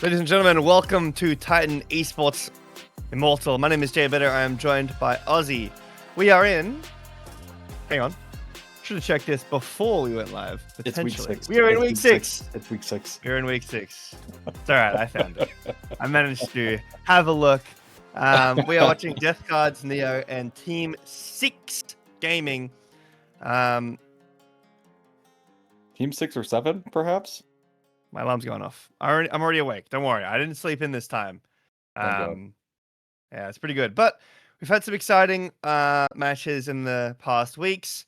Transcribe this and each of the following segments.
Ladies and gentlemen, welcome to Titan Esports Immortal. My name is Jay Bitter. I am joined by Ozzy. We are in... Hang on. Should have checked this before we went live. Potentially. It's week 6. We are in week 6. It's week 6. We're in week 6. It's all right. I found it. I managed to have a look. We are watching Death Cards Neo and Team 6 Gaming. Team 6 or 7, perhaps? My alarm's going off. I'm already awake. Don't worry. I didn't sleep in this time. Yeah, it's pretty good. But we've had some exciting matches in the past weeks.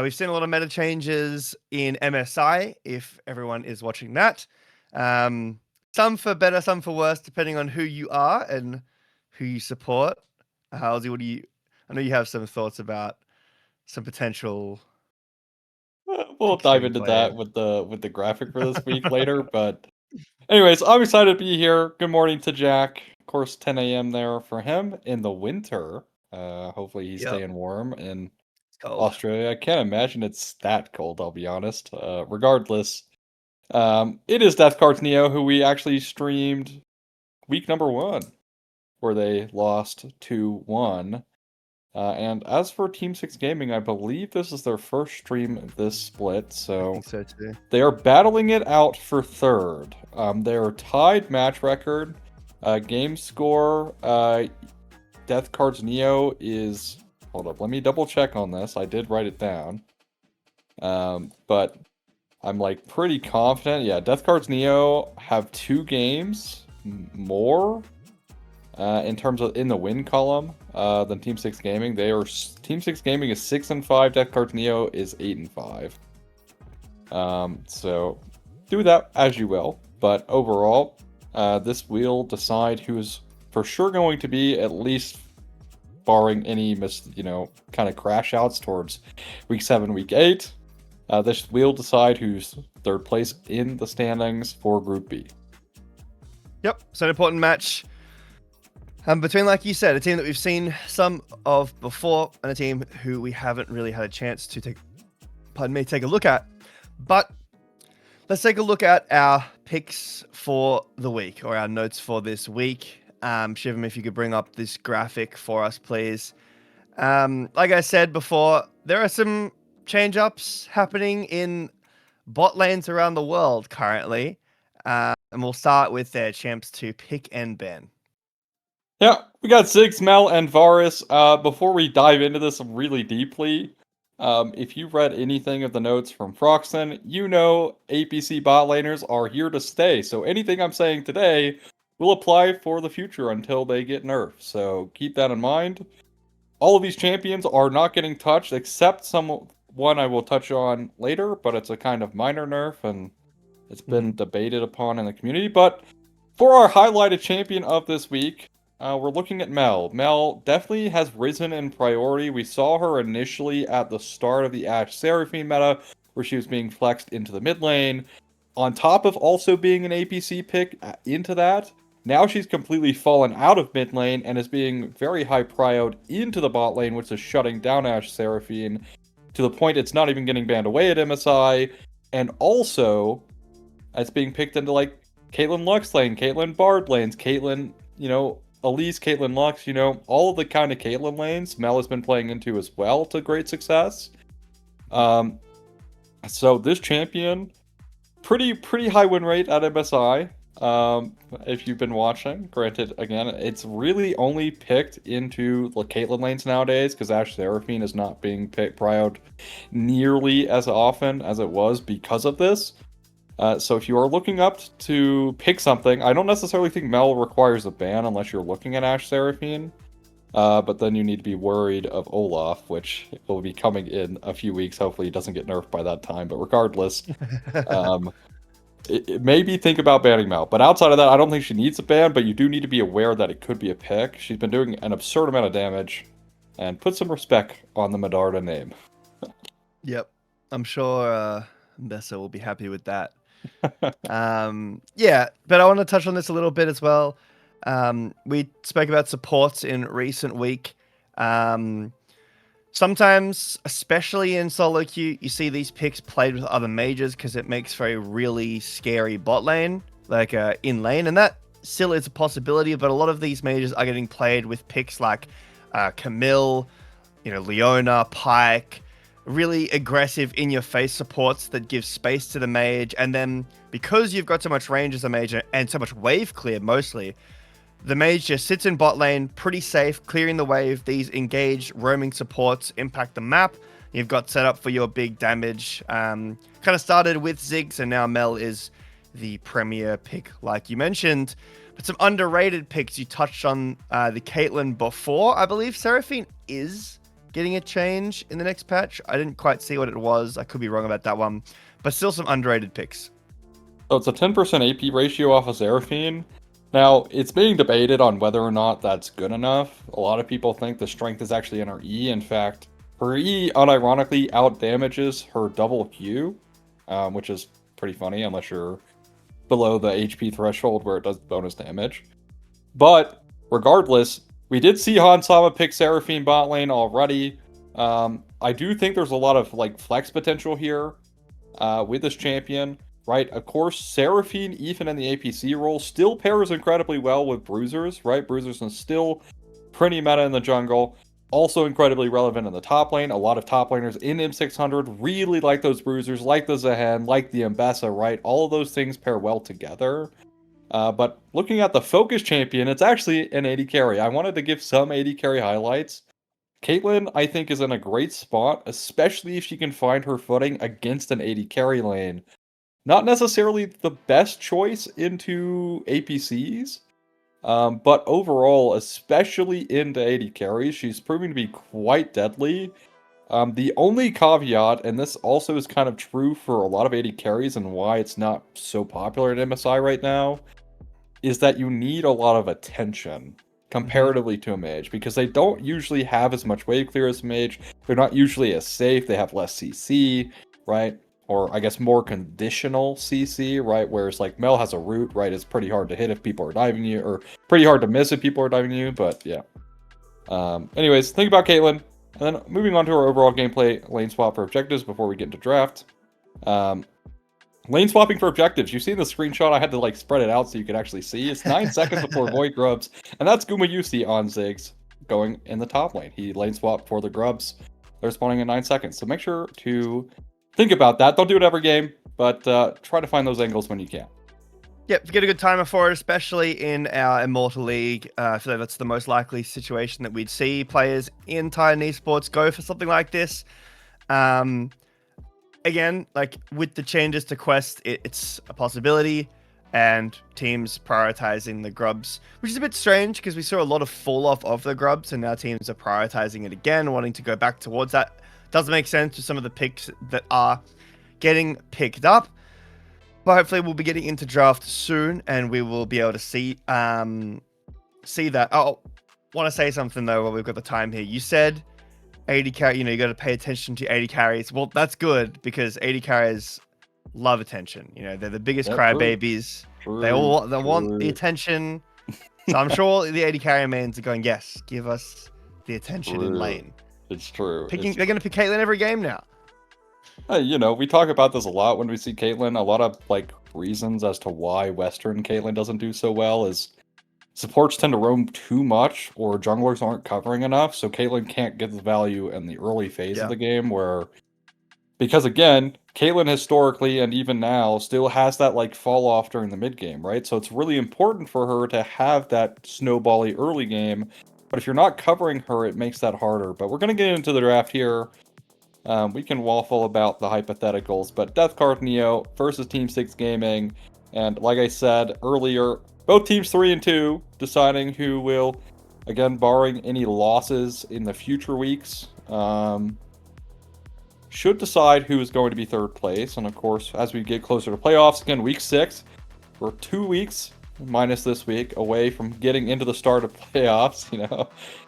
We've seen a lot of meta changes in MSI, if everyone is watching that. Some for better, some for worse, depending on who you are and who you support. Ozzy, I know you have some thoughts about some potential... We'll dive into that with the graphic for this week later. But anyways, I'm excited to be here. Good morning to Jack. Of course, 10 a.m. there for him in the winter. Hopefully he's staying warm in Australia. I can't imagine it's that cold, I'll be honest. Regardless, it is Death Cards Neo, who we actually streamed week number 1, where they lost 2-1. And as for Team 6 Gaming, I believe this is their first stream of this split, so, I think so too. They are battling it out for third. They are tied match record. Game score, Death Cards Neo is... Hold up, let me double check on this. I did write it down. But I'm like pretty confident. Yeah, Death Cards Neo have 2 games more in terms of in the win column than Team 6 Gaming. Team 6 Gaming is 6-5. Death Cards Neo is 8-5. So do that as you will. But overall, this will decide who's for sure going to be, at least barring any kind of crash outs towards week 7, week 8. This will decide who's third place in the standings for Group B. Yep, so an important match. Between, like you said, a team that we've seen some of before and a team who we haven't really had a chance to take a look at. But let's take a look at our picks for the week, or our notes for this week. Shivam, if you could bring up this graphic for us, please. Like I said before, there are some change-ups happening in bot lanes around the world currently. And we'll start with their champs to pick and ban. Yeah, we got Ziggs, Mel, and Varus. Before we dive into this really deeply, if you read anything of the notes from Froxton, you know APC bot laners are here to stay. So anything I'm saying today will apply for the future until they get nerfed. So keep that in mind. All of these champions are not getting touched, except one I will touch on later, but it's a kind of minor nerf, and it's been debated upon in the community. But for our highlighted champion of this week, we're looking at Mel. Mel definitely has risen in priority. We saw her initially at the start of the Ashe Seraphine meta, where she was being flexed into the mid lane. On top of also being an APC pick into that, now she's completely fallen out of mid lane and is being very high prioed into the bot lane, which is shutting down Ashe Seraphine to the point it's not even getting banned away at MSI. And also, it's being picked into like Caitlyn Lux lane, Caitlyn Bard lanes, Caitlyn, Elise, Caitlyn Lux, all of the kind of Caitlyn lanes Mel has been playing into as well to great success. So this champion, pretty high win rate at MSI. If you've been watching, granted, again, it's really only picked into the Caitlyn lanes nowadays because Ashe Seraphine is not being prioed nearly as often as it was because of this. So if you are looking up to pick something, I don't necessarily think Mel requires a ban unless you're looking at Ashe Seraphine. But then you need to be worried of Olaf, which will be coming in a few weeks. Hopefully he doesn't get nerfed by that time. But regardless, maybe think about banning Mel. But outside of that, I don't think she needs a ban, but you do need to be aware that it could be a pick. She's been doing an absurd amount of damage, and put some respect on the Medarda name. Yep, I'm sure Bessa will be happy with that. Yeah, but I want to touch on this a little bit as well. We spoke about supports in recent week. Sometimes, especially in solo queue, you see these picks played with other mages because it makes for a really scary bot lane. in lane, and that still is a possibility. But a lot of these mages are getting played with picks like Camille, Leona, Pike, really aggressive in-your-face supports that give space to the mage, and then because you've got so much range as a mage and so much wave clear mostly, the mage just sits in bot lane, pretty safe, clearing the wave. These engaged roaming supports impact the map. You've got set up for your big damage. Kind of started with Ziggs, and now Mel is the premier pick, like you mentioned. But some underrated picks. You touched on the Caitlyn before. I believe Seraphine is getting a change in the next patch. I didn't quite see what it was. I could be wrong about that one. But still some underrated picks. So it's a 10% AP ratio off of Seraphine. Now, it's being debated on whether or not that's good enough. A lot of people think the strength is actually in her E. In fact, her E unironically out-damages her double Q, which is pretty funny unless you're below the HP threshold where it does bonus damage. But regardless, we did see Hansama pick Seraphine bot lane already. I do think there's a lot of flex potential here with this champion. Right, of course, Seraphine, even in the APC role, still pairs incredibly well with Bruisers, right? Bruisers is still pretty meta in the jungle, also incredibly relevant in the top lane. A lot of top laners in M600 really like those Bruisers, like the Zehen, like the Mbessa, right? All of those things pair well together. But looking at the Focus champion, it's actually an AD carry. I wanted to give some AD carry highlights. Caitlyn, I think, is in a great spot, especially if she can find her footing against an AD carry lane. Not necessarily the best choice into APCs, but overall, especially into AD carries, she's proving to be quite deadly. The only caveat, and this also is kind of true for a lot of AD carries and why it's not so popular at MSI right now, is that you need a lot of attention comparatively to a mage, because they don't usually have as much wave clear as a mage. They're not usually as safe. They have less CC, right? Or I guess more conditional CC, right? Whereas Mel has a root, right? It's pretty hard to hit if people are diving you, or pretty hard to miss if people are diving you, but yeah. Anyways, think about Caitlyn. And then moving on to our overall gameplay lane swap for objectives before we get into draft. Lane swapping for objectives. You've seen the screenshot. I had to spread it out so you could actually see. It's 9 seconds before Void Grubs, and that's Gumayusi on Ziggs going in the top lane. He lane swapped for the Grubs. They're spawning in 9 seconds, so make sure to think about that. Don't do it every game, but try to find those angles when you can. Yep, get a good timer for it, especially in our Immortal League. So that's the most likely situation that we'd see players in Titan Esports go for something like this. Again, with the changes to Quest, it's a possibility, and teams prioritizing the Grubs, which is a bit strange because we saw a lot of fall off of the Grubs, and now teams are prioritizing it again, wanting to go back towards that. Doesn't make sense to some of the picks that are getting picked up. But hopefully we'll be getting into draft soon, and we will be able to see that. Oh, want to say something though while we've got the time here. You said AD carry, you got to pay attention to AD carries. Well, that's good because AD carries love attention. They're the biggest crybabies. They want the attention. So I'm sure the AD carry mains are going, yes, give us the attention in lane. It's true. They're going to pick Caitlyn every game now. We talk about this a lot when we see Caitlyn. A lot of reasons as to why Western Caitlyn doesn't do so well is supports tend to roam too much, or junglers aren't covering enough, so Caitlyn can't get the value in the early phase of the game, because again, Caitlyn historically and even now still has that fall off during the mid game, right? So it's really important for her to have that snowbally early game, but if you're not covering her, it makes that harder. But we're gonna get into the draft here. We can waffle about the hypotheticals, but Death Card Neo versus Team 6 Gaming, and like I said earlier, both teams 3 and 2 deciding who will, again, barring any losses in the future weeks, should decide who is going to be third place. And of course, as we get closer to playoffs, again, week 6, we're 2 weeks, minus this week, away from getting into the start of playoffs,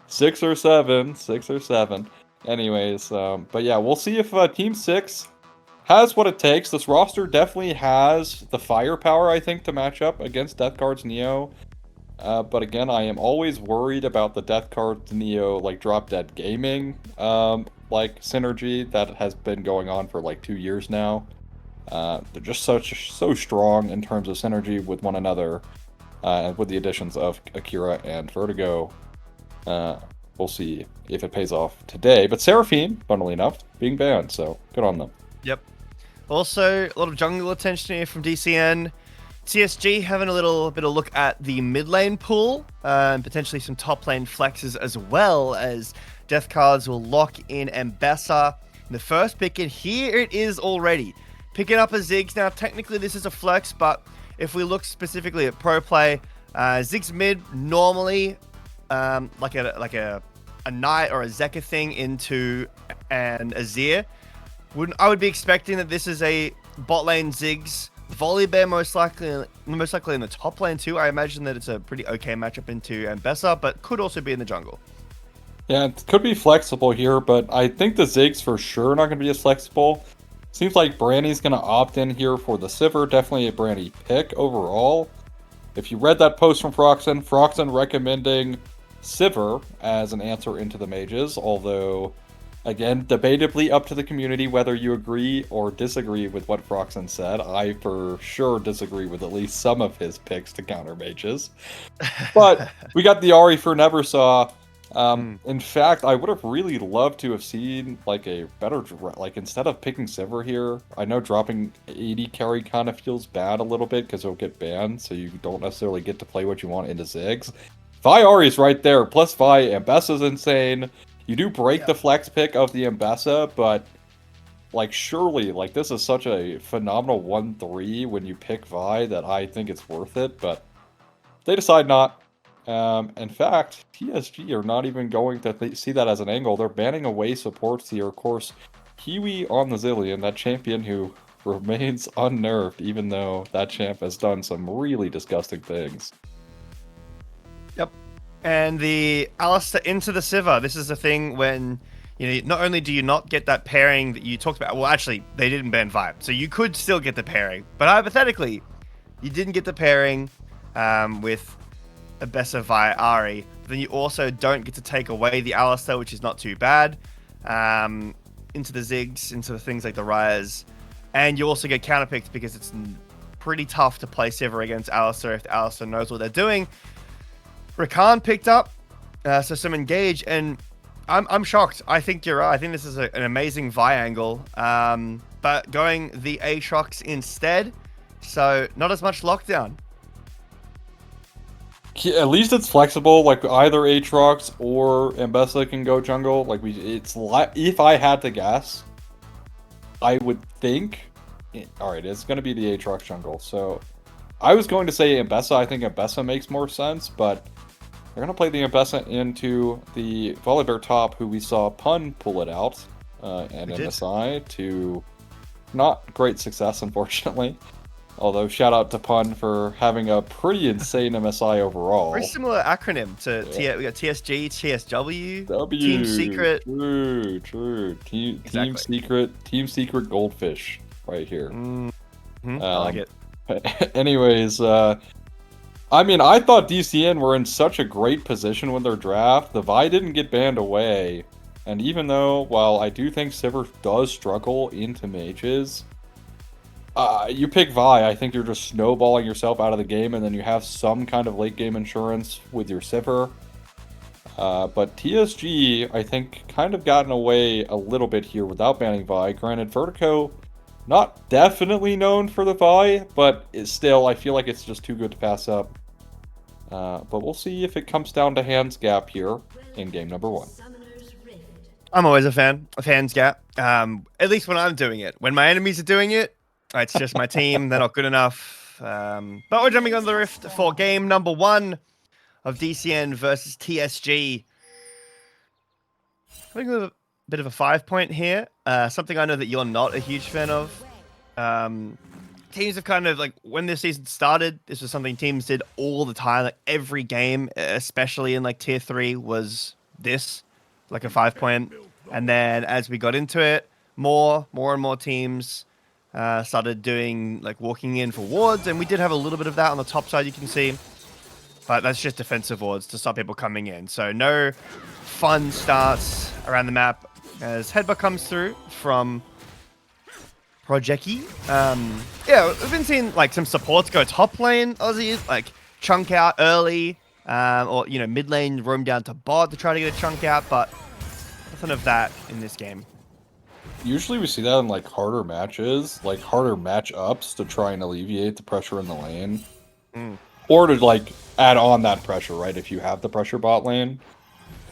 6 or 7. Anyways, but yeah, we'll see if Team 6 has what it takes. This roster definitely has the firepower, I think, to match up against Death Card's Neo. But again, I am always worried about the Death Card's Neo, Drop Dead Gaming, synergy that has been going on for 2 years now. They're just so strong in terms of synergy with one another, and with the additions of Akira and Vertigo. We'll see if it pays off today. But Seraphine, funnily enough, being banned, so good on them. Yep. Also, a lot of jungle attention here from DCN. TSG having a little bit of look at the mid lane pool, and potentially some top lane flexes, as well as death cards will lock in Ambessa. The first pick, and here it is already. Picking up a Ziggs. Now, technically this is a flex, but if we look specifically at pro play, Ziggs mid normally like a Knight or a Zeka thing into an Azir. I would be expecting that this is a bot lane Ziggs. Volibear most likely in the top lane too. I imagine that it's a pretty okay matchup into Ambessa, but could also be in the jungle. Yeah, it could be flexible here, but I think the Ziggs for sure not going to be as flexible. Seems like Brandy's going to opt in here for the Sivir. Definitely a Brandy pick overall. If you read that post from Froxen recommending Sivir as an answer into the mages, although, again, debatably up to the community whether you agree or disagree with what Froxen said. I for sure disagree with at least some of his picks to counter mages. But we got the Ahri for Neversaw. In fact, I would have really loved to have seen like a better, like instead of picking Sivir here, I know dropping 80 carry kind of feels bad a little bit because it'll get banned, so you don't necessarily get to play what you want into Ziggs. Vi Ahri's right there, plus Vi, Ambessa's insane. You do break the flex pick of the Ambessa, but like surely, like this is such a phenomenal 1-3 when you pick Vi that I think it's worth it, but they decide not. In fact, TSG are not even going to see that as an angle. They're banning away supports here. Of course, Kiwi on the Zillion, that champion who remains unnerved, even though that champ has done some really disgusting things. Yep. And the Alistair into the Sivir. This is the thing when, not only do you not get that pairing that you talked about, well, actually, they didn't ban Vibe, so you could still get the pairing. But hypothetically, you didn't get the pairing with Ambessa via Ahri. But then you also don't get to take away the Alistair, which is not too bad, into the Ziggs, into the things like the Ryers. And you also get counterpicked because it's pretty tough to play Sivir against Alistair if the Alistair knows what they're doing. Rakan picked up, so some engage, and I'm shocked. I think you're right. I think this is an amazing Vi angle, but going the Aatrox instead, so not as much lockdown. At least it's flexible. Like either Aatrox or Ambessa can go jungle. Like if I had to guess, I would think. All right, it's going to be the Aatrox jungle. So I was going to say Ambessa. I think Ambessa makes more sense, but they're going to play the Ambessa into the Volibear top, who we saw Pun pull it out, and MSI to not great success, unfortunately. Although, shout out to Pun for having a pretty insane MSI overall. Very similar acronym to we got TSG, TSW, W, Team Secret. True. Team Secret Goldfish right here. I like it. Anyways, I mean, I thought DCN were in such a great position with their draft. The Vi didn't get banned away. And even though, while I do think Sivir does struggle into mages, you pick Vi, I think you're just snowballing yourself out of the game, and then you have some kind of late game insurance with your Sivir. But TSG, I think, kind of gotten away a little bit here without banning Vi. Granted, Vertigo, not definitely known for the Vi, but still, I feel like it's just too good to pass up. But we'll see if it comes down to hands gap here in game number 1. I'm always a fan of hands gap, at least when I'm doing it. When my enemies are doing it, it's just my team. They're not good enough. But we're jumping on the Rift for game number 1 of DCN versus TSG. I think a bit of a 5-point here. Something I know that you're not a huge fan of. Teams have kind of, like, when this season started, this was something teams did all the time. Like, every game, especially in, like, Tier 3, was this, like a 5-point. And then as we got into it, more and more teams started doing, like, walking in for wards, and we did have a little bit of that on the top side, you can see. But that's just defensive wards to stop people coming in. So no fun starts around the map as Headbutt comes through from Projecty. Yeah, we've been seeing like some supports go top lane, Aussie, like chunk out early, or mid lane roam down to bot to try to get a chunk out, but nothing of that in this game. Usually we see that in like harder matches, like harder matchups to try and alleviate the pressure in the lane. Or to like add on that pressure, right? If you have the pressure bot lane.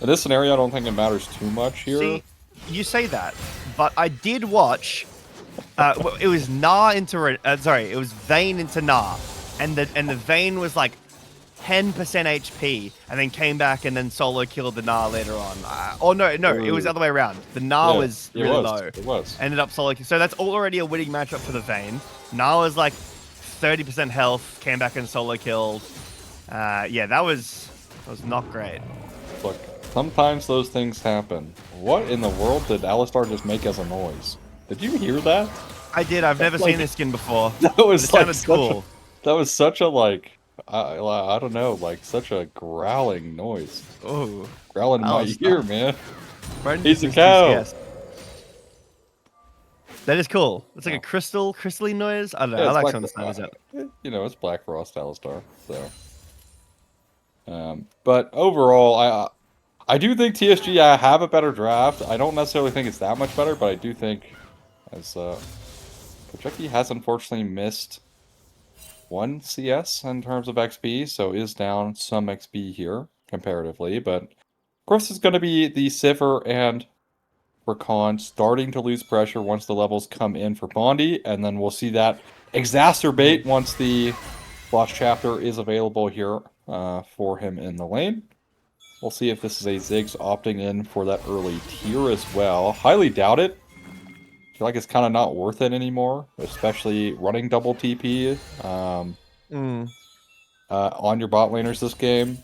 In this scenario, I don't think it matters too much here. See, you say that, but I did watch. It was it was Vayne into Gnar, and the Vayne was like 10% HP, and then came back and then solo killed the Gnar later on. No, it was the other way around. The Gnar was really low. It was. Ended up solo kill. So that's already a winning matchup for the Vayne. Gnar was like 30% health, came back and solo killed. Yeah, that was not great. Look, sometimes those things happen. What in the world did Alistar just make as a noise? Did you hear that? I did. I've never seen this skin before. That was like cool. That was such a like I don't know, like such a growling noise. Oh, growling in my ear, man. He's a cow. Yes. That is cool. It's like a crystally noise. I don't know. I like some of the sounds out. It's Black Frost Alistar. So, but overall, I do think TSG have a better draft. I don't necessarily think it's that much better, but I do think as Projecty has unfortunately missed 1 CS in terms of XP, so is down some XP here comparatively. But of course, it's going to be the Sivir and Rakan starting to lose pressure once the levels come in for Bondi, and then we'll see that exacerbate once the Lost Chapter is available here for him in the lane. We'll see if this is a Ziggs opting in for that early tier as well. Highly doubt it. I feel like it's kind of not worth it anymore, especially running double TP on your bot laners this game.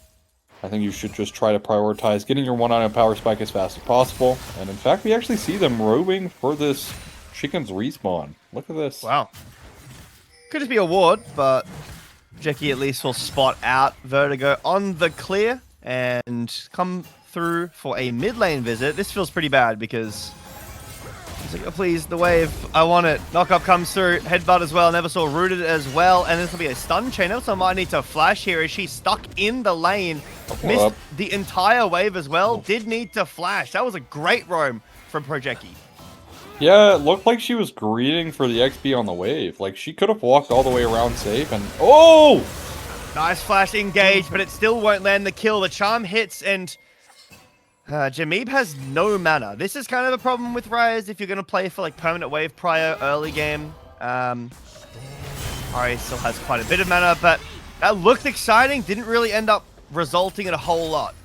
I think you should just try to prioritize getting your one-item power spike as fast as possible. And in fact, we actually see them roving for this chicken's respawn. Look at this. Wow. Could just be a ward, but Jackie at least will spot out Vertigo on the clear and come through for a mid lane visit. This feels pretty bad because he's like, oh, please, the wave, I want it. Knockup comes through, headbutt as well, never saw rooted as well, and this will be a stun chain. Also might need to flash here as she's stuck in the lane. Missed the entire wave as well, did need to flash. That was a great roam from Projecty. Yeah, it looked like she was greeting for the XP on the wave. Like, she could have walked all the way around safe and... Oh! Nice flash engage, but it still won't land the kill. The charm hits and... Jameeb has no mana. This is kind of a problem with Ryze if you're going to play for like permanent wave prior early game. Ari still has quite a bit of mana, but that looked exciting. Didn't really end up resulting in a whole lot.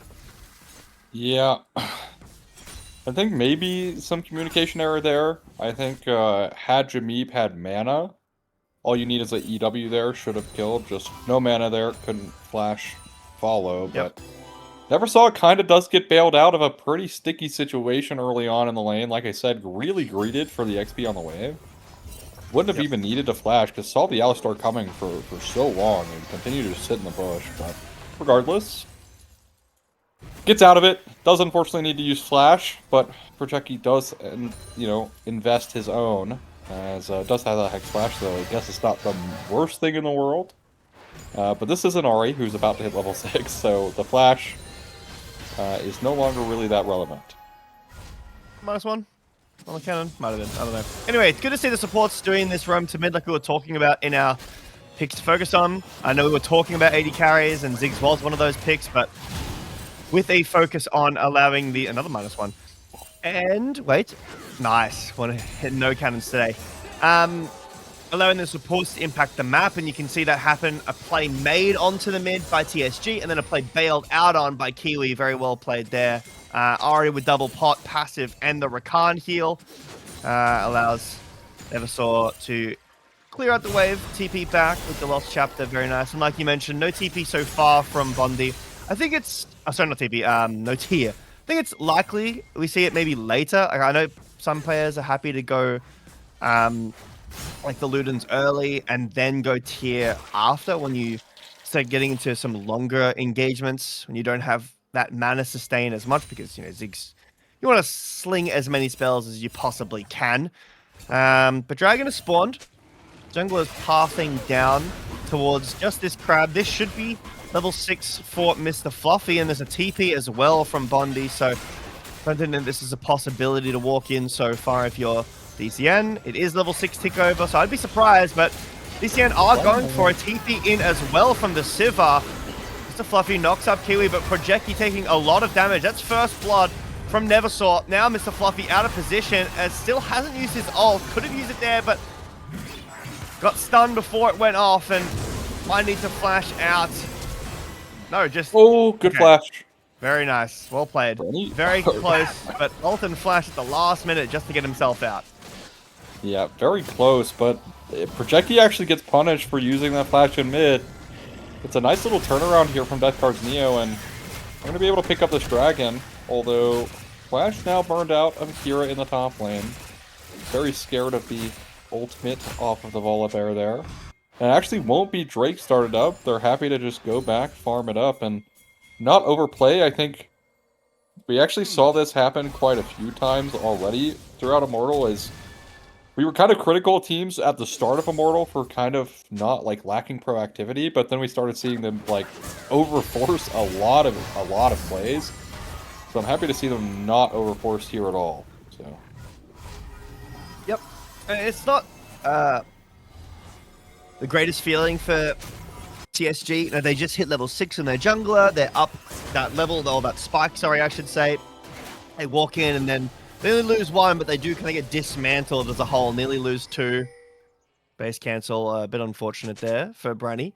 Yeah. I think maybe some communication error there. I think had Jameeb had mana, all you need is an EW there. Should have killed. Just no mana there. Couldn't flash follow, but... Never saw it kind of does get bailed out of a pretty sticky situation early on in the lane. Like I said, really greeted for the XP on the wave. Wouldn't have even needed to flash because saw the Alistar coming for so long and continued to sit in the bush. But regardless, gets out of it. Does unfortunately need to use flash, but Projecty does, invest his own. As does have a hex flash, so I guess it's not the worst thing in the world. But this is an Ari who's about to hit level 6, so the flash is no longer really that relevant. -1 on the cannon? Might have been. I don't know. Anyway, it's good to see the supports doing this roam to mid like we were talking about in our picks to focus on. I know we were talking about AD carries, and Ziggs was one of those picks, but with a focus on allowing another -1. And, wait. Nice. Want to hit no cannons today. Allowing the supports to impact the map, and you can see that happen. A play made onto the mid by TSG, and then a play bailed out on by Kiwi. Very well played there. Ari with double pot, passive, and the Rakan heal. Allows Eversaw to clear out the wave, TP back with the Lost Chapter. Very nice. And like you mentioned, no TP so far from Bondi. I think it's... Oh, sorry, not TP. No tier. I think it's likely we see it maybe later. I know some players are happy to go... like the Ludens early and then go tier after when you start getting into some longer engagements, when you don't have that mana sustain as much because, Ziggs, you want to sling as many spells as you possibly can. But Dragon has spawned. Jungler is pathing down towards just this crab. This should be level 6 for Mr. Fluffy, and there's a TP as well from Bondi, so I don't think this is a possibility to walk in so far if you're DCN. It is level 6 tick over, so I'd be surprised, but DCN are going for a TP in as well from the Sivir. Mr. Fluffy knocks up Kiwi, but Projecti taking a lot of damage. That's first blood from Neversaw. Now Mr. Fluffy out of position and still hasn't used his ult. Could have used it there, but got stunned before it went off and might need to flash out. No, just... Oh, good flash. Very nice. Well played. Very close, but ult and flash at the last minute just to get himself out. Yeah, very close, but Projecti actually gets punished for using that flash in mid. It's a nice little turnaround here from Death Card's Neo, and I'm going to be able to pick up this dragon, although Flash now burned out of Akira in the top lane. Very scared of the ultimate off of the Volibear there. And it actually won't be Drake started up. They're happy to just go back, farm it up, and not overplay. I think we actually saw this happen quite a few times already throughout Immortal, as we were kind of critical of teams at the start of Immortal for kind of not like lacking proactivity, but then we started seeing them like overforce a lot of plays. So I'm happy to see them not overforced here at all. So. Yep, it's not the greatest feeling for TSG. You know, they just hit level 6 in their jungler. They're up that level, or that spike, sorry, I should say. They walk in and then they only lose 1, but they do kind of get dismantled as a whole. Nearly lose 2. Base cancel, a bit unfortunate there for Branny.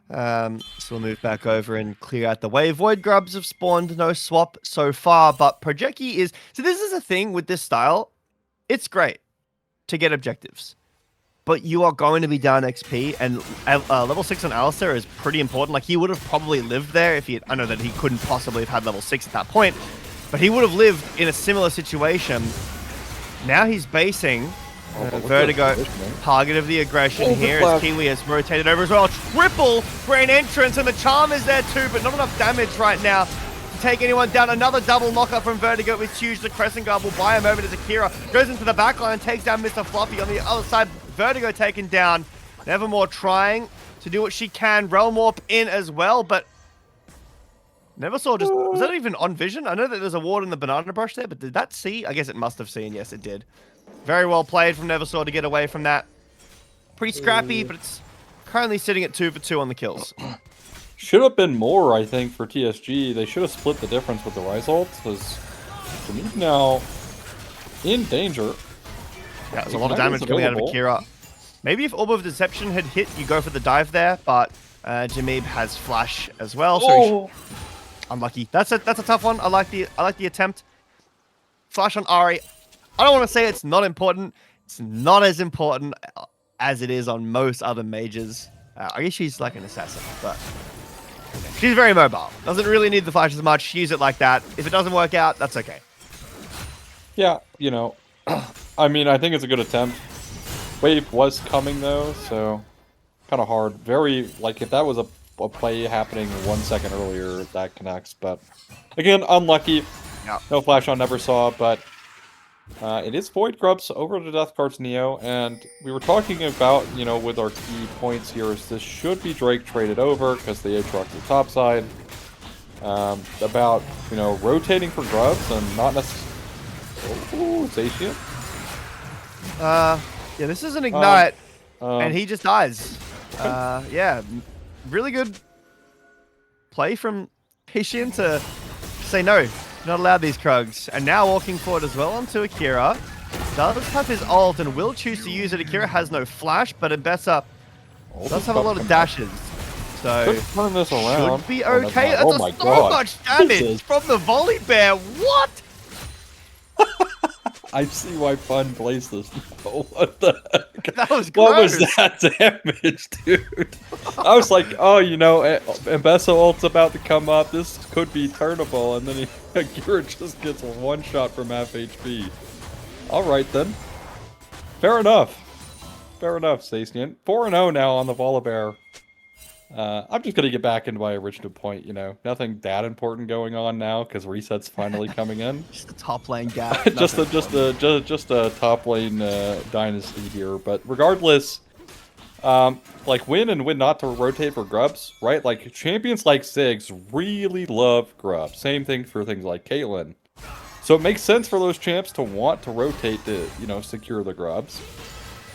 So we'll move back over and clear out the way. Void Grubs have spawned, no swap so far, but Projecti is... So this is a thing with this style. It's great to get objectives, but you are going to be down XP, and level 6 on Alistair is pretty important. Like, he would have probably lived there if he had... I know that he couldn't possibly have had level 6 at that point, but he would have lived in a similar situation. Now he's basing... Vertigo, target of the aggression here as Kiwi has rotated over as well. Triple brain entrance, and the charm is there too, but not enough damage right now to take anyone down. Another double knockup from Vertigo is huge. The Crescent Guard will buy a moment as Akira goes into the backline and takes down Mr. Fluffy. On the other side, Vertigo taken down. Nevermore trying to do what she can. Realm Warp in as well, but Neversaw just... Was that even on vision? I know that there's a ward in the banana brush there, but did that see? I guess it must have seen. Yes, it did. Very well played from Neversaw to get away from that. Pretty scrappy, but it's currently sitting at 2 for 2 on the kills. Should have been more, I think, for TSG. They should have split the difference with the Rise ult, because Jameeb now in danger. Yeah, there's a lot of damage coming out of Akira. Maybe if Orb of Deception had hit, you go for the dive there, but Jameeb has flash as well, so unlucky. That's a tough one. I like the attempt. Flash on Ari. I don't want to say it's not important. It's not as important as it is on most other mages. I guess she's like an assassin, but she's very mobile. Doesn't really need the flash as much. Use it like that. If it doesn't work out, that's okay. Yeah, you know, I mean, I think it's a good attempt. Wave was coming though, so kind of hard. Very, like, if that was a play happening 1 second earlier, that connects. But again, unlucky. Yeah. No flash on Neversaw, but it is Void Grubs over to Death Card's Neo, and we were talking about, you know, with our key points here, is this should be Drake traded over because they Aatrox the top side. About, you know, rotating for Grubs and not necessarily... Oh, Satiate. Yeah, this is an Ignite, and he just dies. Yeah, really good play from Haitian to say no. Not allowed these Krugs. And now walking forward as well onto Akira. Does have his ult and will choose to use it. Akira has no flash, but Mbessa does have a lot of dashes. So turn this around. Should be okay. That's so much damage from the Volibear. What? I see why Fun plays this. What the heck? That was gross. What was that damage, dude? I was like, oh, you know, Mbessa ult's about to come up. This could be turnable. And then Akira just gets one shot from half HP. Alright then. Fair enough. Fair enough, Sasnian. 4-0 now on the Volibear. I'm just gonna get back into my original point. Nothing that important going on now because reset's finally coming in. Just the top lane gap. just a top lane dynasty here. But regardless, like win and win not to rotate for grubs, right? Like champions like Ziggs really love grubs. Same thing for things like Caitlyn. So it makes sense for those champs to want to rotate to, secure the grubs.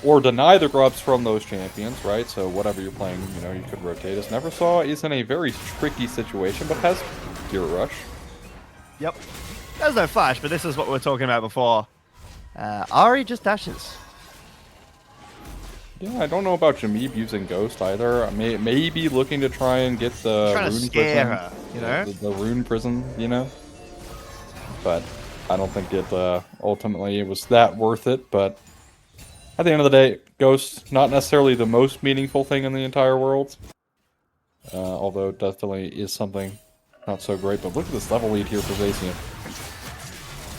Or deny the grubs from those champions, right? So whatever you're playing, you could rotate. As Neversaw is in a very tricky situation, but has Gear Rush. Yep. There's no flash, but this is what we were talking about before. Ari just dashes. Yeah, I don't know about Jameeb using Ghost either. Maybe looking to try and get the Trying to rune scare prison. her, The rune prison, But I don't think it ultimately it was that worth it, but at the end of the day, Ghost, not necessarily the most meaningful thing in the entire world. Although it definitely is something not so great. But look at this level lead here for Zacian.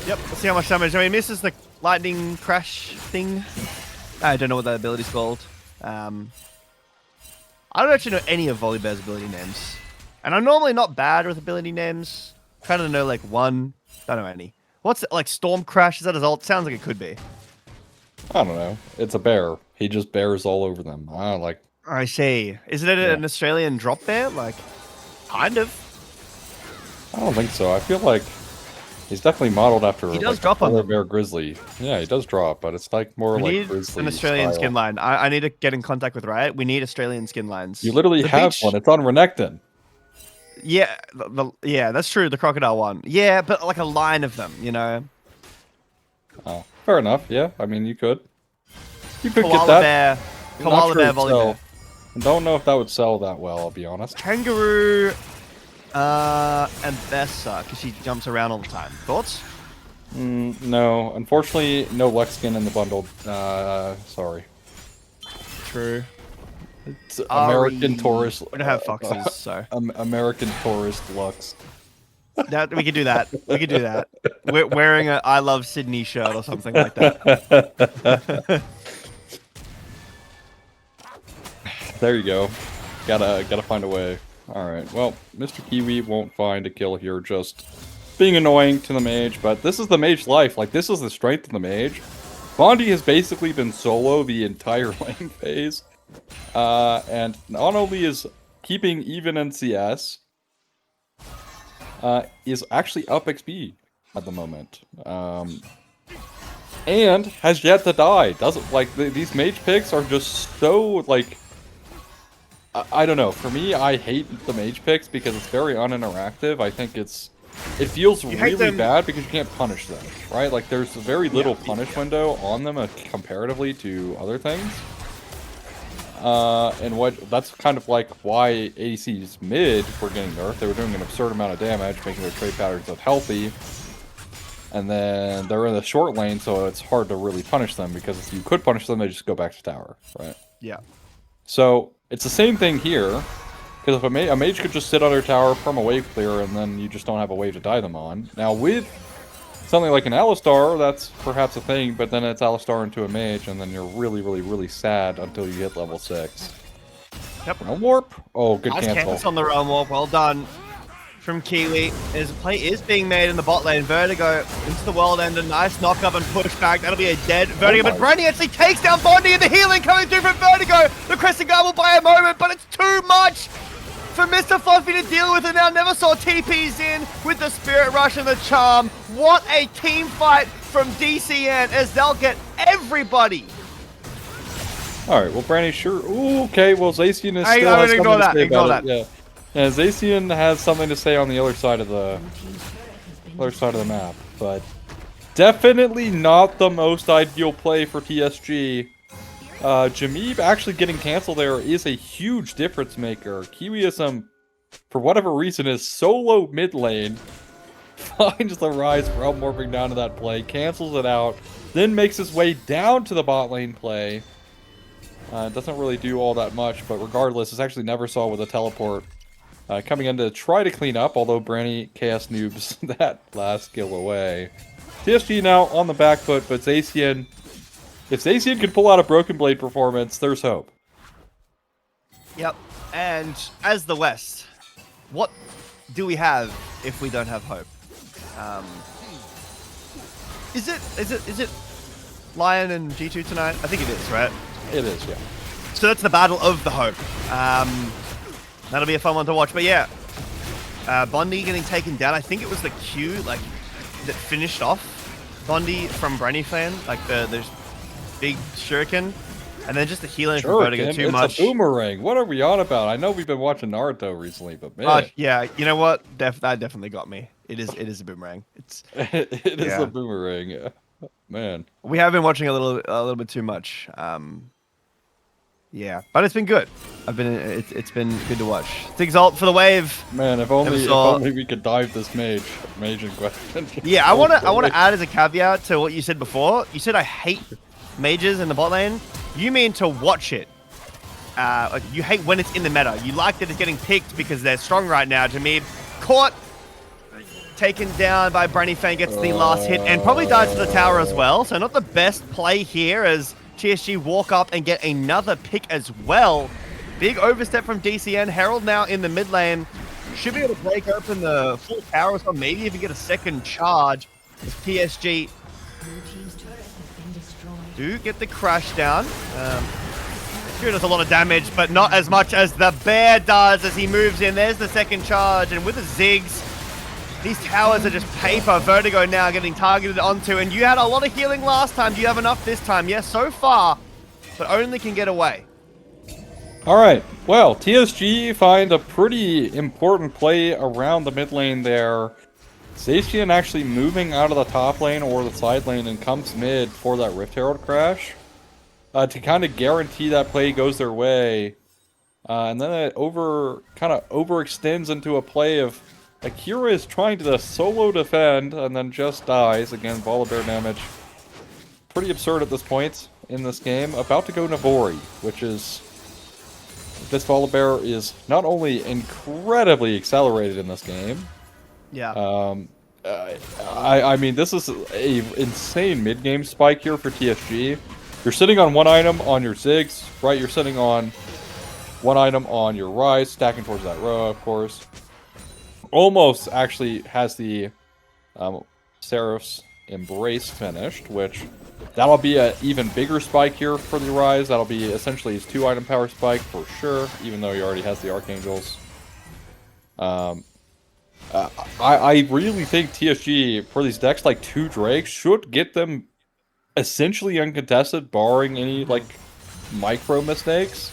Yep, let's see how much damage. I mean, misses the lightning crash thing. I don't know what that ability's called. I don't actually know any of Volibear's ability names. And I'm normally not bad with ability names. Kind of know like one. Don't know any. What's it, like Storm Crash? Is that his ult? Sounds like it could be. I don't know. It's a bear. He just bears all over them. I don't like. I see. Isn't it an Australian drop bear? Like, kind of. I don't think so. I feel like he's definitely modeled after. He does drop on the bear grizzly. Yeah, he does drop, but it's like more we like need grizzly an Australian style. skin line. I need to get in contact with Riot. We need Australian skin lines. You literally have one. It's on Renekton. Yeah, yeah, that's true. The crocodile one. Yeah, but like a line of them, Oh, fair enough. Yeah, I mean you could. You could Koala get that. bear. Koala bear, volley bear. I don't know if that would sell that well, I'll be honest. Kangaroo, and Bessa, because she jumps around all the time. Thoughts? No, unfortunately, no Lux skin in the bundle. Sorry. True. It's American tourist. We don't have foxes, so. American tourist Lux. That, we could do that. We could do that. We're wearing a I Love Sydney shirt or something like that. There you go. Gotta find a way. Alright, well, Mr. Kiwi won't find a kill here, just being annoying to the mage, but this is the mage life. Like, this is the strength of the mage. Bondi has basically been solo the entire lane phase. And not only is keeping even in CS, is actually up XP at the moment. And has yet to die. Doesn't like these mage picks are just so like I don't know. For me, I hate the mage picks because it's very uninteractive. I think it feels really bad because you can't punish them, right? Like there's very little punish window on them comparatively to other things. And that's kind of like why ADC's mid were getting nerfed. They were doing an absurd amount of damage, making their trade patterns unhealthy. And then they're in the short lane, so it's hard to really punish them because if you could punish them, they just go back to tower, right? Yeah. So it's the same thing here, because if a mage could just sit under tower, perm a wave clear, and then you just don't have a wave to die them on. Now with something like an Alistar, that's perhaps a thing, but then it's Alistar into a mage, and then you're really, really, really sad until you hit level 6. Yep. Realm Warp? Oh, good Nice cancel. on the Realm Warp. Well done from Kiwi. As a play is being made in the bot lane. Vertigo into the World Ender. Nice knock up and push back. That'll be a dead Vertigo. But Brandy actually takes down Bondi, and the healing coming through from Vertigo. The Crescent Guard will buy a moment, but it's too much for Mr. Fluffy to deal with, and now Neversaw TP's in with the Spirit Rush and the Charm. What a team fight from DCN as they'll get everybody. Alright, well, Brandy, sure. Ooh, okay, well, Zacian is I still has ignore something to that, say ignore about that. it. Yeah, Zacian has something to say on the other side of the map, but definitely not the most ideal play for TSG. Jameeb actually getting canceled there is a huge difference maker. Kiwiism, for whatever reason, is solo mid lane, finds the Rise Realm Warping down to that play, cancels it out, then makes his way down to the bot lane play. Doesn't really do all that much, but regardless, it's actually Neversaw with a teleport. Coming in to try to clean up, although Branny chaos noobs that last kill away. TSG now on the back foot, but Zacian, if Zacian can pull out a Broken Blade performance, there's hope. Yep. And as the West, what do we have if we don't have hope? Is it Lion and G2 tonight? I think it is, right? It is, yeah. So that's the battle of the hope. That'll be a fun one to watch. But yeah, Bondi getting taken down. I think it was the Q like that finished off Bondi from Brennyfan, like the big shuriken, and then just the healing from Vertigo too much. It's a boomerang. What are we on about? I know we've been watching Naruto recently, but man, yeah, you know what? That definitely got me. It is a boomerang. It is a boomerang. Man, we have been watching a little bit too much. Yeah, but it's been good. It's been good to watch. Exalt for the wave. Man, if only we could dive this mage in question. Yeah, I wanna add as a caveat to what you said before. You said I hate mages in the bot lane. You mean to watch it. Like you hate when it's in the meta. You like that it's getting picked because they're strong right now. Jameeb caught, taken down by Brennyfang, gets the last hit, and probably dies to the tower as well. So not the best play here as TSG walk up and get another pick as well. Big overstep from DCN. Herald now in the mid lane. Should be able to break open the full tower as well. Maybe even get a second charge. As TSG do get the crash down. Sure does a lot of damage, but not as much as the bear does as he moves in. There's the second charge, and with the Ziggs, these towers are just paper. Vertigo now getting targeted onto, and you had a lot of healing last time. Do you have enough this time? Yes, so far, but only can get away. All right. Well, TSG find a pretty important play around the mid lane there. Zacian actually moving out of the top lane or the side lane and comes mid for that Rift Herald crash to kind of guarantee that play goes their way. And then it kind of overextends into a play of Akira is trying to solo defend and then just dies. Again, Volibear damage. Pretty absurd at this point in this game. About to go Navori, which is... This Volibear is not only incredibly accelerated in this game. Yeah. I mean, this is a insane mid-game spike here for TSG. You're sitting on one item on your Ziggs, right? You're sitting on one item on your Rise, stacking towards that row, of course. Almost actually has the Seraph's Embrace finished, which that'll be an even bigger spike here for the Rise. That'll be essentially his 2-item power spike for sure, even though he already has the Archangels. I really think TSG, for these decks like 2 Drakes, should get them essentially uncontested, barring any like micro mistakes.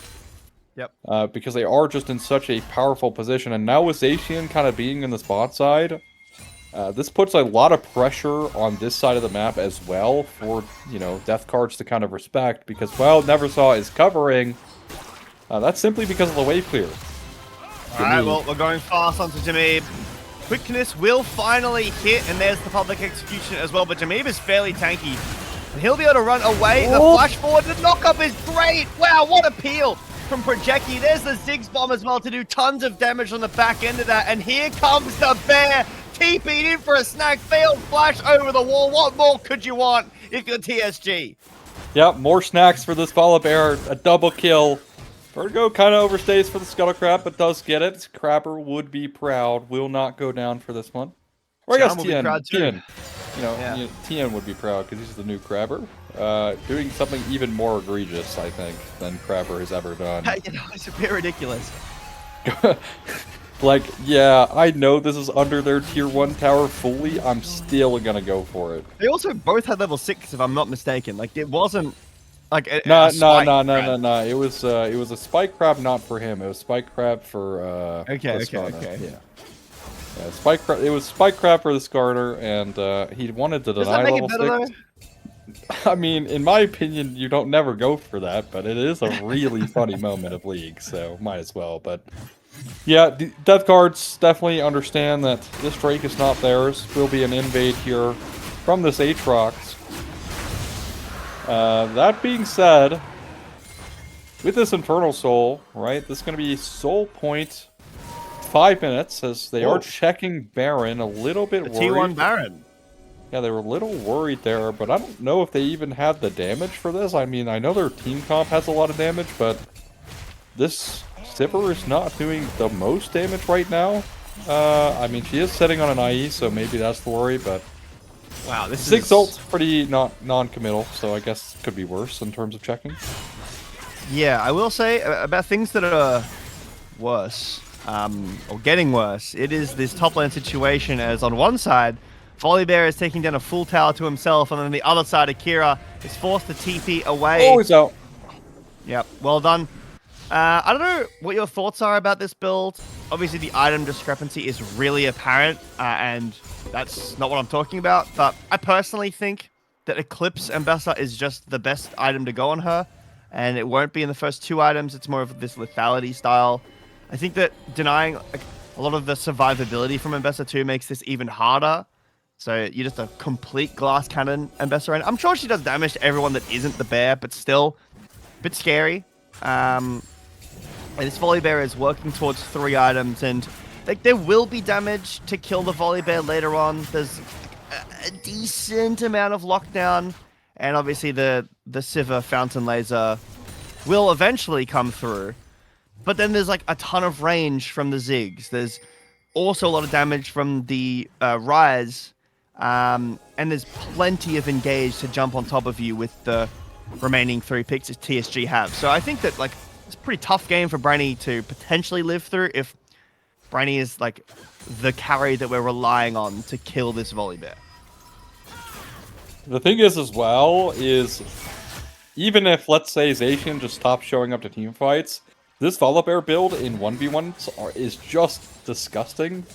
Yep. Because they are just in such a powerful position. And now with Zacian kind of being in the spot side, this puts a lot of pressure on this side of the map as well for, you know, death cards to kind of respect. Because, well, Neversaw is covering. That's simply because of the wave clear. Alright, well, we're going fast onto Jameeb. Quickness will finally hit, and there's the public execution as well. But Jameeb is fairly tanky. And he'll be able to run away. The flash forward, the knock-up is great. Wow, what a peel from Projecki. There's the Ziggs bomb as well to do tons of damage on the back end of that. And here comes the bear. TP'd in for a snag. Failed flash over the wall. What more could you want if you're TSG? Yep, more snacks for this Volibear. A double kill. Vertigo kind of overstays for the Scuttle Crab, but does get it. Crabber would be proud. Will not go down for this one. Or I guess Tien. You know, Tien would be proud because he's the new Crabber. Doing something even more egregious, I think, than Crabber has ever done. You know, it's a bit ridiculous. Like, yeah, I know this is under their tier 1 tower fully. I'm still gonna go for it. They also both had level 6, if I'm not mistaken. Like, it wasn't like a no. It was a spike crab, not for him. It was spike crab for Okay. Yeah, spike crab. It was spike crab for the Skarner, and he wanted to deny level 6. I mean, in my opinion, you don't never go for that, but it is a really funny moment of League, so might as well. But yeah, Death Cards definitely understand that this Drake is not theirs. Will be an invade here from this Aatrox. That being said, with this Infernal Soul, right, this is going to be Soul Point 5 minutes, as they are checking Baron, a little bit worried. T1 Baron. Yeah, they were a little worried there, but I don't know if they even have the damage for this. I mean, I know their team comp has a lot of damage, but this Sivir is not doing the most damage right now. I mean, she is sitting on an IE, so maybe that's the worry, but... Wow, this Zig's is... ult's pretty non-committal, so I guess it could be worse in terms of checking. Yeah, I will say about things that are worse, or getting worse, it is this top lane situation as on one side, Volibear is taking down a full tower to himself, and then the other side, Akira is forced to TP away. Oh, he's out. Yep, well done. I don't know what your thoughts are about this build. Obviously, the item discrepancy is really apparent, and that's not what I'm talking about. But I personally think that Eclipse Ambassador is just the best item to go on her, and it won't be in the first 2 items. It's more of this lethality style. I think that denying a lot of the survivability from Ambassador 2 makes this even harder. So you're just a complete glass cannon Ambassador. And I'm sure she does damage to everyone that isn't the bear, but still a bit scary. And this Volibear is working towards 3 items, and like there will be damage to kill the Volibear later on. There's a decent amount of lockdown, and obviously the Sivir Fountain Laser will eventually come through. But then there's like a ton of range from the Ziggs. There's also a lot of damage from the Rise, and there's plenty of engage to jump on top of you with the remaining 3 picks that TSG have. So I think that like it's a pretty tough game for Brainy to potentially live through if Brainy is like the carry that we're relying on to kill this Volibear. The thing is as well is even if, let's say, Zacian just stops showing up to team fights, this Volibear build in 1v1s is just disgusting.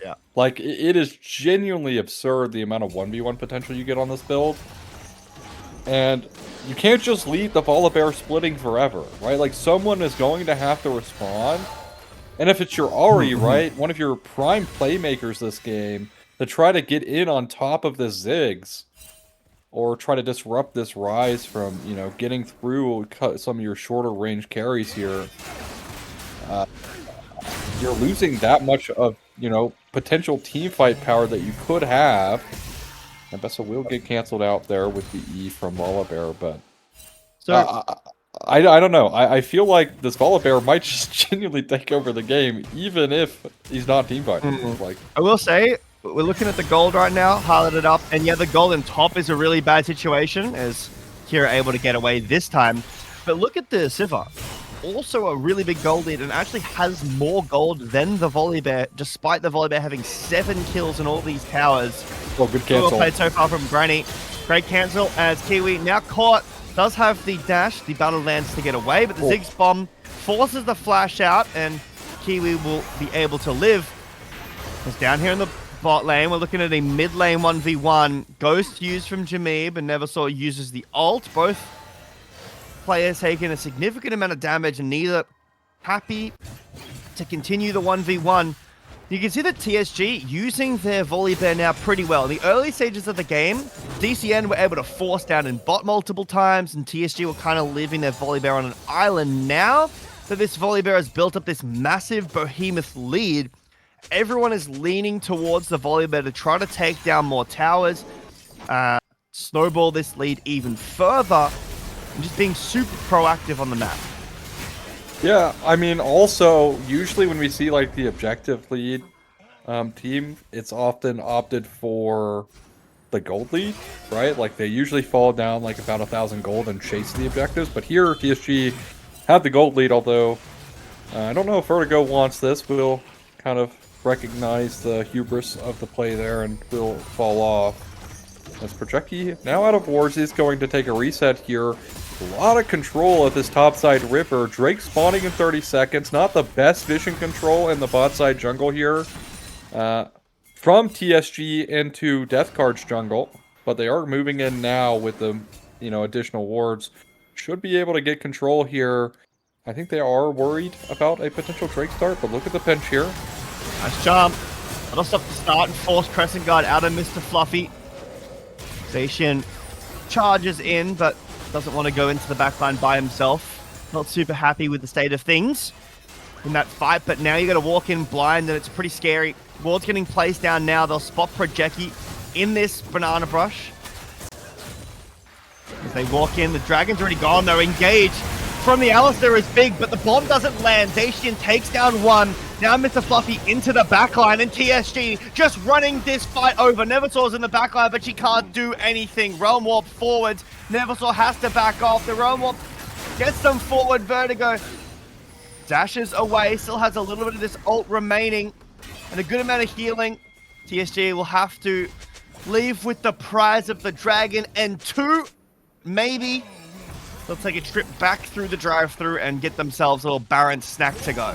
Yeah. Like, it is genuinely absurd the amount of 1v1 potential you get on this build. And you can't just leave the Volibear splitting forever, right? Like, someone is going to have to respond. And if it's your Ahri, right, one of your prime playmakers this game, to try to get in on top of the Ziggs, or try to disrupt this Rise from, you know, getting through some of your shorter range carries here, you're losing that much of, you know, potential team fight power that you could have. Ambessa will get canceled out there with the E from Volibear, but so I don't know. I feel like this Volibear might just genuinely take over the game, even if he's not team fighting. Like, I will say, we're looking at the gold right now, highlighted up, and yeah, the gold in top is a really bad situation, as Kira able to get away this time. But look at the Sivir. Also a really big gold lead, and actually has more gold than the Volibear, despite the Volibear having 7 kills in all these towers. Oh, good cancel. Well played so far from Granny. Great cancel as Kiwi now caught. Does have the dash, the battle lance to get away, but the Ziggs bomb forces the flash out, and Kiwi will be able to live. It's down here in the bot lane. We're looking at a mid lane 1v1. Ghost used from Jameeb, and Neversaw uses the ult. Both players taking a significant amount of damage, and neither happy to continue the 1v1. You can see that TSG using their Volibear now pretty well. In the early stages of the game, DCN were able to force down in bot multiple times, and TSG were kind of leaving their Volibear on an island. Now that this Volibear has built up this massive behemoth lead, everyone is leaning towards the Volibear to try to take down more towers, snowball this lead even further, and just being super proactive on the map. Yeah, I mean, also, usually when we see, like, the objective lead team, it's often opted for the gold lead, right? Like, they usually fall down, like, about 1,000 gold and chase the objectives, but here, TSG had the gold lead, although I don't know if Vertigo wants this. We'll kind of recognize the hubris of the play there and will fall off. As Projecki, now out of wars, is going to take a reset here. A lot of control at this topside Ripper. Drake spawning in 30 seconds. Not the best vision control in the bot side jungle here. From TSG into Deathcard's jungle. But they are moving in now with the, you know, additional wards. Should be able to get control here. I think they are worried about a potential Drake start, but look at the pinch here. Nice jump. That'll stop the start and force Crescent Guard out of Mr. Fluffy. Zacian charges in, but doesn't want to go into the backline by himself. Not super happy with the state of things in that fight, but now you got to walk in blind, and it's pretty scary. Ward's getting placed down now. They'll spot Projecki in this banana brush. As they walk in, the dragon's already gone. They're engaged. from the Alistair is big, but the bomb doesn't land. Zacian takes down one. Now Mr. Fluffy into the backline, and TSG just running this fight over. Neversaur's in the backline, but she can't do anything. Realm Warp forwards. Neversaur has to back off. The Realm Warp gets them forward. Vertigo dashes away, still has a little bit of this ult remaining, and a good amount of healing. TSG will have to leave with the prize of the dragon, and 2, maybe. They'll take a trip back through the drive-thru and get themselves a little Baron snack to go.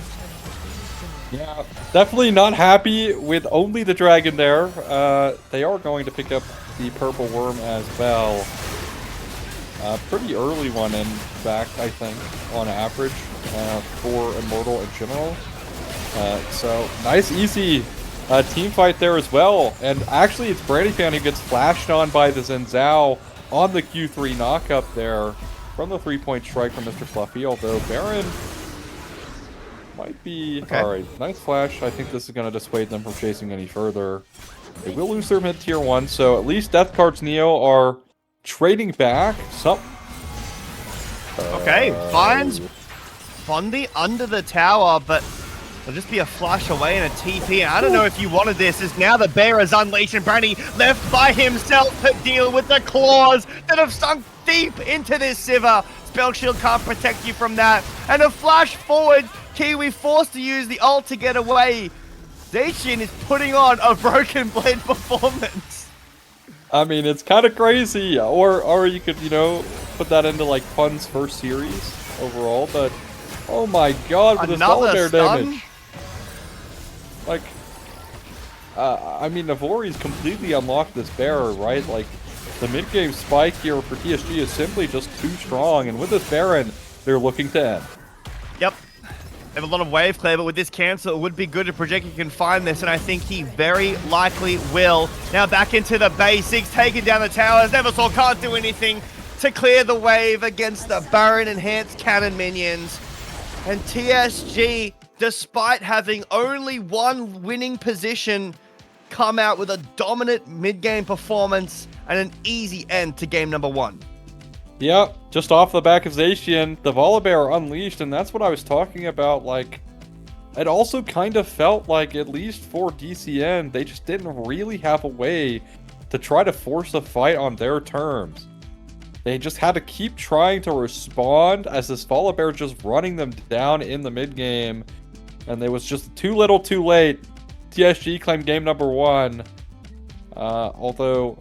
Yeah, definitely not happy with only the dragon there. They are going to pick up the purple worm as well. Pretty early one in fact, I think, on average, for Immortal in general. So, nice, easy team fight there as well. And actually, it's Brandyfan who gets flashed on by the Zenzao on the Q3 knock-up there from the 3-point strike from Mr. Fluffy, although Baron might be... Okay. Alright, nice flash. I think this is going to dissuade them from chasing any further. They will lose their mid-tier 1, so at least Death Cards Neo are trading back. Okay, finds Bondi under the tower, but it'll just be a flash away and a TP. And I don't know if you wanted this, as now the bear is unleashed and Brandy left by himself to deal with the claws that have sunk deep into this Sivir. Spell Shield can't protect you from that. And a flash forward, Kiwi forced to use the ult to get away. Zacian is putting on a Broken Blade performance. I mean, it's kind of crazy. Or you could, you know, put that into like Pun's first series overall, but oh my god, with this Volibear damage. Like, I mean, Navori's completely unlocked this bear, right? Like, the mid-game spike here for TSG is simply just too strong, and with this Baron, they're looking to end. Yep. They have a lot of wave clear, but with this cancel, it would be good if Projector can find this, and I think he very likely will. Now back into the basics, taking down the towers. Neversaw can't do anything to clear the wave against the Baron Enhanced Cannon minions. And TSG, despite having only one winning position, come out with a dominant mid-game performance and an easy end to game number 1. Yep, just off the back of Zacian, the Volibear unleashed, and that's what I was talking about. Like, it also kind of felt like, at least for DCN, they just didn't really have a way to try to force a fight on their terms. They just had to keep trying to respond as this Volibear just running them down in the mid-game, and it was just too little too late. TSG claimed game number 1. Although,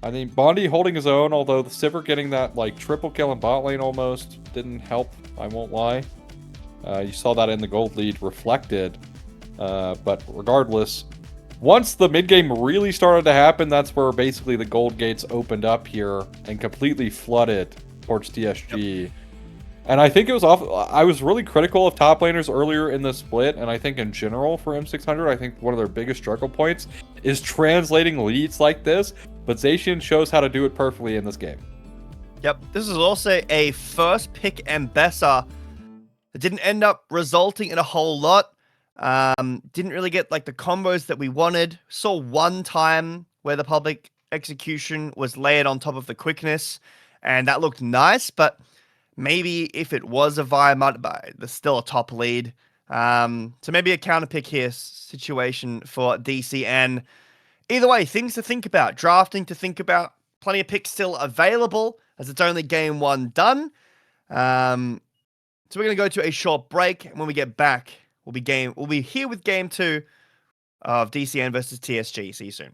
I mean, Bondi holding his own, although the Sivir getting that, like, triple kill in bot lane almost didn't help, I won't lie. You saw that in the gold lead reflected. But regardless, once the mid-game really started to happen, that's where basically the gold gates opened up here and completely flooded towards TSG. Yep. And I think it was I was really critical of top laners earlier in the split, and I think in general for M600, I think one of their biggest struggle points is translating leads like this, but Zacian shows how to do it perfectly in this game. Yep, this is also a first pick Ambessa that didn't end up resulting in a whole lot. Didn't really get like the combos that we wanted. Saw one time where the public execution was layered on top of the quickness, and that looked nice, but maybe if it was a Viamut, but there's still a top lead. So maybe a counter pick here situation for DC. And either way, things to think about. Drafting to think about. Plenty of picks still available as it's only game 1 done. So we're going to go to a short break. And when we get back, we'll be here with game 2 of DCN versus TSG. See you soon.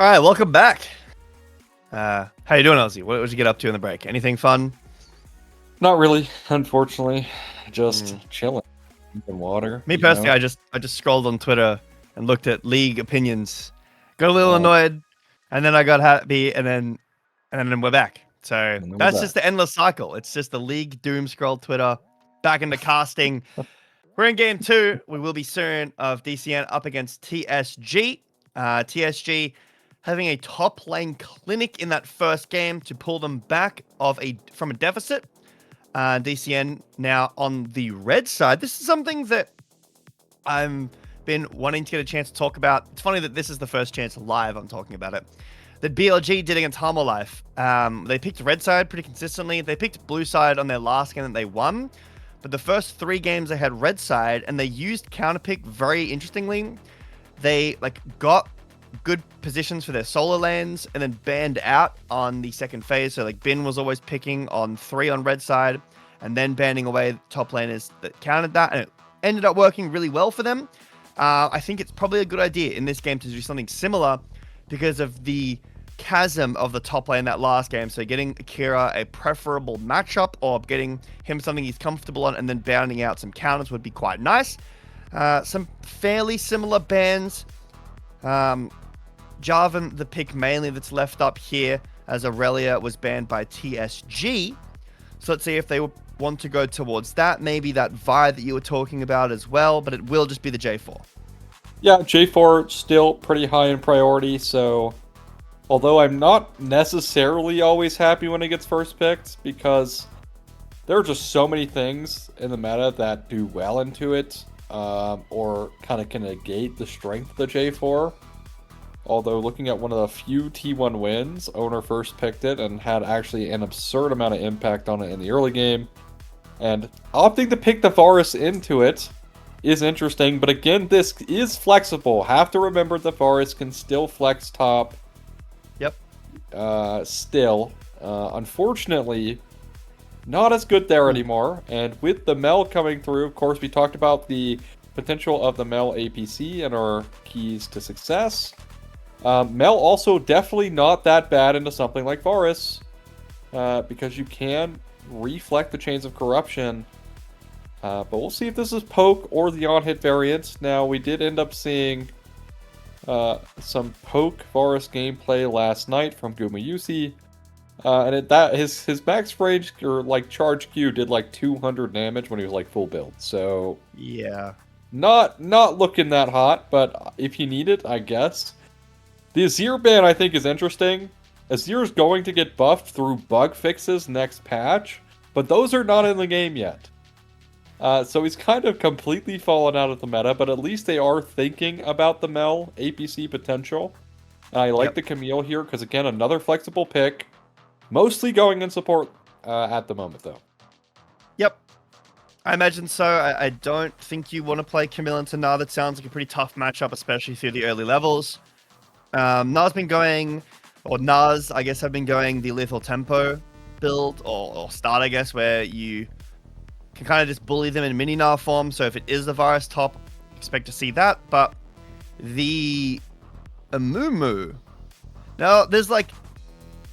All right, welcome back. How you doing, Ozzy? What did you get up to in the break? Anything fun? Not really, unfortunately. Just chilling, drinking water. Me you personally, know? I just scrolled on Twitter and looked at league opinions, got a little annoyed, and then I got happy, and then we're back. So And then we're that's just back. the endless cycle. It's just the league doom scroll Twitter, back into casting. We're in game 2. We will be soon of DCN up against TSG. TSG having a top lane clinic in that first game to pull them back from a deficit. DCN now on the red side. This is something that I've been wanting to get a chance to talk about. It's funny that this is the first chance live I'm talking about it. That BLG did against Harmor Life. They picked red side pretty consistently. They picked blue side on their last game that they won. But the first 3 games they had red side, and they used counterpick very interestingly. They got good positions for their solo lanes and then banned out on the second phase. So Bin was always picking on 3 on red side and then banning away top laners that countered that, and it ended up working really well for them. I think it's probably a good idea in this game to do something similar because of the chasm of the top lane that last game. So getting Akira a preferable matchup or getting him something he's comfortable on and then bounding out some counters would be quite nice. Some fairly similar bans. Jarvan, the pick mainly that's left up here, as Aurelia was banned by TSG. So let's see if they want to go towards that. Maybe that Vi that you were talking about as well, but it will just be the J4. Yeah, J4 still pretty high in priority, so although I'm not necessarily always happy when it gets first picked, because there are just so many things in the meta that do well into it, or kind of can negate the strength of the J4. Although looking at one of the few T1 wins, Owner first picked it and had actually an absurd amount of impact on it in the early game. And opting to pick the Varus into it is interesting, but again, this is flexible. Have to remember the Varus can still flex top. Yep. Still. Unfortunately, not as good there anymore. And with the Mel coming through, of course, we talked about the potential of the Mel APC and our keys to success. Mel also definitely not that bad into something like Varus, because you can reflect the chains of corruption. But we'll see if this is poke or the on-hit variant. Now, we did end up seeing some poke Varus gameplay last night from Gumayusi. And his max range or charge Q did 200 damage when he was full build. So yeah, not looking that hot, but if you need it, I guess. The Azir ban I think is interesting. Azir is going to get buffed through bug fixes next patch, but those are not in the game yet. So he's kind of completely fallen out of the meta, but at least they are thinking about the Mel APC potential. I like the Camille here because, again, another flexible pick. Mostly going in support at the moment, though. Yep. I imagine so. I don't think you want to play Camille into Gnar. That sounds like a pretty tough matchup, especially through the early levels. Gnar's been going, or Gnars, I guess, have been going the lethal tempo build, or start, I guess, where you can kind of just bully them in mini Gnar form. So if it is the Varus top, expect to see that. But the Amumu, now there's like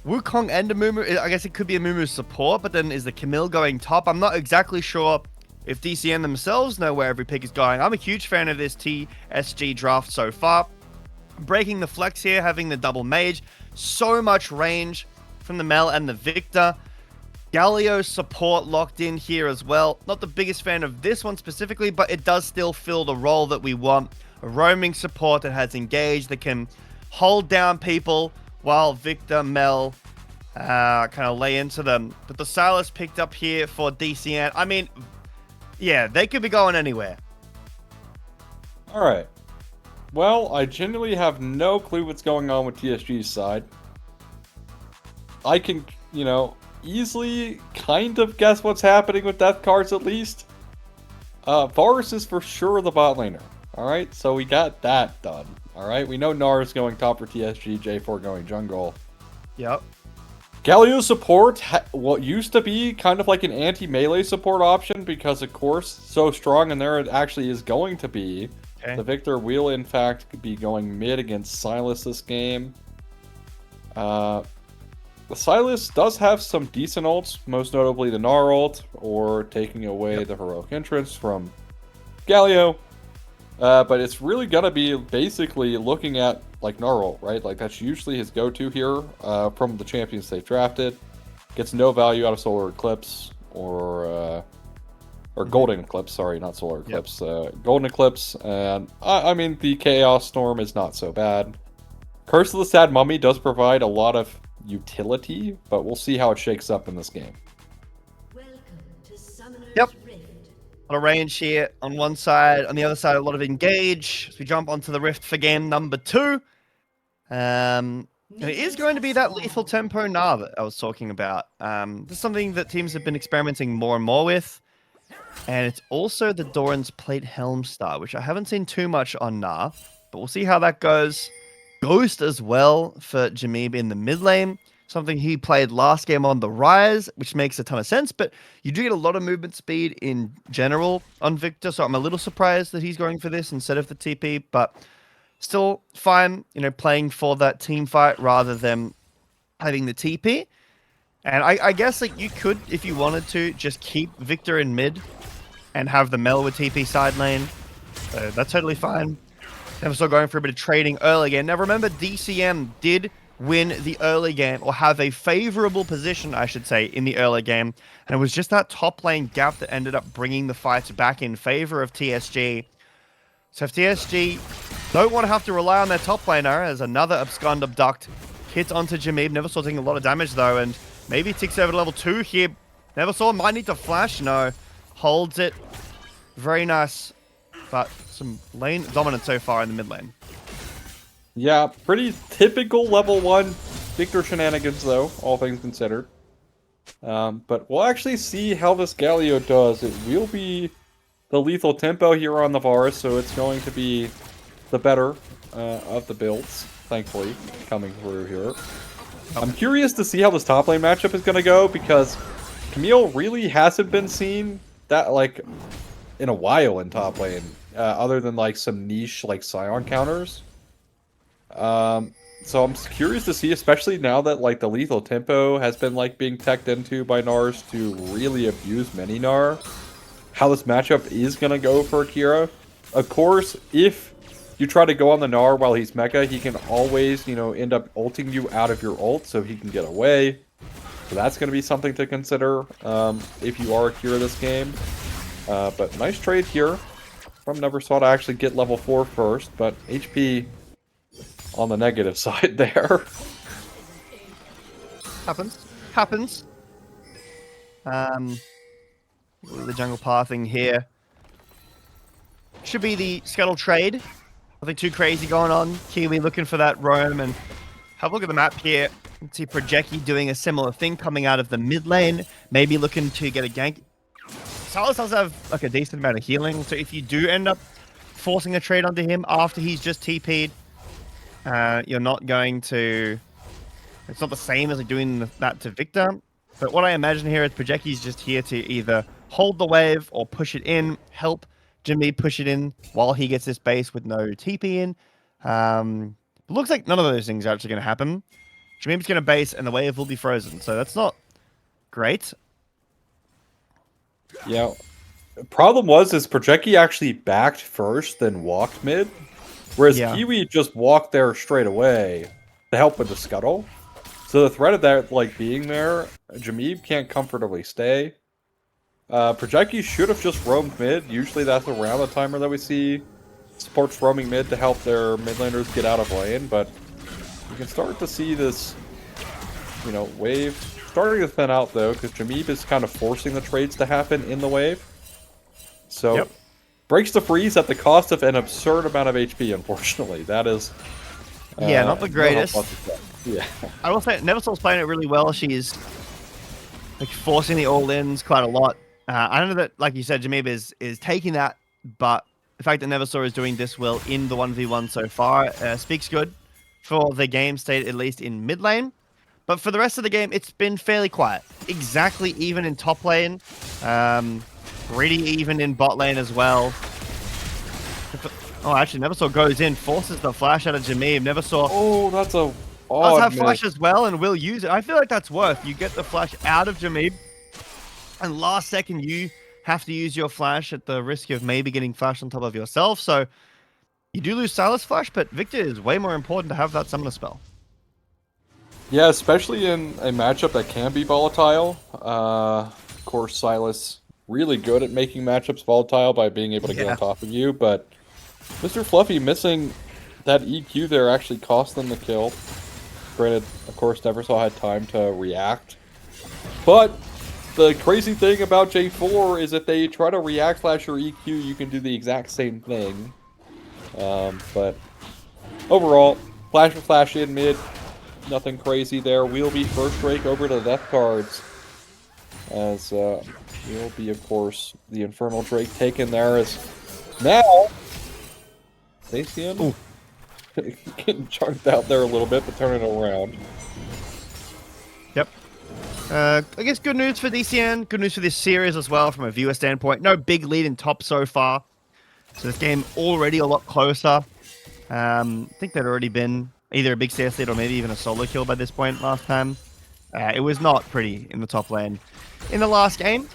Wukong and Amumu. I guess it could be Amumu's support, but then is the Camille going top? I'm not exactly sure if DCN themselves know where every pick is going. I'm a huge fan of this TSG draft so far. Breaking the flex here, having the double mage, so much range from the Mel and the Victor. Galio support locked in here as well. Not the biggest fan of this one specifically, but it does still fill the role that we want. A roaming support that has engaged, that can hold down people while Victor, Mel kind of lay into them. But the Silas picked up here for DCN. I mean, yeah, they could be going anywhere. All right. Well, I genuinely have no clue what's going on with TSG's side. I can, easily kind of guess what's happening with death cards at least. Varus is for sure the bot laner. Alright, so we got that done. Alright, we know Gnar is going top for TSG, J4 going jungle. Yep. Galio support, what used to be kind of like an anti-melee support option because, of course, so strong, and there it actually is going to be. Okay. The Victor will, in fact, be going mid against Silas this game. The Silas does have some decent ults, most notably the Gnar ult, or taking away the heroic entrance from Galio. But it's really going to be basically looking at like Gnar ult, right? Like that's usually his go-to here from the champions they've drafted. Gets no value out of Solar Eclipse or Golden Eclipse, sorry, not Solar Eclipse. Golden Eclipse, and I mean the Chaos Storm is not so bad. Curse of the Sad Mummy does provide a lot of utility, but we'll see how it shakes up in this game. Yep. A lot of range here on one side. On the other side, a lot of engage. As we jump onto the Rift for game number 2. And it is going to be that lethal tempo Gnar that I was talking about. This is something that teams have been experimenting more and more with. And it's also the Doran's Plate Helm Star, which I haven't seen too much on Gnar, but we'll see how that goes. Ghost as well for Jameeb in the mid lane. Something he played last game on the Rise, which makes a ton of sense, but you do get a lot of movement speed in general on Victor, so I'm a little surprised that he's going for this instead of the TP, but still fine, playing for that team fight rather than having the TP. And I guess like you could, if you wanted to, just keep Victor in mid and have the Mel with TP side lane. So that's totally fine. I'm still going for a bit of trading early game. Now remember, DCM did win the early game, or have a favorable position, I should say, in the early game. And it was just that top lane gap that ended up bringing the fights back in favor of TSG. So if TSG don't want to have to rely on their top laner, as another Abscond Abduct hits onto Jameeb. Neversaw taking a lot of damage though, and maybe ticks over to level 2 here. Neversaw might need to flash. No. Holds it. Very nice. But some lane dominance so far in the mid lane. Yeah, pretty typical level 1 Victor shenanigans though, all things considered. But we'll actually see how this Galio does. It will be the lethal tempo here on the Varus, so it's going to be the better of the builds, thankfully, coming through here. I'm curious to see how this top lane matchup is going to go, because Camille really hasn't been seen that, like, in a while in top lane, other than, like, some niche, like, Scion counters. So I'm curious to see, especially now that, like, the lethal tempo has been, like, being teched into by Gnars to really abuse many Gnar, how this matchup is going to go for Akira. Of course, if you try to go on the Gnar while he's mecha, he can always, end up ulting you out of your ult so he can get away. So that's going to be something to consider if you are Akira this game. But nice trade here from Neversaw to actually get level 4 first, but HP on the negative side there. Happens. The jungle pathing here. Should be the scuttle trade. Nothing too crazy going on. Kiwi looking for that roam, and have a look at the map here. You can see Projeki doing a similar thing coming out of the mid lane, maybe looking to get a gank. Silas does have like a decent amount of healing, so if you do end up forcing a trade onto him after he's just TP'd, you're not going to... It's not the same as like doing that to Victor. But what I imagine here is Projeki's just here to either hold the wave or push it in, help Jimmy push it in while he gets this base with no TP in. Looks like none of those things are actually going to happen. Jimmy's going to base and the wave will be frozen. So that's not great. Yeah. The problem is Projeki actually backed first, then walked mid. Whereas Kiwi just walked there straight away to help with the scuttle. So the threat of that like being there, Jameeb can't comfortably stay. Projeki should have just roamed mid. Usually that's around the timer that we see supports roaming mid to help their mid laners get out of lane, but you can start to see this, you know, wave starting to thin out though, because Jameeb is kind of forcing the trades to happen in the wave. So breaks the freeze at the cost of an absurd amount of HP, unfortunately. That is not the greatest. Yeah. I will say Neversoul's playing it really well. She's like forcing the all-ins quite a lot. I don't know that, like you said, Jameeb is taking that, but the fact that Neversoul is doing this well in the 1v1 so far speaks good for the game state, at least in mid lane. But for the rest of the game, it's been fairly quiet. Exactly even in top lane. Pretty even in bot lane as well. Oh, actually, Neversoul goes in, forces the flash out of Jameeb. Neversoul... Oh, that's a... does have flash as well and will use it. I feel like that's worth. You get the flash out of Jameeb, and last second you have to use your flash at the risk of maybe getting flash on top of yourself. So you do lose Silas flash, but Victor is way more important to have that summoner spell. Yeah, especially in a matchup that can be volatile. Of course, Silas really good at making matchups volatile by being able to get on top of you, but Mr. Fluffy missing that EQ there actually cost them the kill. Granted, of course, Neversoul had time to react. But the crazy thing about J4 is if they try to react flash your EQ, you can do the exact same thing. But overall, flash in mid, nothing crazy there. We'll be first Drake over to Death Cards. As will be, of course, the Infernal Drake taken there as now Dacian getting chunked out there a little bit, but turning it around. Yep. I guess good news for DCN, good news for this series as well from a viewer standpoint. No big lead in top so far. So this game already a lot closer. I think there'd already been either a big CS lead or maybe even a solo kill by this point last time. It was not pretty in the top lane in the last game.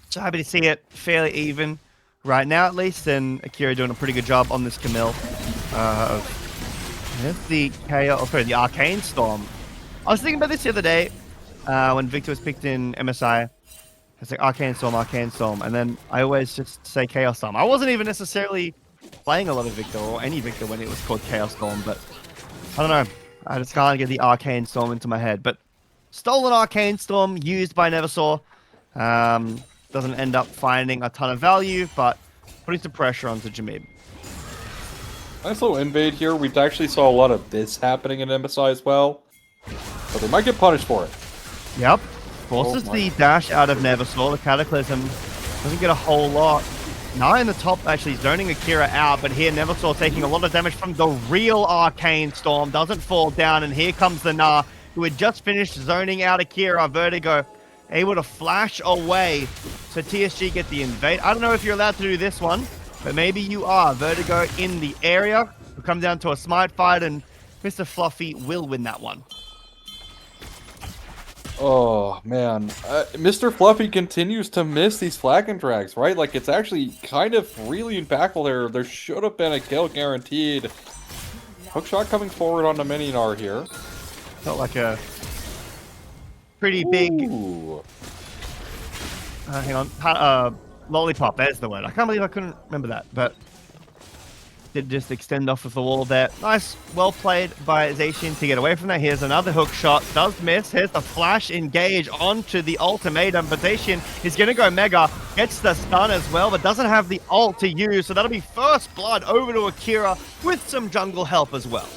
So happy to see it fairly even right now at least, and Akira doing a pretty good job on this Camille. The Arcane Storm. I was thinking about this the other day when Victor was picked in MSI. It's like Arcane Storm, and then I always just say Chaos Storm. I wasn't even necessarily playing a lot of Victor or any Victor when it was called Chaos Storm, but I don't know. I just can't get the Arcane Storm into my head. But stolen Arcane Storm used by Neversoul. Doesn't end up finding a ton of value, but putting some pressure onto Jameeb. Nice little invade here. We actually saw a lot of this happening in MSI as well. But they might get punished for it. Yep. Forces the dash out of Neversoul. The Cataclysm doesn't get a whole lot. Now in the top, actually zoning Akira out, but here Neversoul taking a lot of damage from the real Arcane Storm. Doesn't fall down, and here comes the Na, who had just finished zoning out Akira. Vertigo able to flash away, so TSG get the invade. I don't know if you're allowed to do this one, but maybe you are. Vertigo in the area. Will come down to a smite fight, and Mr. Fluffy will win that one. Oh, man. Mr. Fluffy continues to miss these flag and drags, right? Like, it's actually kind of really impactful there. There should have been a kill guaranteed. Hookshot coming forward on the Mininar here. Felt like a pretty big... hang on. Lollipop, there's the word. I can't believe I couldn't remember that, but... did just extend off of the wall there. Nice, well played by Zacian to get away from that. Here's another hook shot, does miss. Here's the flash engage onto the ultimatum, but Zacian is going to go mega, gets the stun as well, but doesn't have the ult to use, so that'll be first blood over to Akira with some jungle help as well.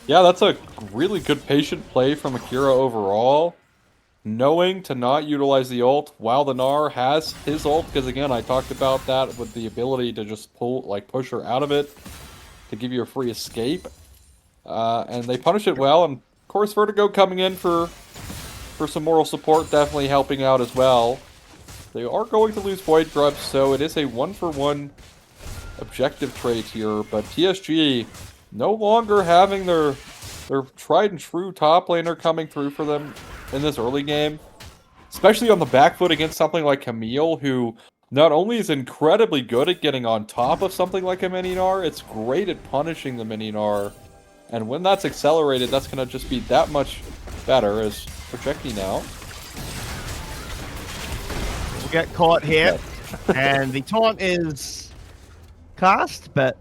Yeah, that's a really good patient play from Akira overall. Knowing to not utilize the ult while the Gnar has his ult, because again, I talked about that with the ability to just push her out of it to give you a free escape. And they punish it well, and of course Vertigo coming in for some moral support, definitely helping out as well. They are going to lose Void Grubs, so it is a 1-for-1 objective trait here, but TSG no longer having their tried and true top laner coming through for them in this early game, especially on the back foot against something like Camille, who not only is incredibly good at getting on top of something like a mini Gnar, it's great at punishing the mini Gnar, and when that's accelerated, that's going to just be that much better. As projecting now, we'll get caught here, and the taunt is cast, but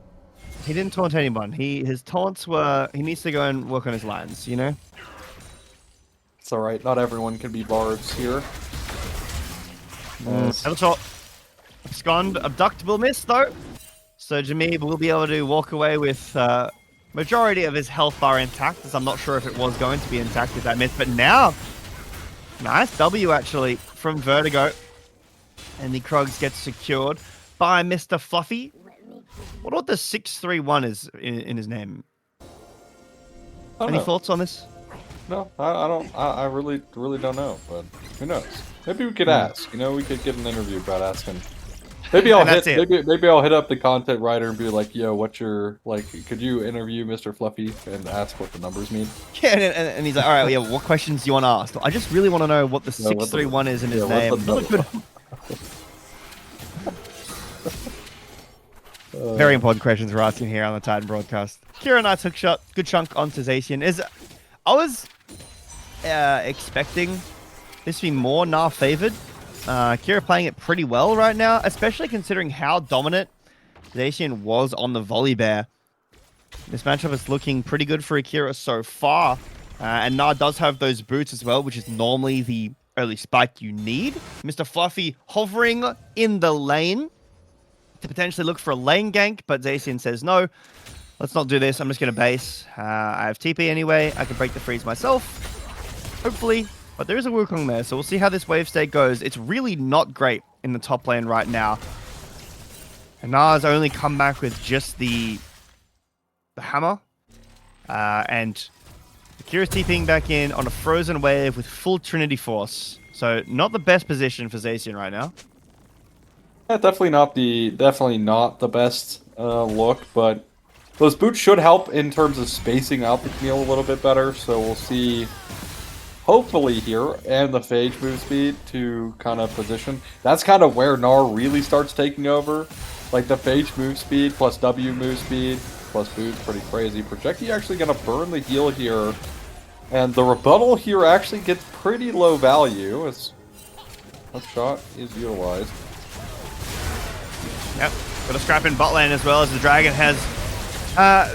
he didn't taunt anyone. His taunts were, he needs to go and work on his lines, you know? it's alright, not everyone can be bards here. Nice. Another shot. Abscond, abductable miss though. So Jameeb will be able to walk away with majority of his health bar intact, as I'm not sure if it was going to be intact with that miss, but now, nice W actually from Vertigo. And the Krugs gets secured by Mr. Fluffy. What the 631 is in his name? Any thoughts on this? No, I don't. I really don't know. But who knows? Maybe we could ask. You know, we could get an interview about asking. Maybe I'll maybe I'll hit up the content writer and be like, "Yo, what's your Could you interview Mr. Fluffy and ask what the numbers mean?" Yeah, and he's like, "All right, yeah. What questions do you want to ask? I just really want to know what the 631 is in his name." Very important questions we're asking here on the Titan broadcast. Kira Knight's hook shot, good chunk onto Zacian. I was expecting this to be more Gnar favored. Kira playing it pretty well right now, especially considering how dominant Zacian was on the volley bear. This matchup is looking pretty good for Akira so far. And Gnar does have those boots as well, which is normally the early spike you need. Mr. Fluffy hovering in the lane to potentially look for a lane gank, but Zacian says no. Let's not do this. I'm just going to base. I have TP anyway. I can break the freeze myself. Hopefully. But there is a Wukong there, so we'll see how this wave state goes. It's really not great in the top lane right now. And Gnar's only come back with just the hammer. And Akira's TPing back in on a frozen wave with full Trinity Force. So not the best position for Zacian right now. Yeah, definitely not the best look, but those boots should help in terms of spacing out the Camille a little bit better, so we'll see, hopefully here, and the Phage move speed to kind of position. That's kind of where Gnar really starts taking over. Like the Phage move speed plus W move speed plus boots, pretty crazy. Projecti actually going to burn the heal here, and the rebuttal here actually gets pretty low value as hook shot is utilized. Yep, got a scrap in bot lane as well, as the dragon has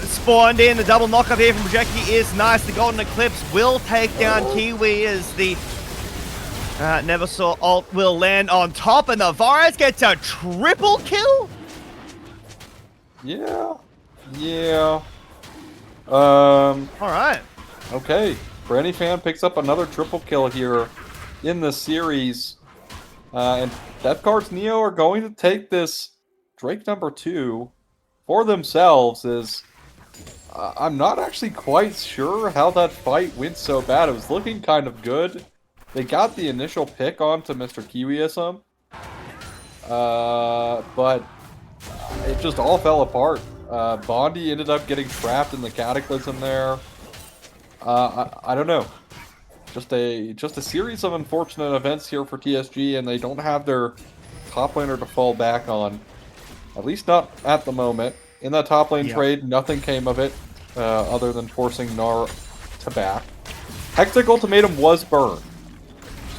spawned in. The double knock up here from Projecti is nice. The Golden Eclipse will take down Kiwi as the Never Saw ult will land on top, and the Varus gets a triple kill? Yeah. Alright. Okay, Granny Fan picks up another triple kill here in the series. And Death Guard's Neo are going to take this Drake number 2 for themselves. I'm not actually quite sure how that fight went so bad. It was looking kind of good. They got the initial pick onto Mr. Kiwiism, but it just all fell apart. Bondi ended up getting trapped in the Cataclysm there. I don't know. Just a series of unfortunate events here for TSG, and they don't have their top laner to fall back on. At least not at the moment. In that top lane trade, nothing came of it, other than forcing Gnar to back. Hectic Ultimatum was burned.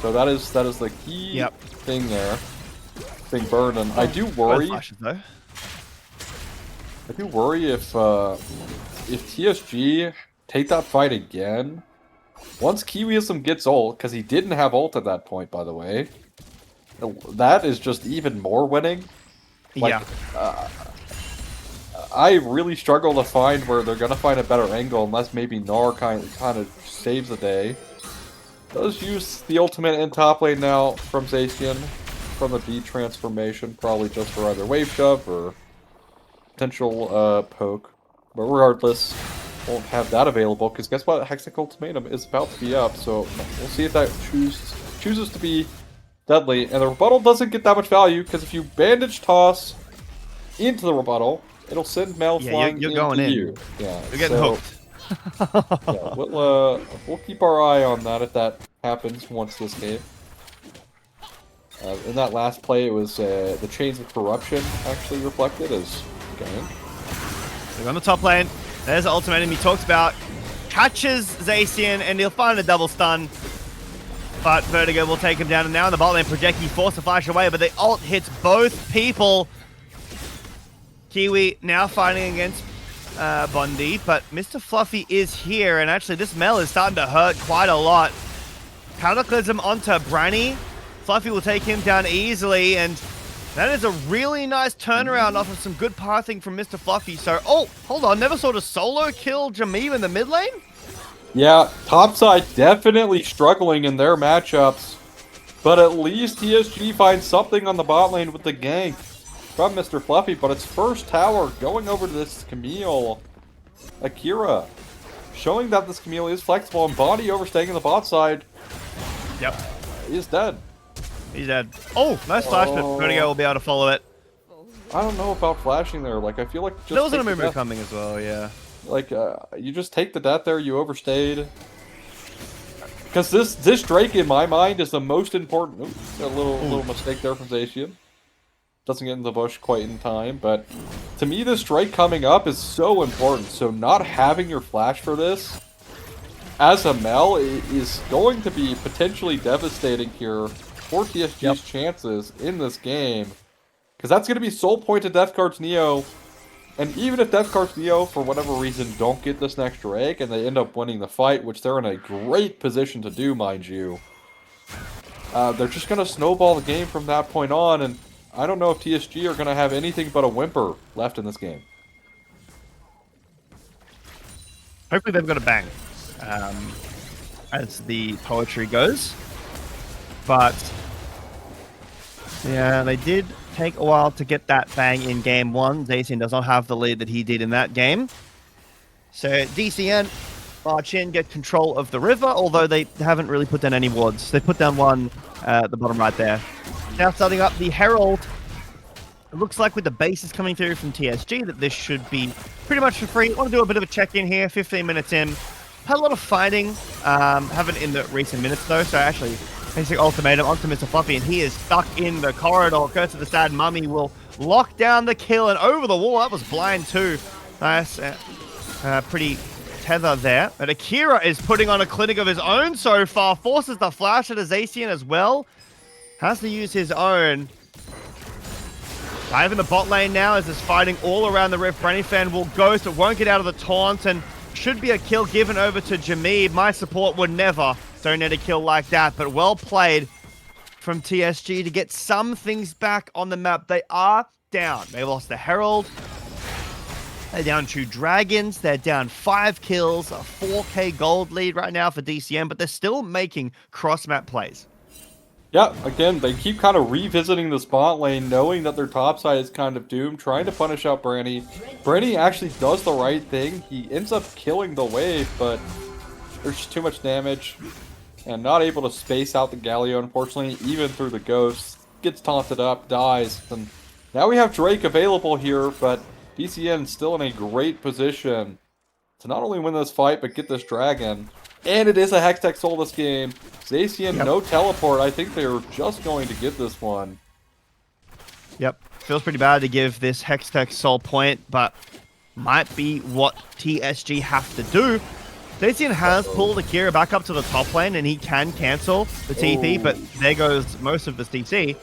So that is the key thing there. Being burned, and I do worry. I do worry if TSG take that fight again. Once Kiwiism gets ult, because he didn't have ult at that point, by the way, that is just even more winning. Like, yeah. I really struggle to find where they're gonna find a better angle, unless maybe Gnar kind of saves the day. Does use the ultimate in top lane now from Zacian, from the B transformation, probably just for either wave shove or potential poke. But regardless, won't have that available, because guess what? Hextech Ultimatum is about to be up, so we'll see if that chooses to be deadly. And the rebuttal doesn't get that much value, because if you bandage toss into the rebuttal, it'll send Mel flying you're going in. you. Yeah, you're getting hooked. Yeah, we'll keep our eye on that if that happens once this game. In that last play, it was the chains of corruption actually reflected as gang. They're on the top lane. There's the ultimatum he talks about. Catches Zacian, and he'll find a double stun. But Vertigo will take him down, and now in the bot lane, Projecti forced to flash away, but the ult hits both people. Kiwi now fighting against Bondi, but Mr. Fluffy is here, and actually this Mel is starting to hurt quite a lot. Cataclysm onto Branny. Fluffy will take him down easily, and that is a really nice turnaround off of some good pathing from Mr. Fluffy. So, oh, hold on, never saw the solo kill Jameem in the mid lane? Yeah, topside definitely struggling in their matchups, but at least TSG finds something on the bot lane with the gank from Mr. Fluffy, but its first tower going over to this Camille Akira, showing that this Camille is flexible, and Bonnie overstaying in the bot side. Yep. He's dead. He's dead. Oh, nice flash, but Vertigo will be able to follow it. I don't know about flashing there. Like, I feel like just there wasn't a movement coming as well, yeah. Like, you just take the death there, you overstayed. Because this Drake, in my mind, is the most important. Oops, a little mistake there from Zacian. Doesn't get in the bush quite in time, but to me, this Drake coming up is so important. So not having your flash for this, as a Mel, is going to be potentially devastating here for TSG's chances in this game. Because that's going to be sole point to Death Card's Neo. And even if Death Card's Neo, for whatever reason, don't get this next Drake, and they end up winning the fight, which they're in a great position to do, mind you, they're just going to snowball the game from that point on, and I don't know if TSG are going to have anything but a whimper left in this game. Hopefully they've got a bang, as the poetry goes. But, yeah, they did take a while to get that bang in game one. Zacian does not have the lead that he did in that game. So DCN march in, get control of the river, although they haven't really put down any wards. They put down one at the bottom right there. Now starting up the Herald. It looks like with the bases coming through from TSG that this should be pretty much for free. I want to do a bit of a check-in here, 15 minutes in. Had a lot of fighting, haven't in the recent minutes though, so actually basic ultimatum onto Mr. Fluffy, and he is stuck in the corridor. Curse of the Sad Mummy will lock down the kill, and over the wall, that was blind too. Nice, pretty tether there. But Akira is putting on a clinic of his own so far, forces the flash at Zacian as well. Has to use his own. Dive in the bot lane now as there's fighting all around the rift. Branny fan will go, so won't get out of the taunt, and should be a kill given over to Jameeb. My support would never donate a kill like that, but well played from TSG to get some things back on the map. They are down. They lost the Herald. They're down 2 dragons. They're down 5 kills, a 4k gold lead right now for DCM, but they're still making cross-map plays. Yeah, again, they keep kind of revisiting the spot lane, knowing that their top side is kind of doomed, trying to punish out Branny. Branny actually does the right thing. He ends up killing the wave, but there's just too much damage. And not able to space out the Galio, unfortunately, even through the ghost. Gets taunted up, dies. And now we have Drake available here, but DCN still in a great position to not only win this fight, but get this dragon. And it is a Hextech Soul this game. Zacian, no teleport. I think they're just going to get this one. Yep. Feels pretty bad to give this Hextech Soul point, but might be what TSG have to do. Zacian has pulled Akira back up to the top lane, and he can cancel the TP, but there goes most of the CC.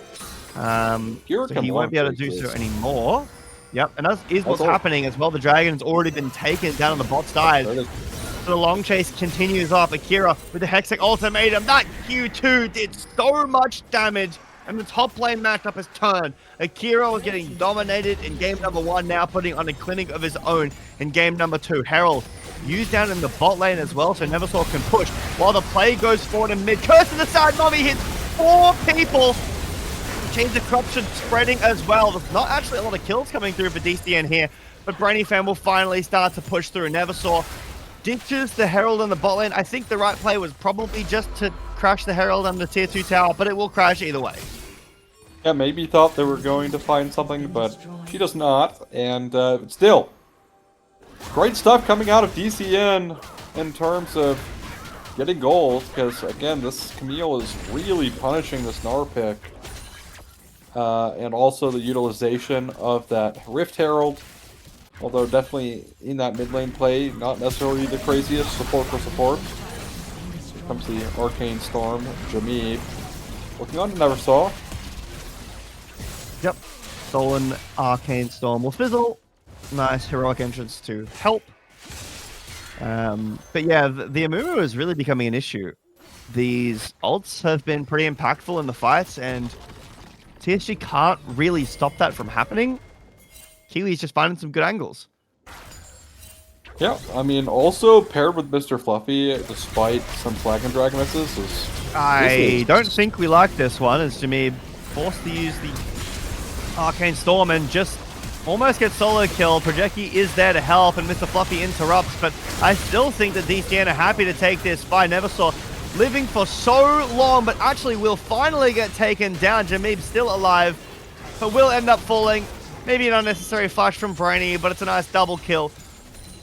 So he won't be able to do so anymore. Yep, and that is what's happening as well. The Dragon's already been taken down on the bot side. So the long chase continues off. Akira with the Hextech ultimatum. That Q2 did so much damage. And the top lane matchup has turned. Akira was getting dominated in game number 1, now putting on a clinic of his own in game number 2. Herald used down in the bot lane as well, so Neversaw can push. While the play goes forward in mid. Curse to the side, Mommy hits 4 people. Chains of Corruption spreading as well. There's not actually a lot of kills coming through for DCN here, but Brainy Fan will finally start to push through. Neversaw ditches the Herald in the bot lane. I think the right play was probably just to crash the Herald on the tier 2 tower, but it will crash either way. Yeah, maybe thought they were going to find something, but she does not. And still, great stuff coming out of DCN in terms of getting gold, because again, this Camille is really punishing this Gnar pick. And also the utilization of that Rift Herald, although definitely in that mid lane play, not necessarily the craziest support for support. Here comes the Arcane Storm, Jameeb, looking on to Neversaw. Yep, stolen Arcane Storm will fizzle. Nice heroic entrance to help. But yeah, the Amumu is really becoming an issue. These ults have been pretty impactful in the fights, and TSG can't really stop that from happening. Kiwi's just finding some good angles. Yeah, I mean, also paired with Mr. Fluffy, despite some Flag and Drag misses, I don't think we like this one, as Jameeb forced to use the Arcane Storm and just almost gets solo kill. Projecki is there to help, and Mr. Fluffy interrupts, but I still think that DCN are happy to take this fight. Neversaw living for so long, but actually will finally get taken down. Jameeb still alive, but will end up falling. Maybe an unnecessary flash from Brainy, but it's a nice double kill.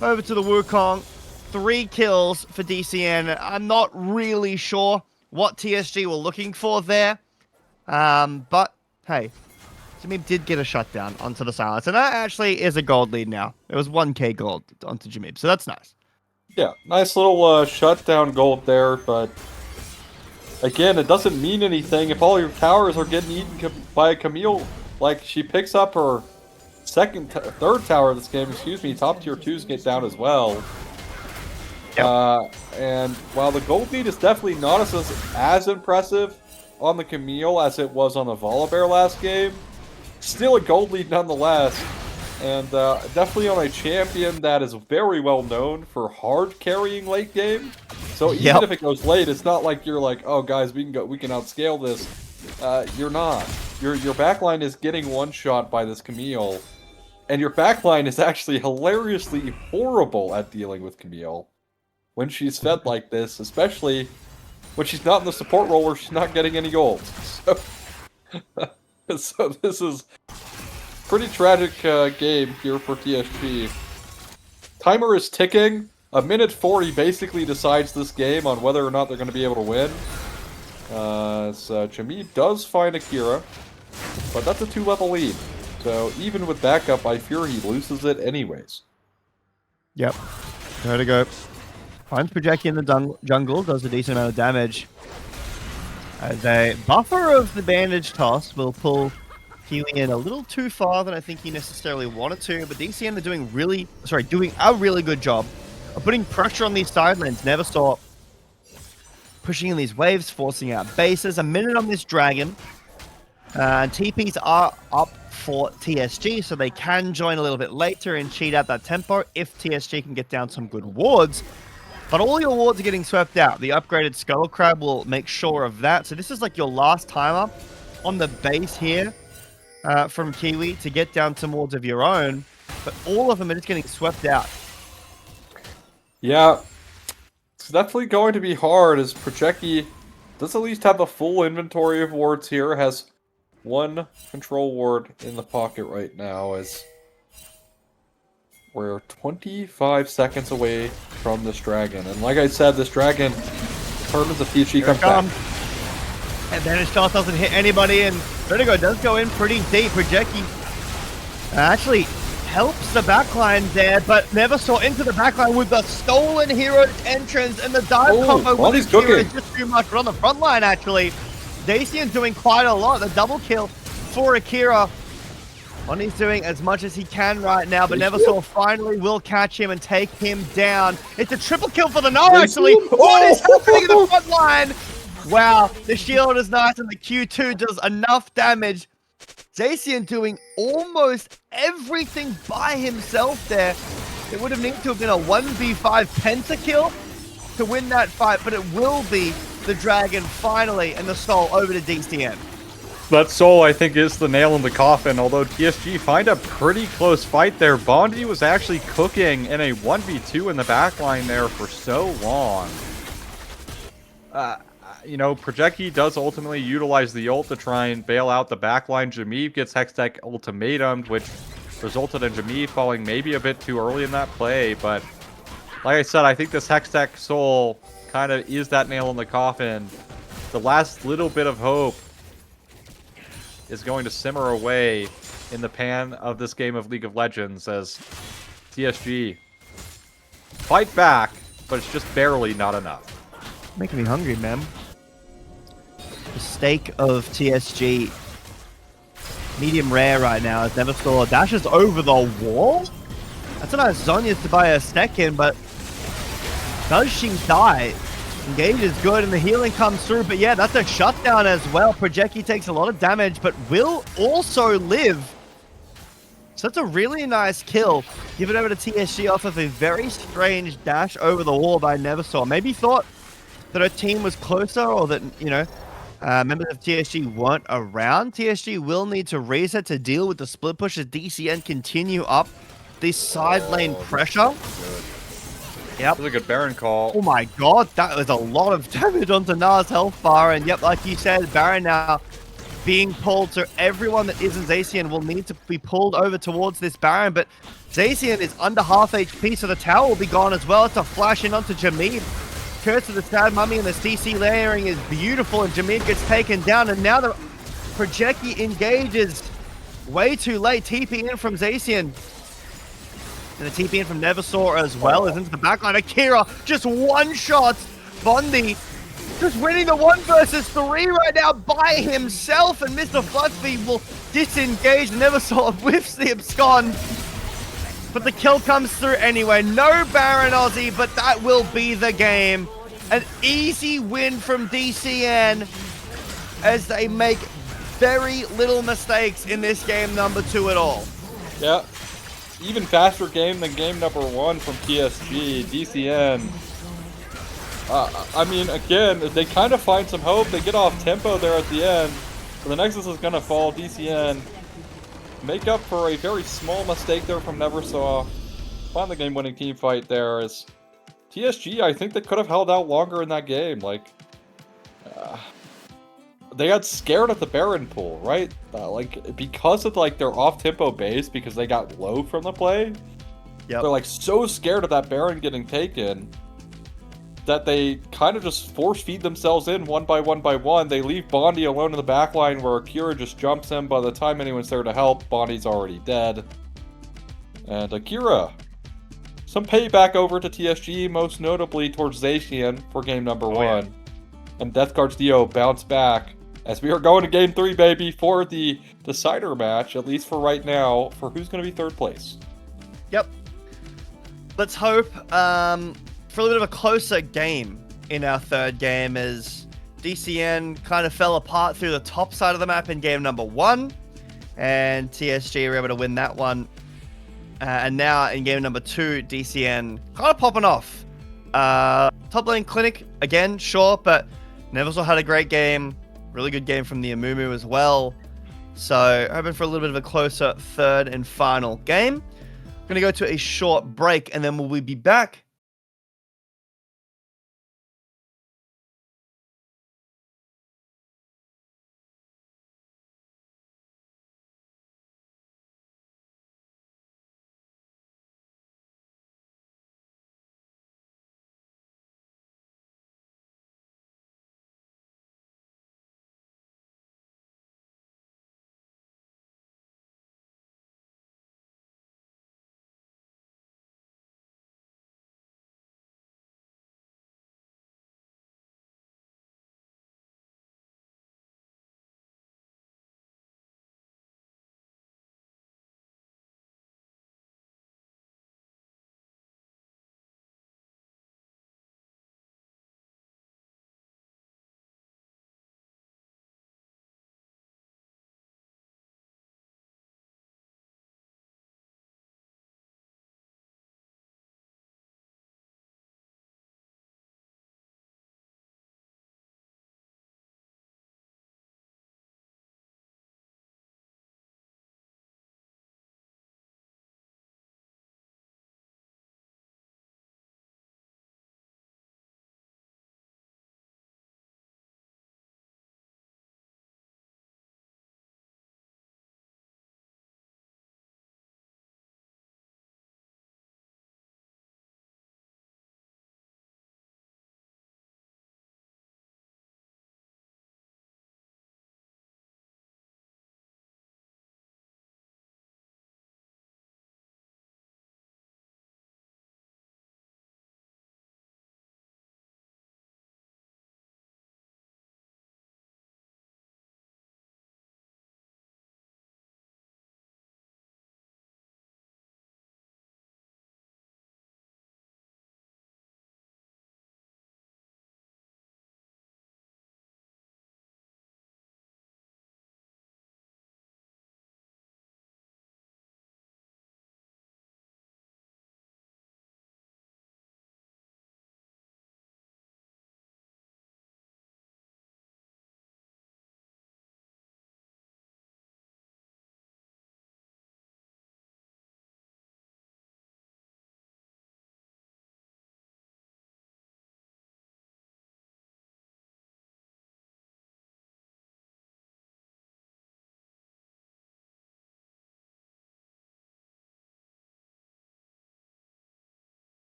Over to the Wukong. 3 kills for DCN. I'm not really sure what TSG were looking for there. But, hey, Jameeb did get a shutdown onto the Silence, and that actually is a gold lead now. It was 1k gold onto Jameeb, so that's nice. Yeah, nice little shutdown gold there, but again, it doesn't mean anything if all your towers are getting eaten by a Camille. Like, she picks up her third tower this game, excuse me, top tier 2s get down as well. Yep. And while the gold lead is definitely not as impressive on the Camille as it was on the Volibear last game, still a gold lead nonetheless. And definitely on a champion that is very well known for hard carrying late game. So even if it goes late, it's not like you're like, oh guys, we can outscale this. You're not. Your backline is getting one shot by this Camille, and your backline is actually hilariously horrible at dealing with Camille when she's fed like this, especially when she's not in the support role where she's not getting any gold. So this is pretty tragic game here for TSG. Timer is ticking. A minute 40 basically decides this game on whether or not they're going to be able to win. So Jameeb does find Akira, but that's a 2-level lead. So even with backup, I fear he loses it anyways. Yep. There to go. Finds Projecki in the jungle, does a decent amount of damage. As a buffer of the bandage toss will pull Kiwi in a little too far than I think he necessarily wanted to, but DCN are doing a really good job of putting pressure on these side lanes. Neversaw pushing in these waves, forcing out bases. A minute on this dragon. TPs are up for TSG, so they can join a little bit later and cheat out that tempo if TSG can get down some good wards. But all your wards are getting swept out. The upgraded Skull Crab will make sure of that. So this is like your last timer on the base here from Kiwi to get down some wards of your own. But all of them are just getting swept out. Yeah, it's definitely going to be hard as Projecki does at least have a full inventory of wards here. Has one control ward in the pocket right now as we're 25 seconds away from this dragon. And like I said, this dragon determines if TSG comes back. Advantage toss doesn't hit anybody, and Vertigo does go in pretty deep. Projecki actually helps the backline there, but Neversaw into the backline with the stolen hero entrance, and the dive combo with the hero is just too much. But on the front line, actually, Dacian's doing quite a lot. The double kill for Akira. Bonnie's doing as much as he can right now, but Neversaw finally will catch him and take him down. It's a triple kill for the Null, actually. What is happening in the front line? Wow, the shield is nice and the Q2 does enough damage. Zacian doing almost everything by himself there. It would have needed to have been a 1v5 pentakill to win that fight, but it will be the Dragon finally and the Soul over to DCN. That Soul, I think, is the nail in the coffin, although TSG find a pretty close fight there. Bondi was actually cooking in a 1v2 in the backline there for so long. You know, Projecki does ultimately utilize the ult to try and bail out the backline. Jameev gets Hextech ultimatumed, which resulted in Jameev falling maybe a bit too early in that play, but like I said, I think this Hextech Soul kind of is that nail in the coffin. The last little bit of hope is going to simmer away in the pan of this game of League of Legends as TSG fight back, but it's just barely not enough. Making me hungry, man. The steak of TSG. Medium rare right now as Neversaw dashes over the wall. That's a nice Zhonya's to buy a stack in, but does she die? Engage is good and the healing comes through, but yeah, that's a shutdown as well. Projecki takes a lot of damage, but will also live. So that's a really nice kill. Give it over to TSG off of a very strange dash over the wall by Neversaw. Maybe thought that her team was closer or that, you know, members of TSG weren't around. TSG will need to reset to deal with the split push as DCN continue up this side lane pressure. Yep. That was a good Baron call. Oh my god, that was a lot of damage onto Na's health bar. And yep, like you said, Baron now being pulled. So everyone that isn't Zacian will need to be pulled over towards this Baron. But Zacian is under half HP, so the tower will be gone as well. It's a flash in onto Jameev. Curse of the Sad Mummy and the CC layering is beautiful, and Jameev gets taken down. And now the Projecki engages way too late. TP in from Zacian. And the TP in from Neversaw as well is into the backline. Akira just one-shots Bondi. Just winning the 1 versus 3 right now by himself. And Mr. Fluffy will disengage. Neversaw whiffs the abscond. But the kill comes through anyway. No Baron Aussie, but that will be the game. An easy win from DCN as they make very little mistakes in this game number 2 at all. Yeah. Even faster game than game number 1 from TSG. DCN. I mean, again, they kind of find some hope. They get off tempo there at the end. But the Nexus is going to fall. DCN make up for a very small mistake there from Neversaw. Find the game-winning team fight there is TSG. I think they could have held out longer in that game. Like, they got scared at the Baron pool, right? Like, because of like their off-tempo base, because they got low from the play. They're like so scared of that Baron getting taken that they kind of just force-feed themselves in one by one. They leave Bondi alone in the backline where Akira just jumps him. By the time anyone's there to help, Bondi's already dead. And Akira, some payback over to TSG, most notably towards Zacian for game number 1. Yeah. And Deathguard's Dio bounce back as we are going to game 3, baby, for the decider match, at least for right now, for who's going to be 3rd place. Yep. Let's hope for a little bit of a closer game in our 3rd game as DCN kind of fell apart through the top side of the map in game number 1 and TSG were able to win that one. And now in game number 2, DCN kind of popping off. Top lane Clinic, again, sure, but Neversaw had a great game. Really good game from the Amumu as well. So hoping for a little bit of a closer 3rd and final game. We're going to go to a short break and then we'll be back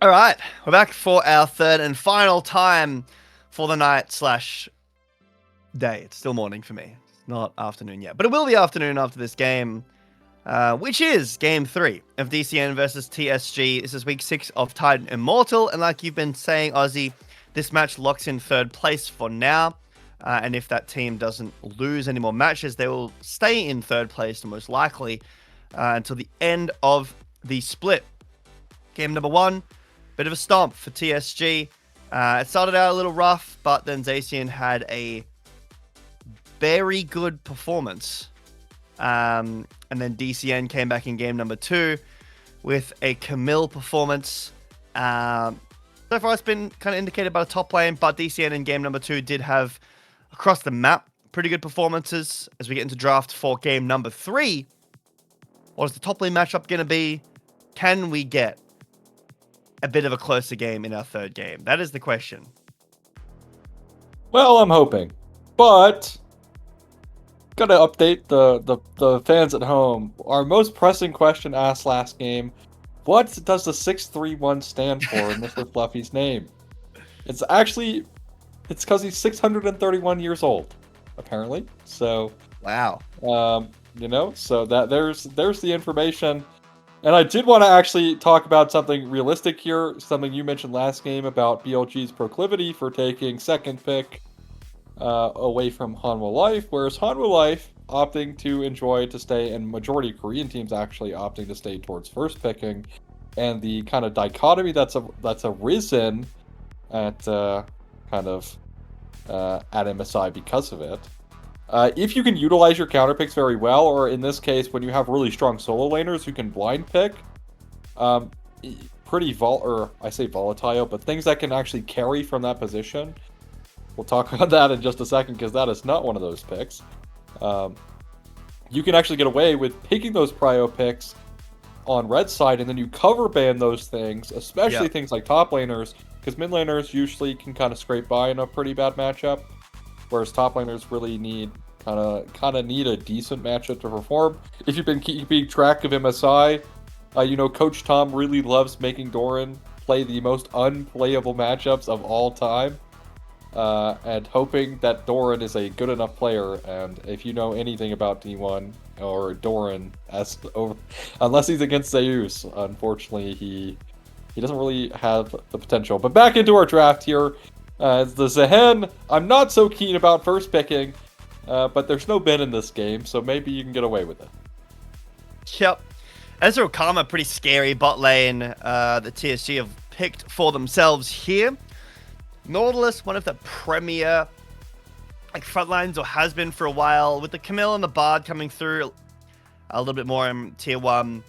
All right, we're back for our third and final time for the night/day. It's still morning for me. It's not afternoon yet, but it will be afternoon after this game, which is Game 3 of DCN versus TSG. This is Week 6 of Titan Immortal, and like you've been saying, Ozzy, this match locks in third place for now, and if that team doesn't lose any more matches, they will stay in third place, most likely, until the end of the split. Game number 1. Bit of a stomp for TSG. It started out a little rough, but then Zacian had a very good performance. And then DCN came back in game number 2 with a Camille performance. So far, it's been kind of indicated by the top lane, but DCN in game number 2 did have, across the map, pretty good performances. As we get into draft for game number 3, what is the top lane matchup going to be? Can we get a bit of a closer game in our third game? That is the question. Well, I'm hoping, but gotta update the fans at home. Our most pressing question asked last game: what does the 631 stand for in Mr. Fluffy's name? It's because he's 631 years old, apparently. So wow. So that there's the information. And I did want to actually talk about something realistic here, something you mentioned last game about BLG's proclivity for taking second pick away from Hanwha Life, whereas Hanwha Life opting to stay, and majority of Korean teams actually opting to stay towards first picking, and the kind of dichotomy that's arisen at MSI because of it. If you can utilize your counter picks very well, or in this case, when you have really strong solo laners who can blind pick, volatile, but things that can actually carry from that position. We'll talk about that in just a second, because that is not one of those picks. You can actually get away with picking those prio picks on red side, and then you cover ban those things, especially things like top laners, because mid laners usually can kind of scrape by in a pretty bad matchup. Whereas top laners really need kind of need a decent matchup to perform. If you've been keeping track of MSI, Coach Tom really loves making Doran play the most unplayable matchups of all time, and hoping that Doran is a good enough player. And if you know anything about D1 or Doran, unless he's against Zeus, unfortunately he doesn't really have the potential. But back into our draft here. As the Zehen, I'm not so keen about first picking, but there's no Ben in this game, so maybe you can get away with it. Yep. Ezreal Karma, pretty scary bot lane. The TSG have picked for themselves here. Nautilus, one of the premier front lines, or has been for a while, with the Camille and the Bard coming through a little bit more in tier 1.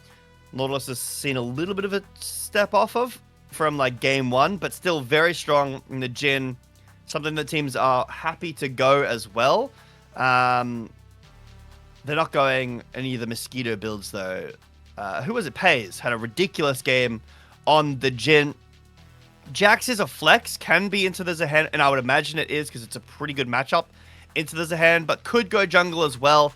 Nautilus has seen a little bit of a step off of from game 1, but still very strong in the Jhin. Something that teams are happy to go as well. They're not going any of the Mosquito builds though. Who was it? Pays had a ridiculous game on the Jhin. Jax is a flex, can be into the Zehen, and I would imagine it is because it's a pretty good matchup into the Zehen, but could go jungle as well.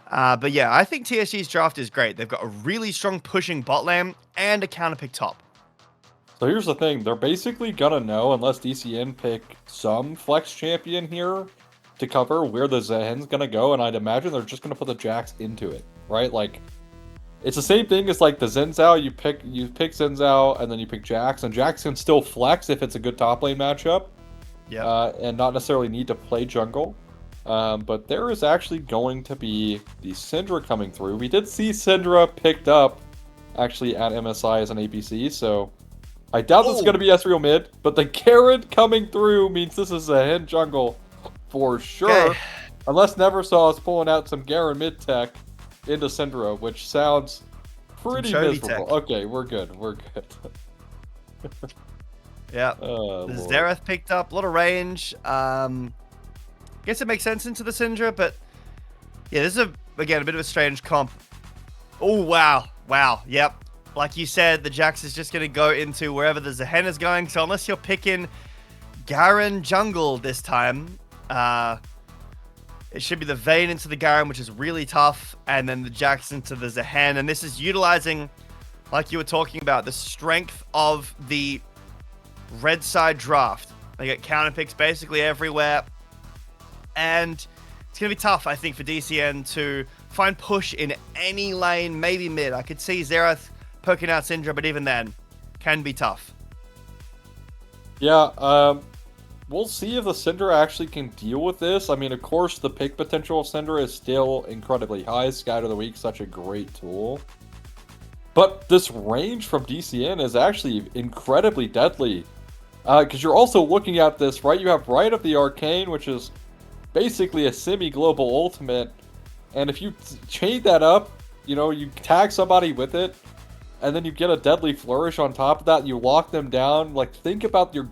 But yeah, I think TSG's draft is great. They've got a really strong pushing bot lane and a counter pick top. So here's the thing, they're basically gonna know, unless DCN pick some flex champion here to cover where the Zehen's gonna go, and I'd imagine they're just gonna put the Jax into it, right? It's the same thing as the Xin Zhao, you pick Xin Zhao, and then you pick Jax, and Jax can still flex if it's a good top lane matchup, and not necessarily need to play jungle. But there is actually going to be the Syndra coming through. We did see Syndra picked up, actually, at MSI as an APC, so I doubt this is going to be Ezreal mid, but the Garen coming through means this is a Hen jungle for sure. Okay. Unless Neversaw is pulling out some Garen mid tech into Syndra, which sounds pretty miserable. Tech. Okay, we're good. Yeah. Xerath picked up a lot of range. Guess it makes sense into the Syndra, but yeah, this is again a bit of a strange comp. Oh wow. Yep. Like you said, the Jax is just going to go into wherever the Zehen is going. So unless you're picking Garen jungle this time, it should be the Vayne into the Garen, which is really tough, and then the Jax into the Zehen. And this is utilizing like you were talking about, the strength of the red side draft. They get counter picks basically everywhere. And it's going to be tough, I think, for DCN to find push in any lane, maybe mid. I could see Xerath poking out Syndra, but even then, can be tough. Yeah, we'll see if the Syndra actually can deal with this. I mean, of course, the pick potential of Syndra is still incredibly high. Scout of the Week, such a great tool. But this range from DCN is actually incredibly deadly. Because you're also looking at this, right? You have Rite of the Arcane, which is basically a semi-global ultimate. And if you chain that up, you know, you tag somebody with it, and then you get a deadly flourish on top of that, you lock them down. Like, think about your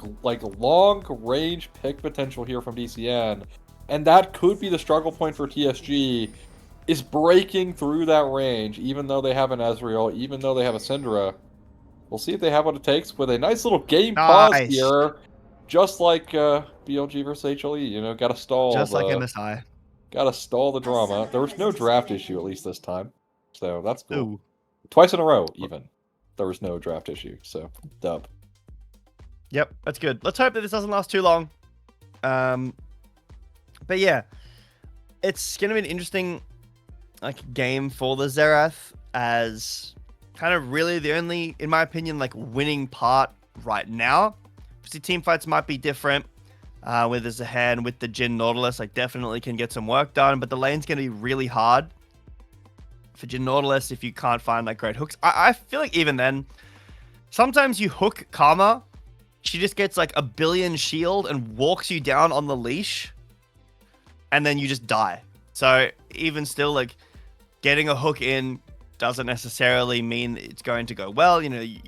long-range pick potential here from DCN. And that could be the struggle point for TSG, is breaking through that range, even though they have an Ezreal, even though they have a Syndra. We'll see if they have what it takes with a nice little game pause here. Just like BLG versus HLE, you know, gotta stall. Just like MSI. Gotta stall the drama. There was no draft issue, at least this time. So that's cool. Ooh. Twice in a row, even. There was no draft issue, so dub. Yep, that's good. Let's hope that this doesn't last too long. But yeah, it's going to be an interesting game for the Xerath, as kind of really the only, in my opinion, winning part right now. Obviously, team fights might be different. With the Zahan, with the Jhin Nautilus, definitely can get some work done, but the lane's going to be really hard for Jhin Nautilus if you can't find great hooks. I feel like even then, sometimes you hook Karma, she just gets a billion shield and walks you down on the leash, and then you just die. So even still, getting a hook in doesn't necessarily mean it's going to go well. You know, you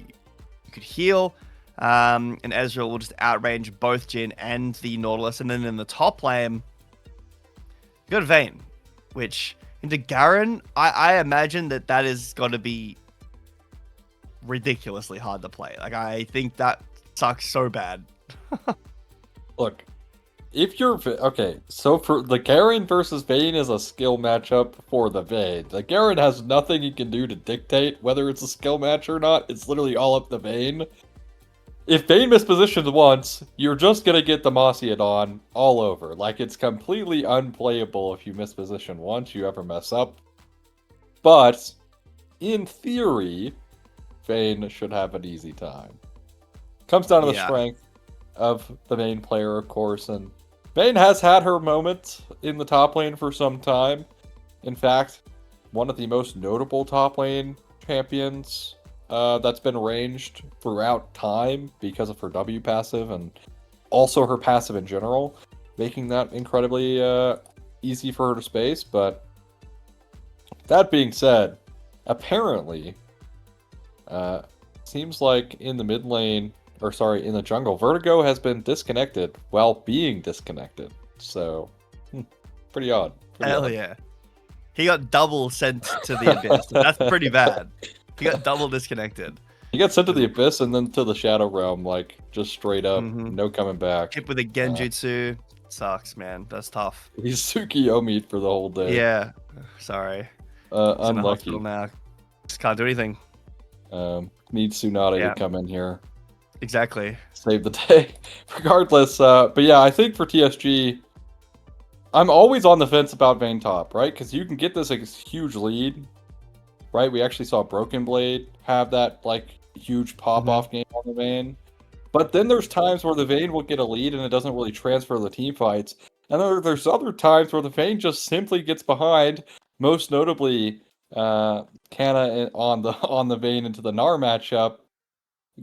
could heal. And Ezreal will just outrange both Jhin and the Nautilus. And then in the top lane, you got Vayne, which into Garen, I imagine that is going to be ridiculously hard to play. I think that sucks so bad. Look, if you're... Okay, so for the Garen versus Vayne is a skill matchup for the Vayne. The Garen has nothing he can do to dictate whether it's a skill match or not. It's literally all up to Vayne. If Vayne mispositions once, you're just going to get the Masiodon all over. It's completely unplayable if you misposition once, you ever mess up. But, in theory, Vayne should have an easy time. Comes down to the strength of the main player, of course, and Vayne has had her moment in the top lane for some time. In fact, one of the most notable top lane champions that's been ranged throughout time because of her W passive and also her passive in general, making that incredibly easy for her to space. But that being said, apparently, seems like in the mid lane, or sorry, in the jungle, Vertigo has been disconnected while being disconnected. So, pretty odd. Hell yeah. He got double sent to the Abyss. That's pretty bad. He got double disconnected. He got sent to the Abyss and then to the Shadow Realm, just straight up, no coming back. Hit with a Genjutsu. Sucks, man. That's tough. He's Tsukiyomi for the whole day. Yeah. Sorry. Unlucky. Now. Just can't do anything. Need Tsunade to come in here. Exactly. Save the day. Regardless, but yeah, I think for TSG, I'm always on the fence about Vayne top, right? Because you can get this huge lead. Right, we actually saw Broken Blade have that huge pop-off game on the Vayne. But then there's times where the Vayne will get a lead and it doesn't really transfer the team fights. And then there's other times where the Vayne just simply gets behind, most notably Canna on the Vayne into the Gnar matchup,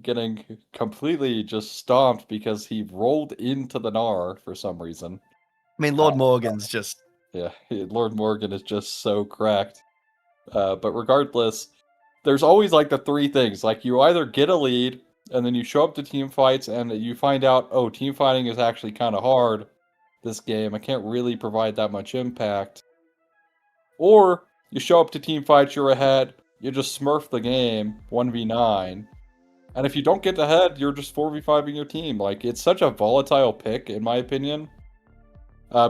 getting completely just stomped because he rolled into the Gnar for some reason. I mean, Lord Morgan's just... Yeah, Lord Morgan is just so cracked. But regardless, there's always the three things. You either get a lead, and then you show up to team fights, and you find out, oh, team fighting is actually kind of hard this game. I can't really provide that much impact. Or you show up to team fights, you're ahead, you just smurf the game, 1v9. And if you don't get ahead, you're just 4v5ing your team. It's such a volatile pick, in my opinion.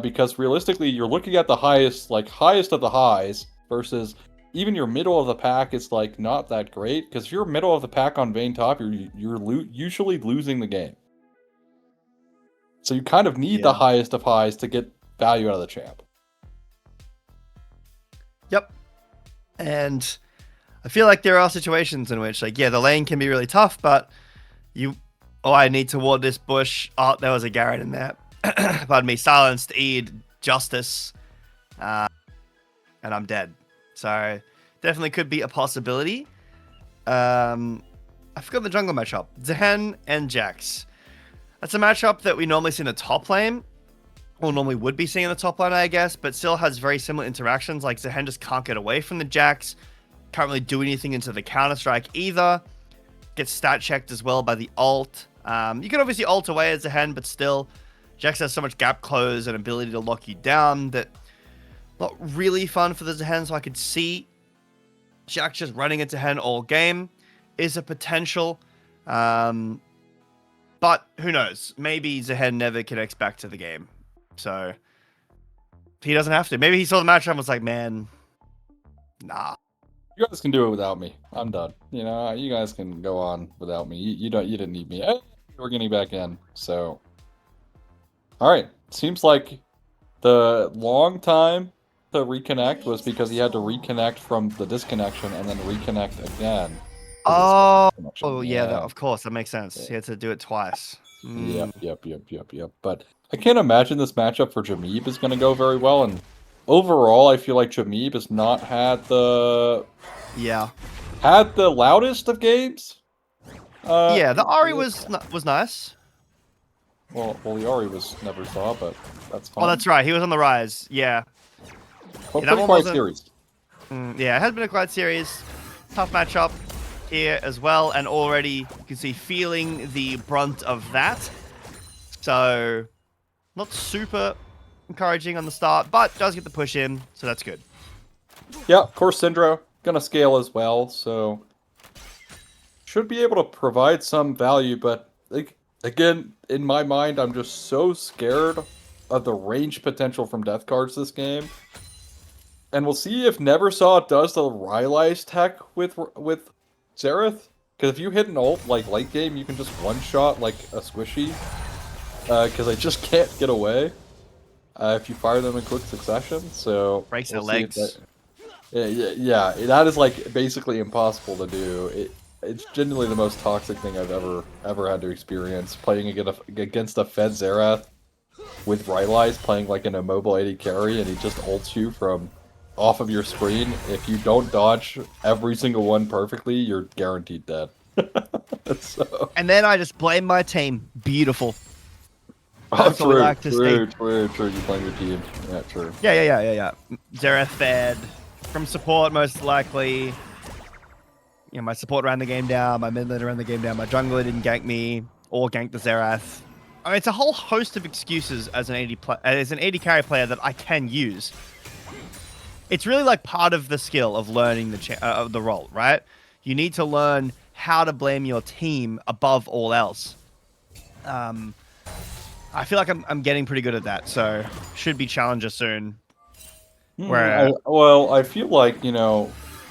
Because realistically, you're looking at the highest of the highs versus even your middle of the pack is like not that great, because if you're middle of the pack on Vayne top, you're usually losing the game. So you kind of need the highest of highs to get value out of the champ. Yep. And I feel like there are situations in which, like, yeah, the lane can be really tough, but I need to ward this bush. Oh, there was a Garrett in there. Pardon me. Silenced, Eid, Justice, and I'm dead. So definitely could be a possibility. I forgot the jungle matchup. Zehen and Jax. That's a matchup that we normally see in the top lane, or normally would be seeing in the top lane, I guess, but still has very similar interactions. Like, Zehen just can't get away from the Jax, can't really do anything into the counter-strike either. Gets stat checked as well by the ult. You can obviously ult away as Zehen, but still, Jax has so much gap close and ability to lock you down that not really fun for the Zehen, so I could see Jax just running into Zehen all game is a potential. But who knows? Maybe Zehen never connects back to the game. So he doesn't have to. Maybe he saw the matchup and was like, man, nah. You guys can do it without me. I'm done. You know, you guys can go on without me. You didn't need me. We're getting back in. So, all right. Seems like the long time to reconnect was because he had to reconnect from the disconnection and then reconnect again. Oh, yeah, of course. That makes sense. He had to do it twice. Yep. But I can't imagine this matchup for Jameeb is going to go very well. And overall, I feel like Jameeb has not had the loudest of games. The Ari was nice. Well, the Ari was never saw, but that's fine. Oh, that's right. He was on the rise. Yeah. Well, pretty quiet series. It has been a quiet series. Tough matchup here as well, and already you can see feeling the brunt of that. So, not super encouraging on the start, but does get the push in, so that's good. Yeah, of course, Syndra gonna scale as well, so should be able to provide some value, but like, again, in my mind, I'm just so scared of the range potential from death cards this game. And we'll see if Neversaw does the Rylai's tech with Xerath. Because if you hit an ult, like late game, you can just one-shot like a squishy. Because they just can't get away if you fire them in quick succession. So breaks their legs. Yeah, that is like basically impossible to do. It's genuinely the most toxic thing I've ever had to experience. Playing against a fed Xerath with Rylai's playing like an immobile AD carry, and he just ults you from off of your screen. If you don't dodge every single one perfectly, you're guaranteed dead. And then I just blame my team. Beautiful. That's true. You blame your team. Yeah, true. Yeah. Xerath fed from support most likely. You know, my support ran the game down, my mid laner ran the game down, my jungler didn't gank me or gank the Xerath. I mean, it's a whole host of excuses as an AD carry player that I can use. It's really like part of the skill of learning the role, right? You need to learn how to blame your team above all else. I feel like I'm getting pretty good at that, so should be challenger soon. I feel like, you know,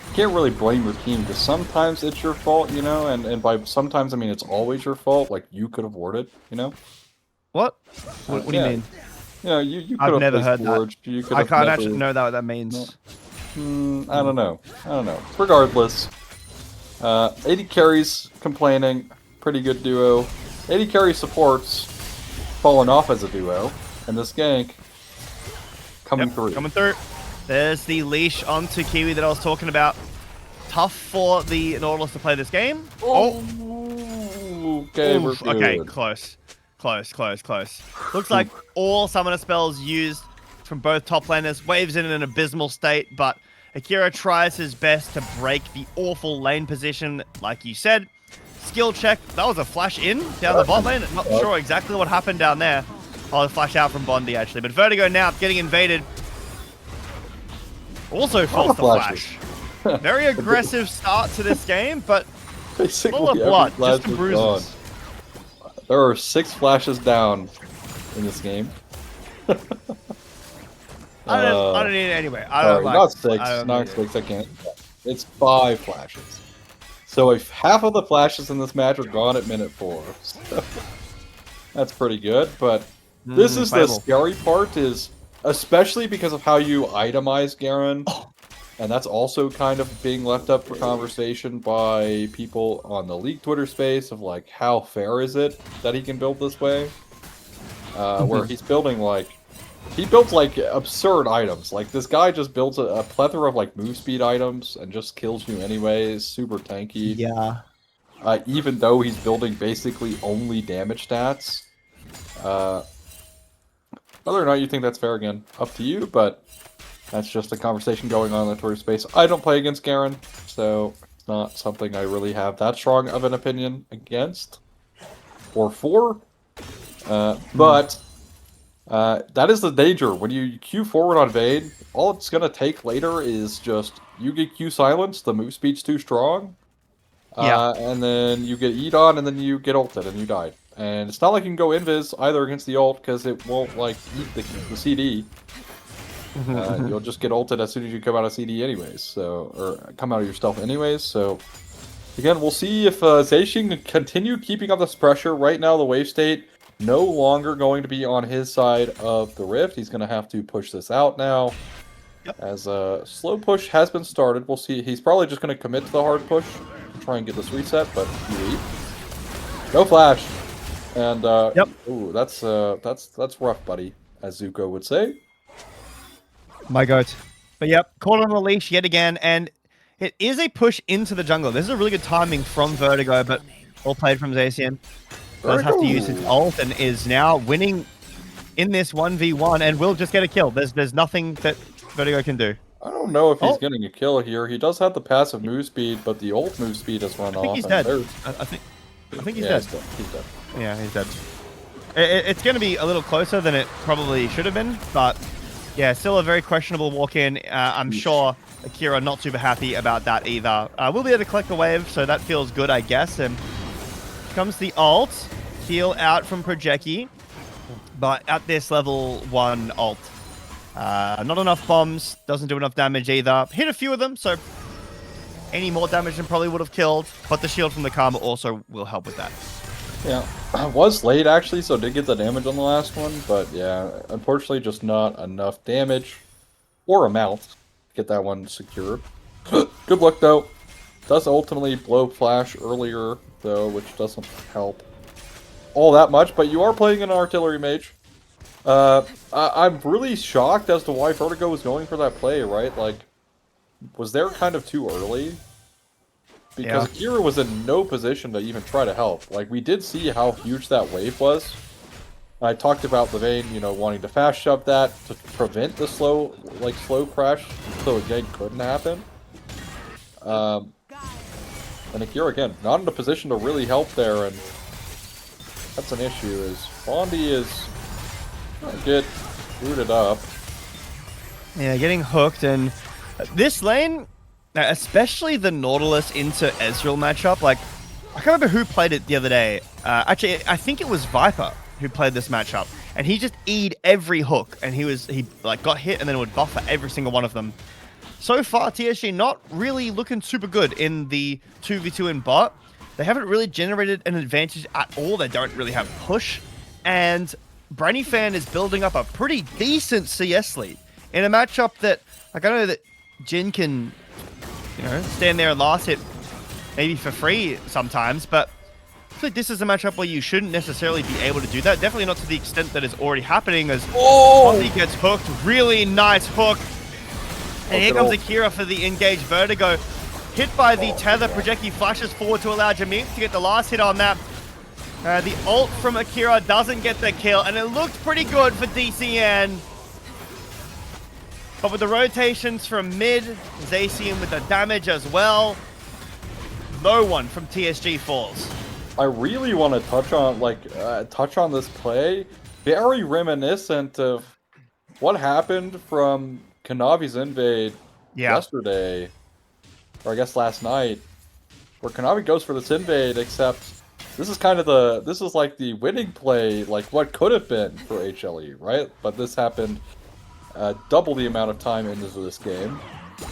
you can't really blame your team because sometimes it's your fault, you know, and by sometimes I mean it's always your fault. Like you could have warded, you know. What do you mean? You know, you could I've have never heard that. I can't actually know what that means. I don't know. Regardless, AD carries complaining, pretty good duo. AD carry supports fallen off as a duo, and this gank coming through. There's the leash onto Kiwi that I was talking about. Tough for the Nautilus to play this game. Okay, we're good. Okay, close. Looks like all summoner spells used from both top laners. Wave's in an abysmal state, but Akira tries his best to break the awful lane position, like you said. Skill check. That was a flash in down the bot lane. Not sure exactly what happened down there. Oh, a flash out from Bondi, actually. But Vertigo now getting invaded. Also falls the flash. Very aggressive start to this game, but basically full of blood, just some bruises. Gone. There are 6 flashes down in this game. I don't need it anyway. I don't Sorry, like. not I 6. don't Not need it. 6. I can't. It's 5 flashes. So if half of the flashes in this match are gone at minute 4, so that's pretty good. But this is the playable. scary part, is especially because of how you itemize Garen. And that's also kind of being left up for conversation by people on the League Twitter space of like, how fair is it that he can build this way? Where he's building like, he built like absurd items. Like this guy just builds a plethora of like move speed items and just kills you anyways. Super tanky. Yeah. Even though he's building basically only damage stats. Whether or not you think that's fair, again, up to you, but that's just a conversation going on in the Twitter space. I don't play against Garen, so it's not something I really have that strong of an opinion against or for. But that is the danger. When you Q forward on Vayne, all it's going to take later is just you get Q silenced, the move speed's too strong, and then you get E'd on, and then you get ulted, and you died. And it's not like you can go invis either against the ult, because it won't like eat the CD. You'll just get ulted as soon as you come out of CD anyways, so, or come out of your stealth anyways, so again, we'll see if Zacian can continue keeping up this pressure. Right now, the wave state no longer going to be on his side of the rift. He's going to have to push this out now. As a slow push has been started. We'll see. He's probably just going to commit to the hard push, try and get this reset, but no flash. And ooh, that's rough, buddy, as Zuko would say. My goat. But yep, caught on the leash yet again, and it is a push into the jungle. This is a really good timing from Vertigo, but all played from Zacian. Does have to use his ult and is now winning in this 1v1 and will just get a kill. There's nothing that Vertigo can do. I don't know if he's getting a kill here. He does have the passive move speed, but the ult move speed has run off. I think he's dead. I think he's dead. He's dead. Yeah, he's dead. It's going to be a little closer than it probably should have been, but yeah, still a very questionable walk-in. I'm sure Akira not super happy about that either. We'll be able to collect the wave, so that feels good, I guess. And comes the ult. Heal out from Projeki. But at this level 1 ult. Not enough bombs. Doesn't do enough damage either. Hit a few of them, so any more damage than probably would have killed. But the shield from the Karma also will help with that. Yeah, I was late actually, so did get the damage on the last one, but yeah, unfortunately just not enough damage or amount to get that one secured. Good luck though. Does ultimately blow flash earlier though, which doesn't help all that much, but you are playing an artillery mage. I'm really shocked as to why Vertigo was going for that play, right? Like, was there kind of too early? Because Akira was in no position to even try to help. Like, we did see how huge that wave was. I talked about the Vayne, you know, wanting to fast shove that to prevent the slow crash, so again couldn't happen. And Akira, again, not in a position to really help there, and that's an issue, is Bondi is trying to get rooted up. Yeah, getting hooked, and this lane, especially the Nautilus into Ezreal matchup, like, I can't remember who played it the other day. Actually, I think it was Viper who played this matchup, and he just E'd every hook, and he like got hit and then would buff for every single one of them. So far, TSG not really looking super good in the 2v2 in bot. They haven't really generated an advantage at all. They don't really have push, and Brainy Fan is building up a pretty decent CS lead in a matchup that, like, I know that Jin can, you know, stand there and last hit maybe for free sometimes, but I feel like this is a matchup where you shouldn't necessarily be able to do that. Definitely not to the extent that is already happening, as Bondi gets hooked. Really nice hook. And here comes Akira for the engage Vertigo. Hit by the tether. Projeki flashes forward to allow Jameep to get the last hit on that. The ult from Akira doesn't get the kill, and it looked pretty good for DCN. But with the rotations from mid, Zacian with the damage as well, no one from TSG falls. I really want to touch on this play. Very reminiscent of what happened from Kanavi's invade yesterday, or I guess last night, where Kanavi goes for this invade, except this is kind of this is like the winning play, like what could have been for HLE, right? But this happened double the amount of time into this game.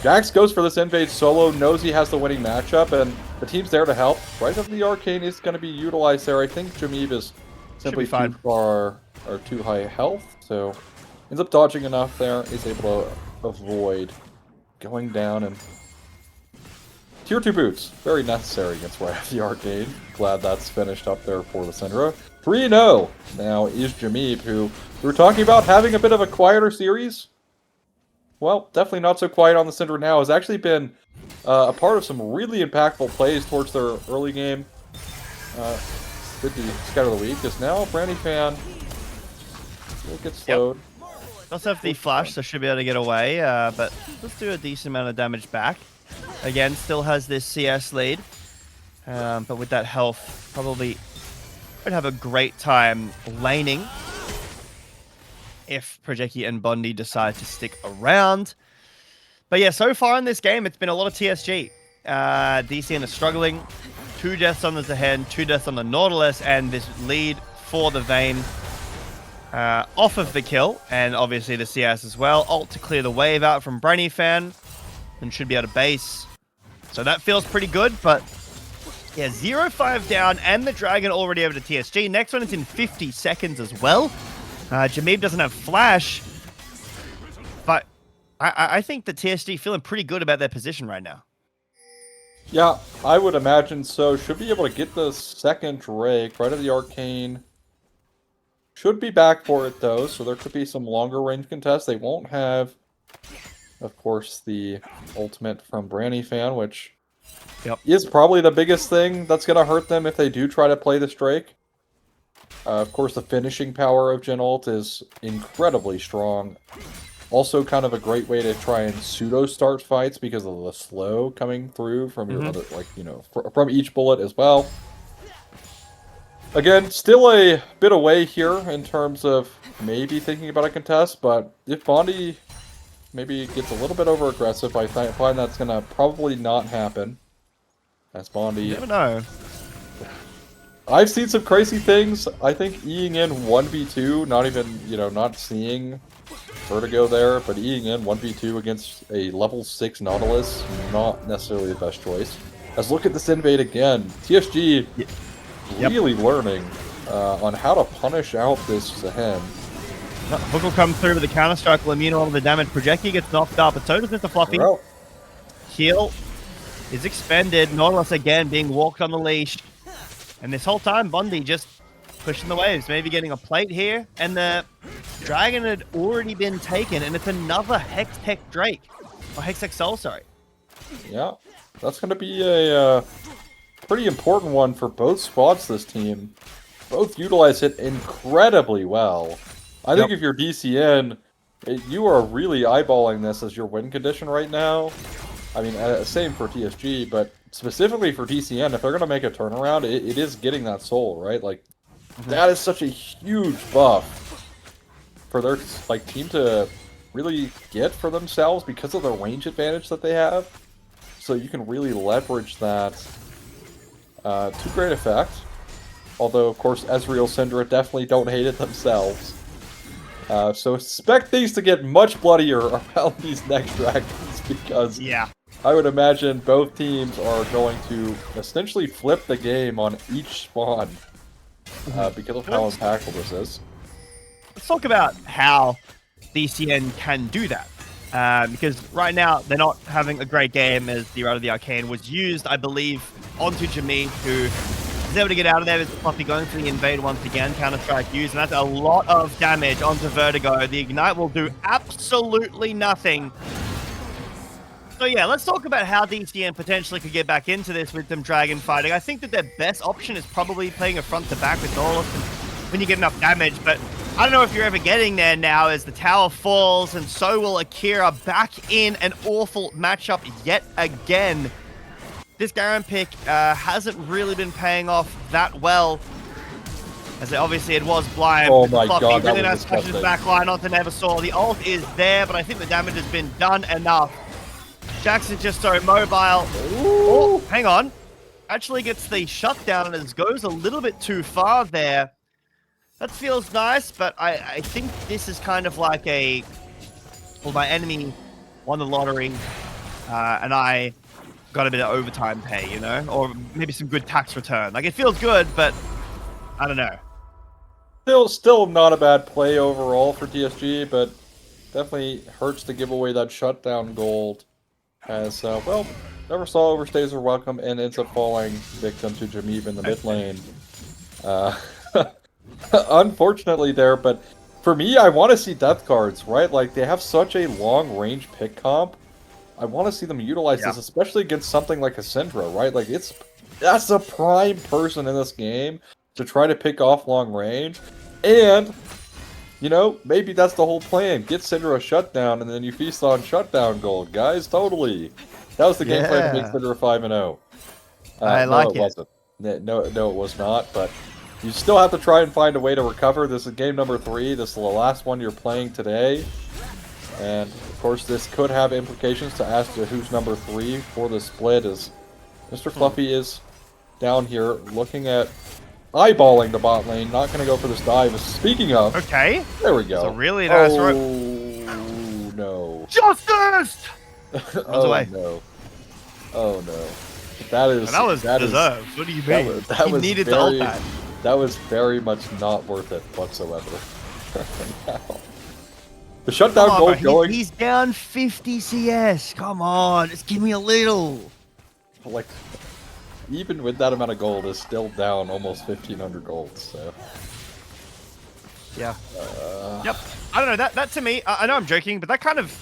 Jax goes for this invade solo, knows he has the winning matchup, and the team's there to help. Right of the Arcane is going to be utilized there. I think Jameeb is simply too far, or too high health, so ends up dodging enough there, is able to avoid going down, and Tier 2 boots, very necessary against Right of the Arcane. Glad that's finished up there for the Syndra. 3-0 now is Jameeb, who we were talking about having a bit of a quieter series. Well, definitely not so quiet on the Syndra now. Has actually been a part of some really impactful plays towards their early game. Did the Scout of the Week. Just now, Brandy Fan will get slowed. Does have the flash, so should be able to get away. But let's do a decent amount of damage back. Again, still has this CS lead. But with that health, probably would have a great time laning if Projeki and Bondi decide to stick around. But yeah, so far in this game, it's been a lot of TSG. DCN is struggling. 2 deaths on the Zahen, 2 deaths on the Nautilus, and this lead for the Vayne off of the kill, and obviously the CS as well. Ult to clear the wave out from Brainy Fan, and should be able to base. So that feels pretty good, but yeah, 0-5 down, and the Dragon already over to TSG. Next one is in 50 seconds as well. Jameeb doesn't have flash, but I think the TSG feeling pretty good about their position right now. Yeah, I would imagine so. Should be able to get the second Drake. Right of the Arcane should be back for it, though, so there could be some longer range contests. They won't have, of course, the ultimate from Branny Fan, which is probably the biggest thing that's going to hurt them if they do try to play this Drake. Of course, the finishing power of Jhin ult is incredibly strong. Also kind of a great way to try and pseudo-start fights because of the slow coming through from your other, like, you know, from each bullet as well. Again, still a bit away here in terms of maybe thinking about a contest, but if Bondi maybe gets a little bit over-aggressive, I find that's going to probably not happen. As Bondi... You never know. I've seen some crazy things. I think Eing in 1v2, not even, you know, not seeing Vertigo there, but Eing in 1v2 against a level 6 Nautilus, not necessarily the best choice. Let's look at this invade again. TSG really learning on how to punish out this Zahen. Hook will come through with the counter-strike, will immune all of the damage. Projeki gets knocked up, but so does Mr. Fluffy. Heal is expended. Nautilus again being walked on the leash. And this whole time, Bondi just pushing the waves, maybe getting a plate here. And the Dragon had already been taken, and it's another Hex-Tech Drake. Or Hex-Tech Soul, sorry. Yeah, that's going to be a pretty important one for both squads this team. Both utilize it incredibly well. I think if you're DCN, you are really eyeballing this as your win condition right now. I mean, same for TSG, but specifically for DCN, if they're going to make a turnaround, it is getting that soul, right? Like, that is such a huge buff for their like team to really get for themselves because of the range advantage that they have. So you can really leverage that to great effect. Although, of course, Ezreal, Syndra definitely don't hate it themselves. So expect things to get much bloodier around these next dragons because I would imagine both teams are going to essentially flip the game on each spawn because of how impactful this is. Let's talk about how DCN can do that. Because right now, they're not having a great game as the Right of the Arcane was used, I believe, onto Jameeb, who is able to get out of there with Fluffy going for the invade once again. Counter-Strike used, and that's a lot of damage onto Vertigo. The Ignite will do absolutely nothing. So yeah, let's talk about how DCN potentially could get back into this with them Dragon fighting. I think that their best option is probably playing a front-to-back with Nautilus when you get enough damage, but I don't know if you're ever getting there now as the tower falls, and so will Akira back in an awful matchup yet again. This Garen pick hasn't really been paying off that well, as obviously it was blind. Oh my god, really nice touches back line onto Neversaw. The ult is there, but I think the damage has been done enough. Jackson's just so mobile. Oh, hang on. Actually gets the shutdown and goes a little bit too far there. That feels nice, but I think this is kind of like a or my enemy won the lottery, and I got a bit of overtime pay, you know, or maybe some good tax return. Like, it feels good, but I don't know. Still not a bad play overall for TSG, but definitely hurts to give away that shutdown gold. As, well, never saw overstays are welcome and ends up falling victim to Jamib in the mid lane. Unfortunately there, but for me, I want to see death cards, right? Like, they have such a long range pick comp. I want to see them utilize this, especially against something like a Syndra, right? Like, that's a prime person in this game to try to pick off long range. And, you know, maybe that's the whole plan. Get Syndra a shutdown, and then you feast on shutdown gold, guys. Totally. That was the game plan to make Syndra 5-0. I like it. No, it wasn't. No, it was not, but you still have to try and find a way to recover. This is game number 3. This is the last one you're playing today. And, of course, this could have implications to as to who's number 3 for the split, as Mr. Fluffy is down here looking at eyeballing the bot lane, not going to go for this dive. Speaking of... Okay. There we go. It's a really nice rope. Oh, no. Justice! Oh, away. no. Oh, no. That was deserved. What do you mean? He needed to ult that. That was very much not worth it whatsoever. The shutdown goal going... He's down 50 CS. Come on, just give me a little. Like, even with that amount of gold, is still down almost 1,500 gold, so... Yeah. Yep. I don't know, that to me, I know I'm joking, but that kind of...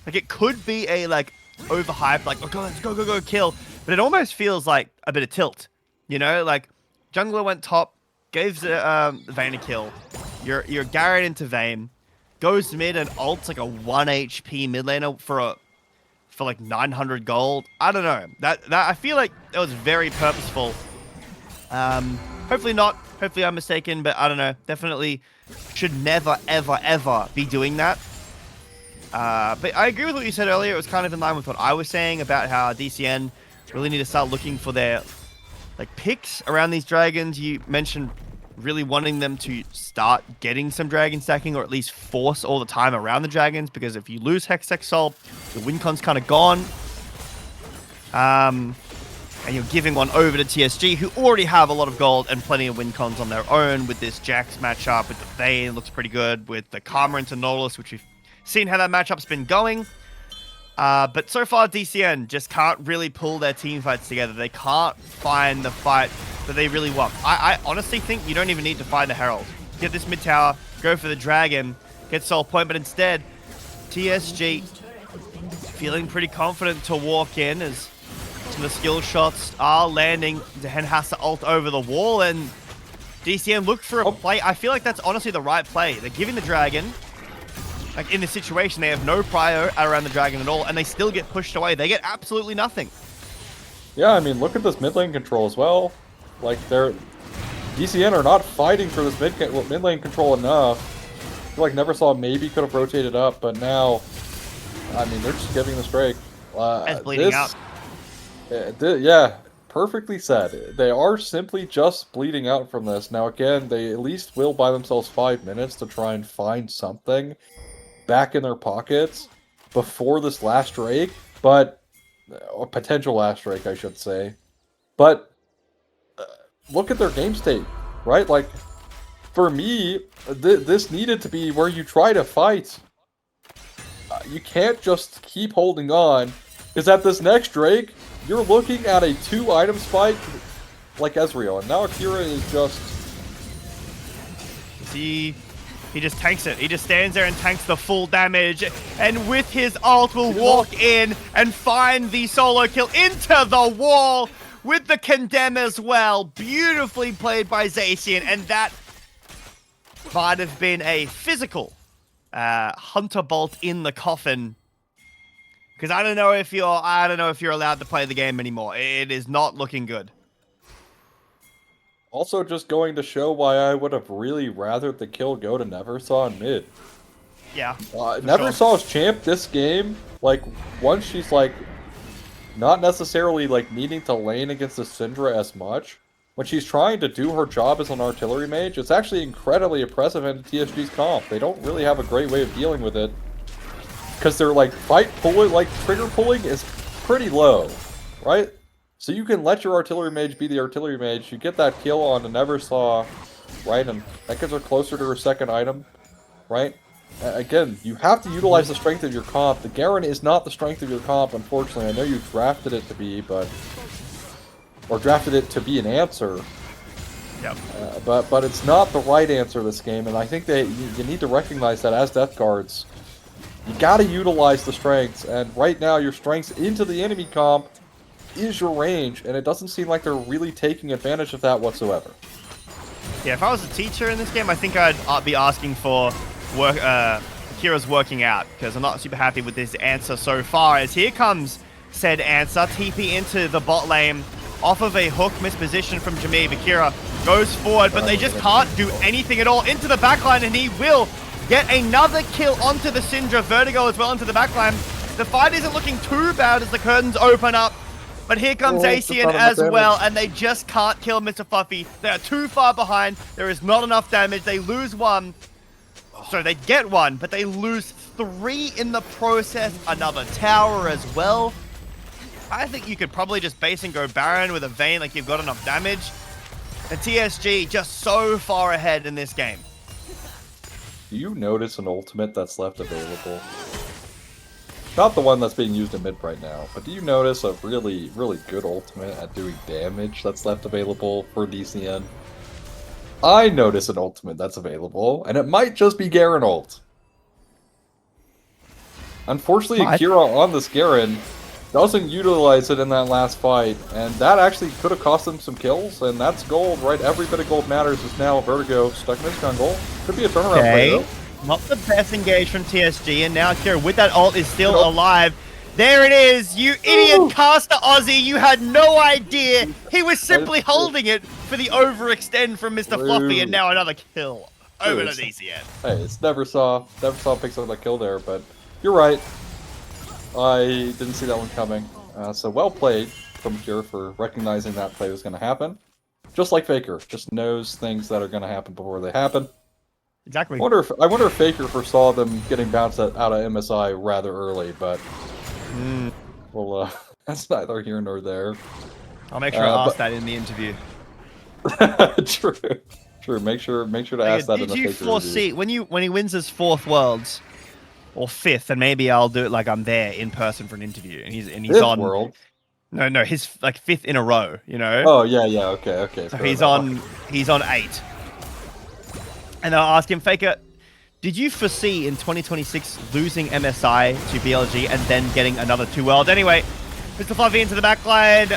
Like, it could be a, like, overhyped, like, oh, let's go, kill. But it almost feels like a bit of tilt. You know, like, jungler went top, gave Vayne a kill. You're Garrett into Vayne. Goes mid and ults like a 1 HP mid laner for like 900 gold. I don't know. That I feel like it was very purposeful. Hopefully not. Hopefully I'm mistaken, but I don't know. Definitely should never, ever be doing that. But I agree with what you said earlier. It was kind of in line with what I was saying about how DCN really need to start looking for their like picks around these dragons. You mentioned really wanting them to start getting some dragon stacking, or at least force all the time around the dragons, because if you lose Hextech Soul, the win con's kind of gone. And you're giving one over to TSG, who already have a lot of gold and plenty of win cons on their own with this Jax matchup, with the Vayne, looks pretty good, with the Karma into Nautilus, which we've seen how that matchup's been going. But so far, DCN just can't really pull their team fights together. They can't find the fight that they really want. I honestly think you don't even need to find the Herald. Get this mid tower, go for the dragon, get Soul Point, but instead, TSG feeling pretty confident to walk in as some of the skill shots are landing. Dehen has to ult over the wall, and DCN look for a play. I feel like that's honestly the right play. They're giving the dragon. Like, in this situation, they have no prio around the dragon at all, and they still get pushed away. They get absolutely nothing. Yeah, I mean, look at this mid lane control as well. Like, DCN are not fighting for this mid lane control enough. I feel like Neversaw maybe could have rotated up, but now, I mean, they're just giving the strike. It's bleeding out. Yeah, perfectly said. They are simply just bleeding out from this. Now, again, they at least will buy themselves 5 minutes to try and find something back in their pockets before this last Drake, but a potential last Drake, I should say. But look at their game state, right? Like, for me, this needed to be where you try to fight. You can't just keep holding on, because at this next Drake, you're looking at a 2-item spike like Ezreal, and now Akira is just... He just tanks it. He just stands there and tanks the full damage. And with his ult, will walk in and find the solo kill into the wall with the condemn as well. Beautifully played by Zacian. And that might have been a physical Hunter Bolt in the coffin. Because I don't know if you're allowed to play the game anymore. It is not looking good. Also, just going to show why I would have really rathered the kill go to Neversaw in mid. Yeah. Neversaw's champ this game, like, once she's, like, not necessarily, like, needing to lane against the Syndra as much, when she's trying to do her job as an artillery mage, it's actually incredibly impressive in TSG's comp. They don't really have a great way of dealing with it. because they're like fight pulling, like trigger pulling is pretty low, right? So you can let your artillery mage be the artillery mage. You get that kill on the Neversaw, right? And that gets her closer to her second item, right? Again, you have to utilize the strength of your comp. The Garen is not the strength of your comp, unfortunately. I know you drafted it to be, or drafted it to be an answer. Yep. But it's not the right answer this game, and I think that you need to recognize that as Death Guards. You gotta utilize the strengths, and right now your strengths into the enemy comp is your range, and it doesn't seem like they're really taking advantage of that whatsoever. Yeah, if I was a teacher in this game, I think I'd be asking for Kira's working out, because I'm not super happy with this answer so far, as here comes said answer, TP into the bot lane, off of a hook misposition from Jameer. Bakira goes forward, but they just can't do anything at all into the backline, and he will get another kill onto the Syndra. Vertigo as well into the backline. The fight isn't looking too bad as the curtains open up, but here comes Asian as well, and they just can't kill Mr. Fluffy. They are too far behind. There is not enough damage. They lose one. So they get one, but they lose 3 in the process. Another tower as well. I think you could probably just base and go Baron with a Vayne, like you've got enough damage. And TSG just so far ahead in this game. Do you notice an ultimate that's left available? Not the one that's being used in mid right now, but do you notice a really, really good ultimate at doing damage that's left available for DCN? I notice an ultimate that's available, and it might just be Garen ult. Unfortunately, Akira on this Garen doesn't utilize it in that last fight, and that actually could have cost him some kills, and that's gold, right? Every bit of gold matters is now Vertigo stuck in his gun goal. Could be a turnaround play, though. Not the best engage from TSG, and now Akira with that ult is still alive. There it is, you idiot caster Aussie, you had no idea. He was simply holding it for the overextend from Mr. Fluffy, and now another kill over to DCN. Hey, it's Neversaw picks up that kill there, but you're right. I didn't see that one coming. So well played from Cure for recognizing that play was going to happen. Just like Faker, just knows things that are going to happen before they happen. Exactly. I wonder if Faker foresaw them getting bounced out of MSI rather early, but well, that's neither here nor there. I'll make sure I ask that in the interview. True. Make sure to ask that in the Faker Did you foresee when he wins his 4th Worlds? Or 5th, and maybe I'll do it like I'm there in person for an interview, and he's on World. No, his like 5th in a row, you know. Oh yeah, okay. So he's on 8, and I'll ask him, Faker, did you foresee in 2026 losing MSI to BLG and then getting another 2 worlds? Anyway, Mr. Fluffy into the back line,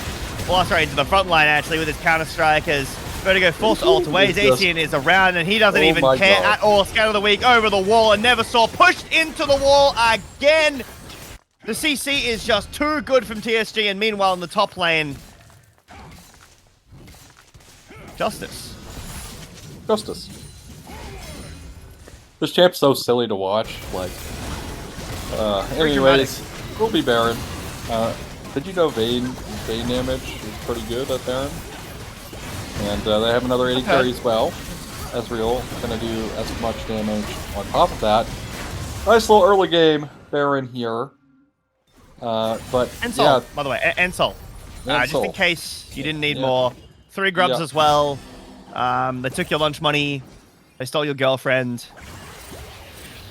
well, sorry, into the front line actually with his counter strikers. Vertigo forced ult away. Asian is around, and he doesn't even care at all. Scout of the week over the wall, and Neversaw pushed into the wall again. The CC is just too good from TSG, and meanwhile in the top lane, Justice. This champ's so silly to watch. Like, anyways, we'll be Baron. Did you know Vayne damage is pretty good at Baron? And they have another 80 carry as well. Ezreal gonna do as much damage on top of that. Nice little early game Baron here. But Ensol, yeah, by the way, Ensol. Just in case you didn't need more. 3 grubs as well. They took your lunch money. They stole your girlfriend.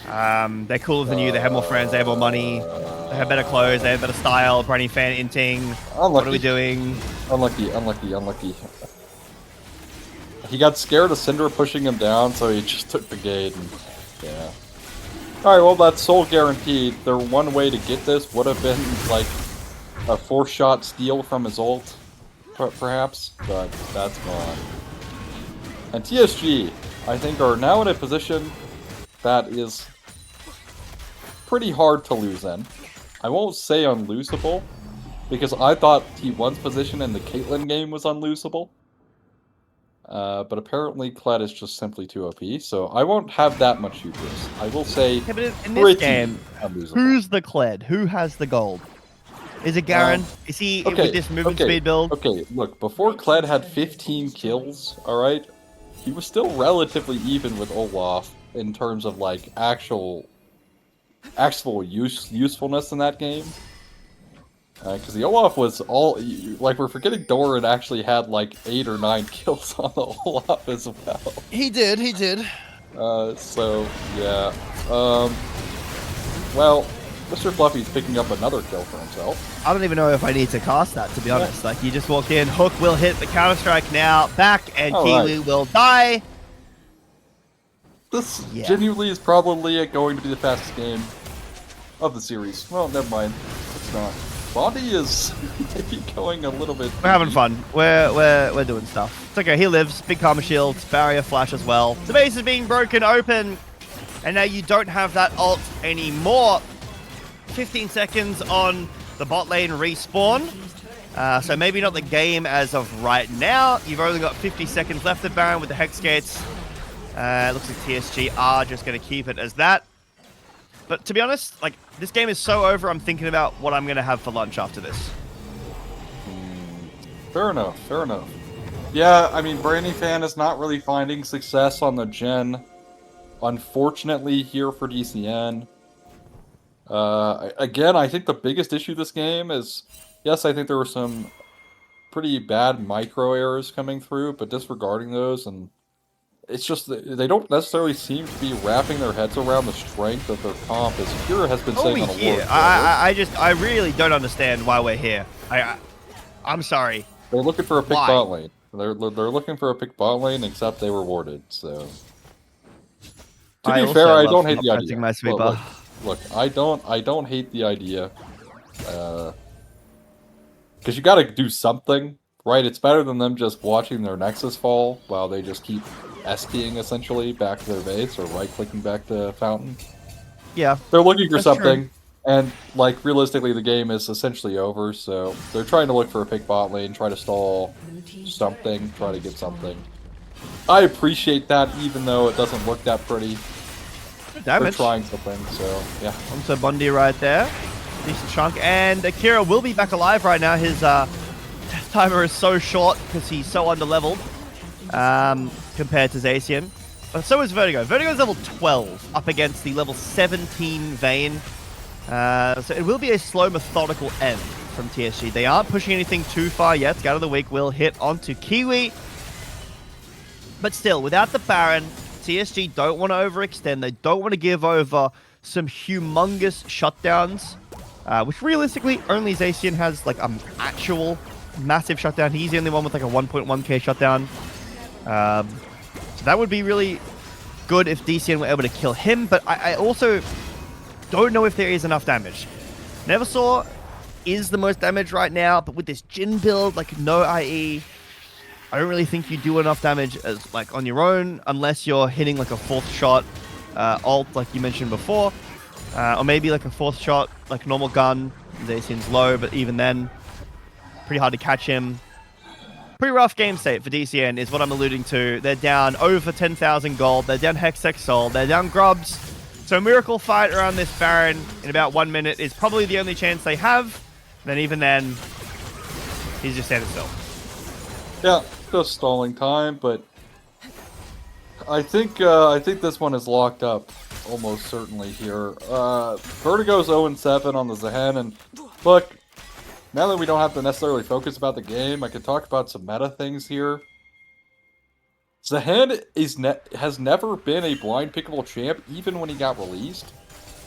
They're cooler than you. They have more friends. They have more money. They have better clothes. They have better style. Briny fan inting. Unlucky. What are we doing? Unlucky. He got scared of Cinder pushing him down, so he just took the gate. And, yeah. Alright, well, that's soul guaranteed. Their one way to get this would have been, like, a 4-shot steal from his ult, perhaps, but that's gone. And TSG, I think, are now in a position that is pretty hard to lose in. I won't say unlosable, because I thought T1's position in the Caitlyn game was unlosable. But apparently Kled is just simply too OP, so I won't have that much hubris. I will say, yeah, but in this game, unlosable. Who's the Kled? Who has the gold? Is it Garen? Is he with this movement speed build? Okay, look, before Kled had 15 kills, alright, he was still relatively even with Olaf in terms of, like, actual actual usefulness in that game. Because the Olaf was all... Like, we're forgetting Doran actually had, like, 8 or 9 kills on the Olaf as well. He did. So, yeah. Well, Mr. Fluffy's picking up another kill for himself. I don't even know if I need to cast that, to be honest. Like, you just walk in, Hook will hit the Counter-Strike now, back, and Kiwi will die. This genuinely is probably going to be the fastest game of the series. Well, never mind. It's not. Bondi is maybe going a little bit... We're having fun. We're doing stuff. It's okay, he lives. Big Karma Shield, Barrier Flash as well. The base is being broken open, and now you don't have that ult anymore. 15 seconds on the bot lane respawn. So maybe not the game as of right now. You've only got 50 seconds left at Baron with the Hex Gates. Looks like TSG are just going to keep it as that. But to be honest, like, this game is so over, I'm thinking about what I'm going to have for lunch after this. Fair enough, fair enough. Yeah, I mean, Brandy Fan is not really finding success on the gen. Unfortunately, here for DCN. Again, I think the biggest issue this game is, yes, I think there were some pretty bad micro errors coming through, but disregarding those, and it's just they don't necessarily seem to be wrapping their heads around the strength of their comp, as Kira has been saying on a here? I really don't understand why we're here. I'm sorry. They're looking for a pick bot lane. They're looking for a pick bot lane, except they were warded. So, to be fair, I don't hate the idea. My sweeper. Look, I don't hate the idea. Because you got to do something, right? It's better than them just watching their Nexus fall while they just keep S-keying essentially back to their base or right-clicking back to Fountain. Yeah, they're looking for something. True. And, like, realistically, the game is essentially over, so they're trying to look for a pick bot lane, try to stall something, try to get something. I appreciate that, even though it doesn't look that pretty. They're trying something, so, yeah. Onto Bundy right there. Decent chunk. And Akira will be back alive right now. His death timer is so short because he's so underleveled compared to Zacian. But so is Vertigo. Vertigo's level 12 up against the level 17 Vayne. So it will be a slow, methodical end from TSG. They aren't pushing anything too far yet. Scout of the Week will hit onto Kiwi. But still, without the Baron, TSG don't want to overextend. They don't want to give over some humongous shutdowns, which realistically only Zacian has like an actual massive shutdown. He's the only one with like a 1.1k shutdown. So that would be really good if DCN were able to kill him, but I also don't know if there is enough damage. Neversaw is the most damage right now, but with this Jhin build, like no IE, I don't really think you do enough damage as like on your own, unless you're hitting like a 4th shot ult, like you mentioned before, or maybe like a 4th shot, like normal gun. Zacian's low, but even then, pretty hard to catch him. Pretty rough game state for DCN is what I'm alluding to. They're down over 10,000 gold. They're down Hextech Soul. They're down Grubs. So a miracle fight around this Baron in about 1 minute is probably the only chance they have. Then even then, he's just standing still. Yeah, just stalling time, but I think this one is locked up almost certainly here. Vertigo's 0-7 on the Zehen, and look, now that we don't have to necessarily focus about the game, I could talk about some meta things here. Zehen has never been a blind pickable champ, even when he got released,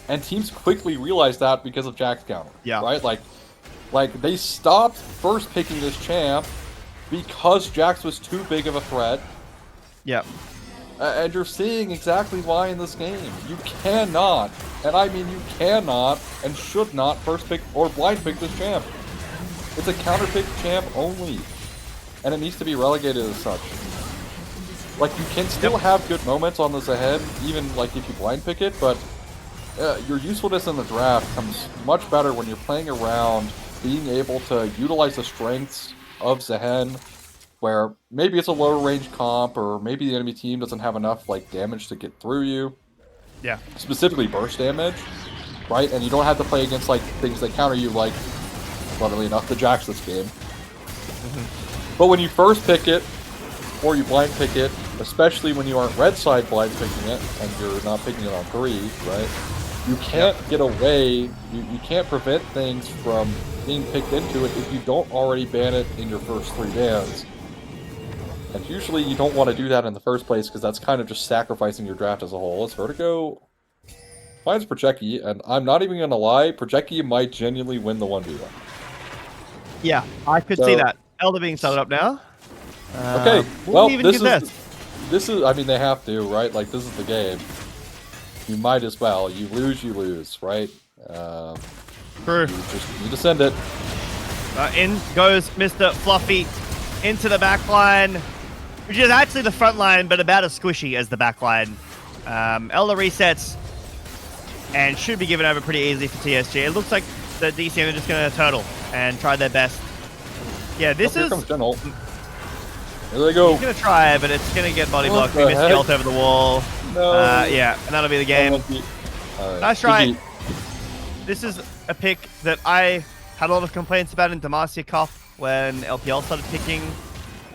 and teams quickly realized that because of Jack's counter. Yeah. Right? Like they stopped first picking this champ because Jax was too big of a threat. Yeah. And you're seeing exactly why in this game. You cannot, and I mean you cannot and should not first pick or blind pick this champ. It's a counter pick champ only, and it needs to be relegated as such. Like, you can still have good moments on this ahead, even like if you blind pick it, but your usefulness in the draft comes much better when you're playing around being able to utilize the strengths of Zehen, where maybe it's a lower range comp, or maybe the enemy team doesn't have enough like damage to get through you. Yeah. Specifically burst damage, right? And you don't have to play against like things that counter you, like, funnily enough, the Jax this game. But when you first pick it, or you blind pick it, especially when you aren't red side blind picking it, and you're not picking it on 3, right? You can't get away, you can't prevent things from being picked into it if you don't already ban it in your first 3 bans. And usually you don't want to do that in the first place because that's kind of just sacrificing your draft as a whole. As Vertigo finds Projecki, and I'm not even going to lie, Projecki might genuinely win the 1v1. Yeah, I could see that. Elder being started up now. Okay, well, even this is, I mean, they have to, right? Like, this is the game. You might as well. You lose, right? True. You just need to send it. In goes Mr. Fluffy into the back line, which is actually the front line, but about as squishy as the back line. Elder resets and should be given over pretty easily for TSG. It looks like the DCM are just going to turtle and try their best. Yeah, this Here is... comes General. Here they go. He's going to try, but it's going to get body blocked. We missed the ult over the wall. No. Yeah, and that'll be the game. Right. Nice try. This is a pick that I had a lot of complaints about in Demacia Cup when LPL started picking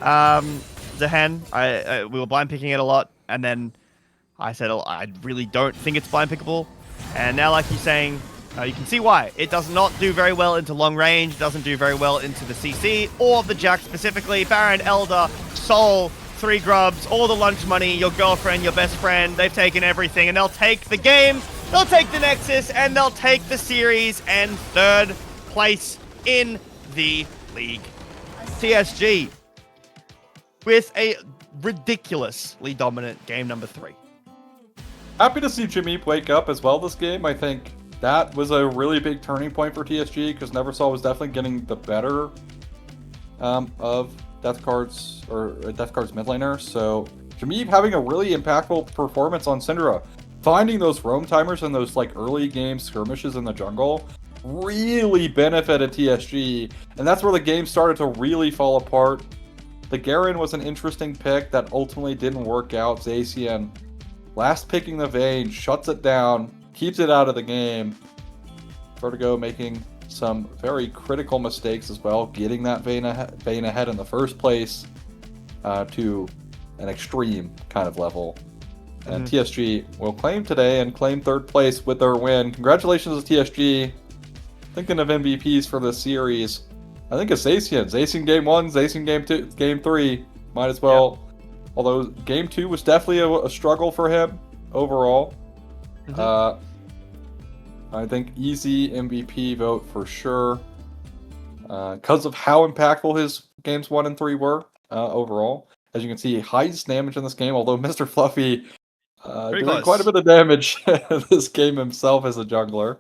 Zehen. We were blind picking it a lot, and then I said, oh, I really don't think it's blind pickable. And now, like you're saying, you can see why. It does not do very well into long range, doesn't do very well into the CC, or the Jack specifically. Baron, Elder, Soul, 3 grubs, all the lunch money, your girlfriend, your best friend, they've taken everything, and they'll take the game, they'll take the Nexus, and they'll take the series, and 3rd place in the league. TSG with a ridiculously dominant game number 3. Happy to see Jimmy wake up as well this game. I think that was a really big turning point for TSG because Neversaw was definitely getting the better of Death Card's mid laner. So Jimmy having a really impactful performance on Syndra, finding those roam timers and those like early game skirmishes in the jungle really benefited TSG, and that's where the game started to really fall apart. The Garen was an interesting pick that ultimately didn't work out. Zacian last picking the Vayne, shuts it down, keeps it out of the game. Vertigo making some very critical mistakes as well, getting that Vayne ahead in the first place to an extreme kind of level. And TSG will claim today and claim 3rd place with their win. Congratulations to TSG. Thinking of MVPs for this series, I think it's Zacian. Zacian game 1, Zacian game 2, game 3. Might as well. Yeah. Although game 2 was definitely a struggle for him overall. I think easy MVP vote for sure. Because of how impactful his games 1 and 3 were overall. As you can see, highest damage in this game, although Mr. Fluffy doing quite a bit of damage this game himself as a jungler.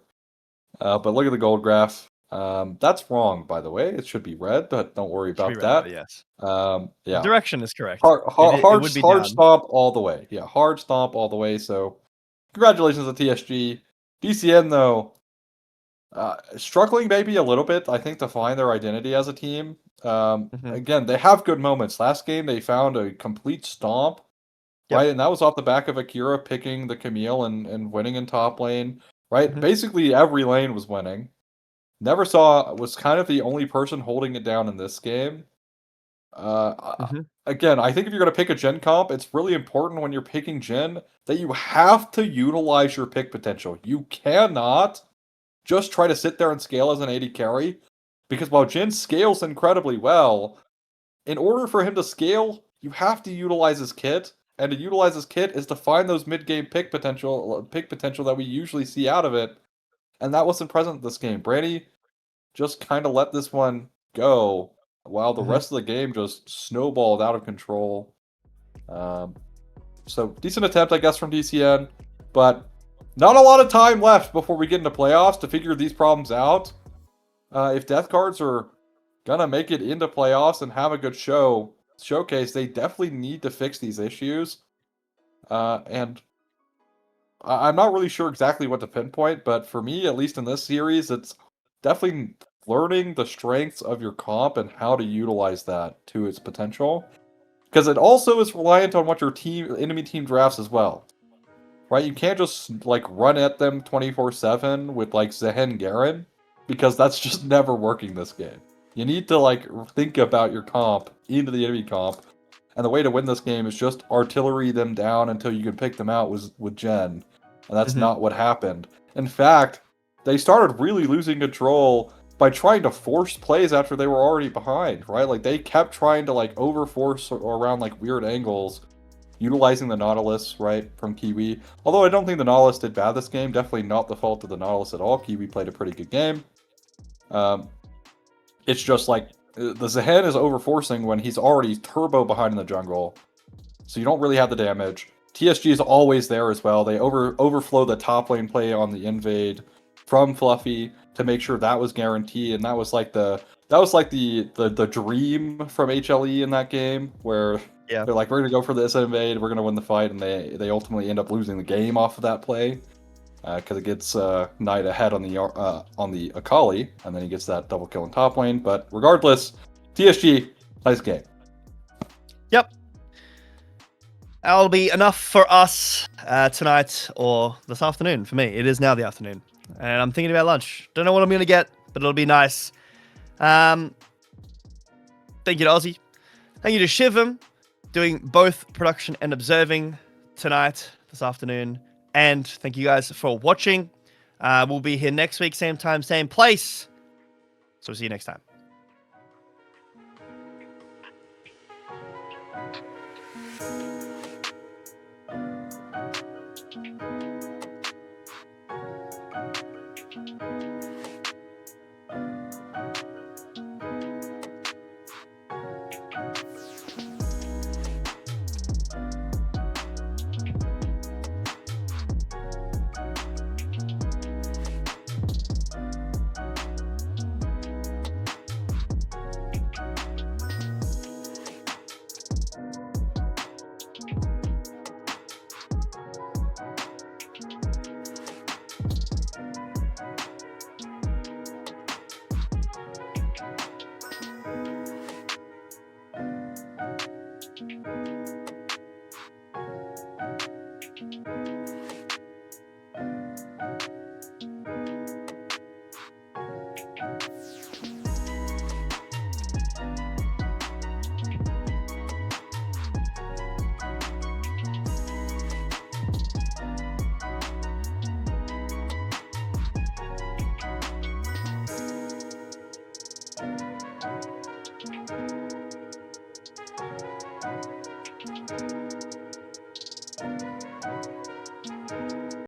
But look at the gold graph. That's wrong, by the way. It should be red, but don't worry about that. Red, yes. Yeah. The direction is correct. Hard stomp all the way. Yeah, hard stomp all the way. So, congratulations to TSG. DCN, though, struggling maybe a little bit, I think, to find their identity as a team. Again, they have good moments. Last game, they found a complete stomp, right? And that was off the back of Akira picking the Camille and winning in top lane, right? Basically, every lane was winning. Neversaw was kind of the only person holding it down in this game. Again, I think if you're going to pick a gen comp, it's really important when you're picking gen that you have to utilize your pick potential. You cannot just try to sit there and scale as an AD carry, because while Jin scales incredibly well, in order for him to scale, you have to utilize his kit, and to utilize his kit is to find those mid-game pick potential that we usually see out of it, and that wasn't present this game. Brandy just kind of let this one go, while the rest of the game just snowballed out of control. So, decent attempt, I guess, from DCN, but not a lot of time left before we get into playoffs to figure these problems out. If Death Cards are gonna make it into playoffs and have a good showcase, they definitely need to fix these issues. And I'm not really sure exactly what to pinpoint, but for me, at least in this series, it's definitely learning the strengths of your comp and how to utilize that to its potential. Because it also is reliant on what your enemy team drafts as well. Right? You can't just like run at them 24/7 with like Zehen Garen, because that's just never working this game. You need to like think about your comp into the enemy comp, and the way to win this game is just artillery them down until you can pick them out with Gen, and that's not what happened. In fact, they started really losing control by trying to force plays after they were already behind, right? Like they kept trying to like overforce around like weird angles, utilizing the Nautilus, right, from Kiwi. Although I don't think the Nautilus did bad this game. Definitely not the fault of the Nautilus at all. Kiwi played a pretty good game. It's just like the Zehen is overforcing when he's already turbo behind in the jungle. So you don't really have the damage. TSG is always there as well. They overflow the top lane play on the invade from Fluffy to make sure that was guaranteed, and that was like the dream from HLE in that game where Yeah. they're like, we're gonna go for this invade, we're gonna win the fight, and they ultimately end up losing the game off of that play because it gets Knight ahead on the Akali, and then he gets that double kill in top lane. But regardless, TSG, nice game. Yep. That'll be enough for us tonight or this afternoon. For me, it is now the afternoon, and I'm thinking about lunch. Don't know what I'm gonna get, but it'll be nice. Thank you to Ozzy. Thank you to Shivam, doing both production and observing tonight, this afternoon. And thank you guys for watching. We'll be here next week, same time, same place. So see you next time.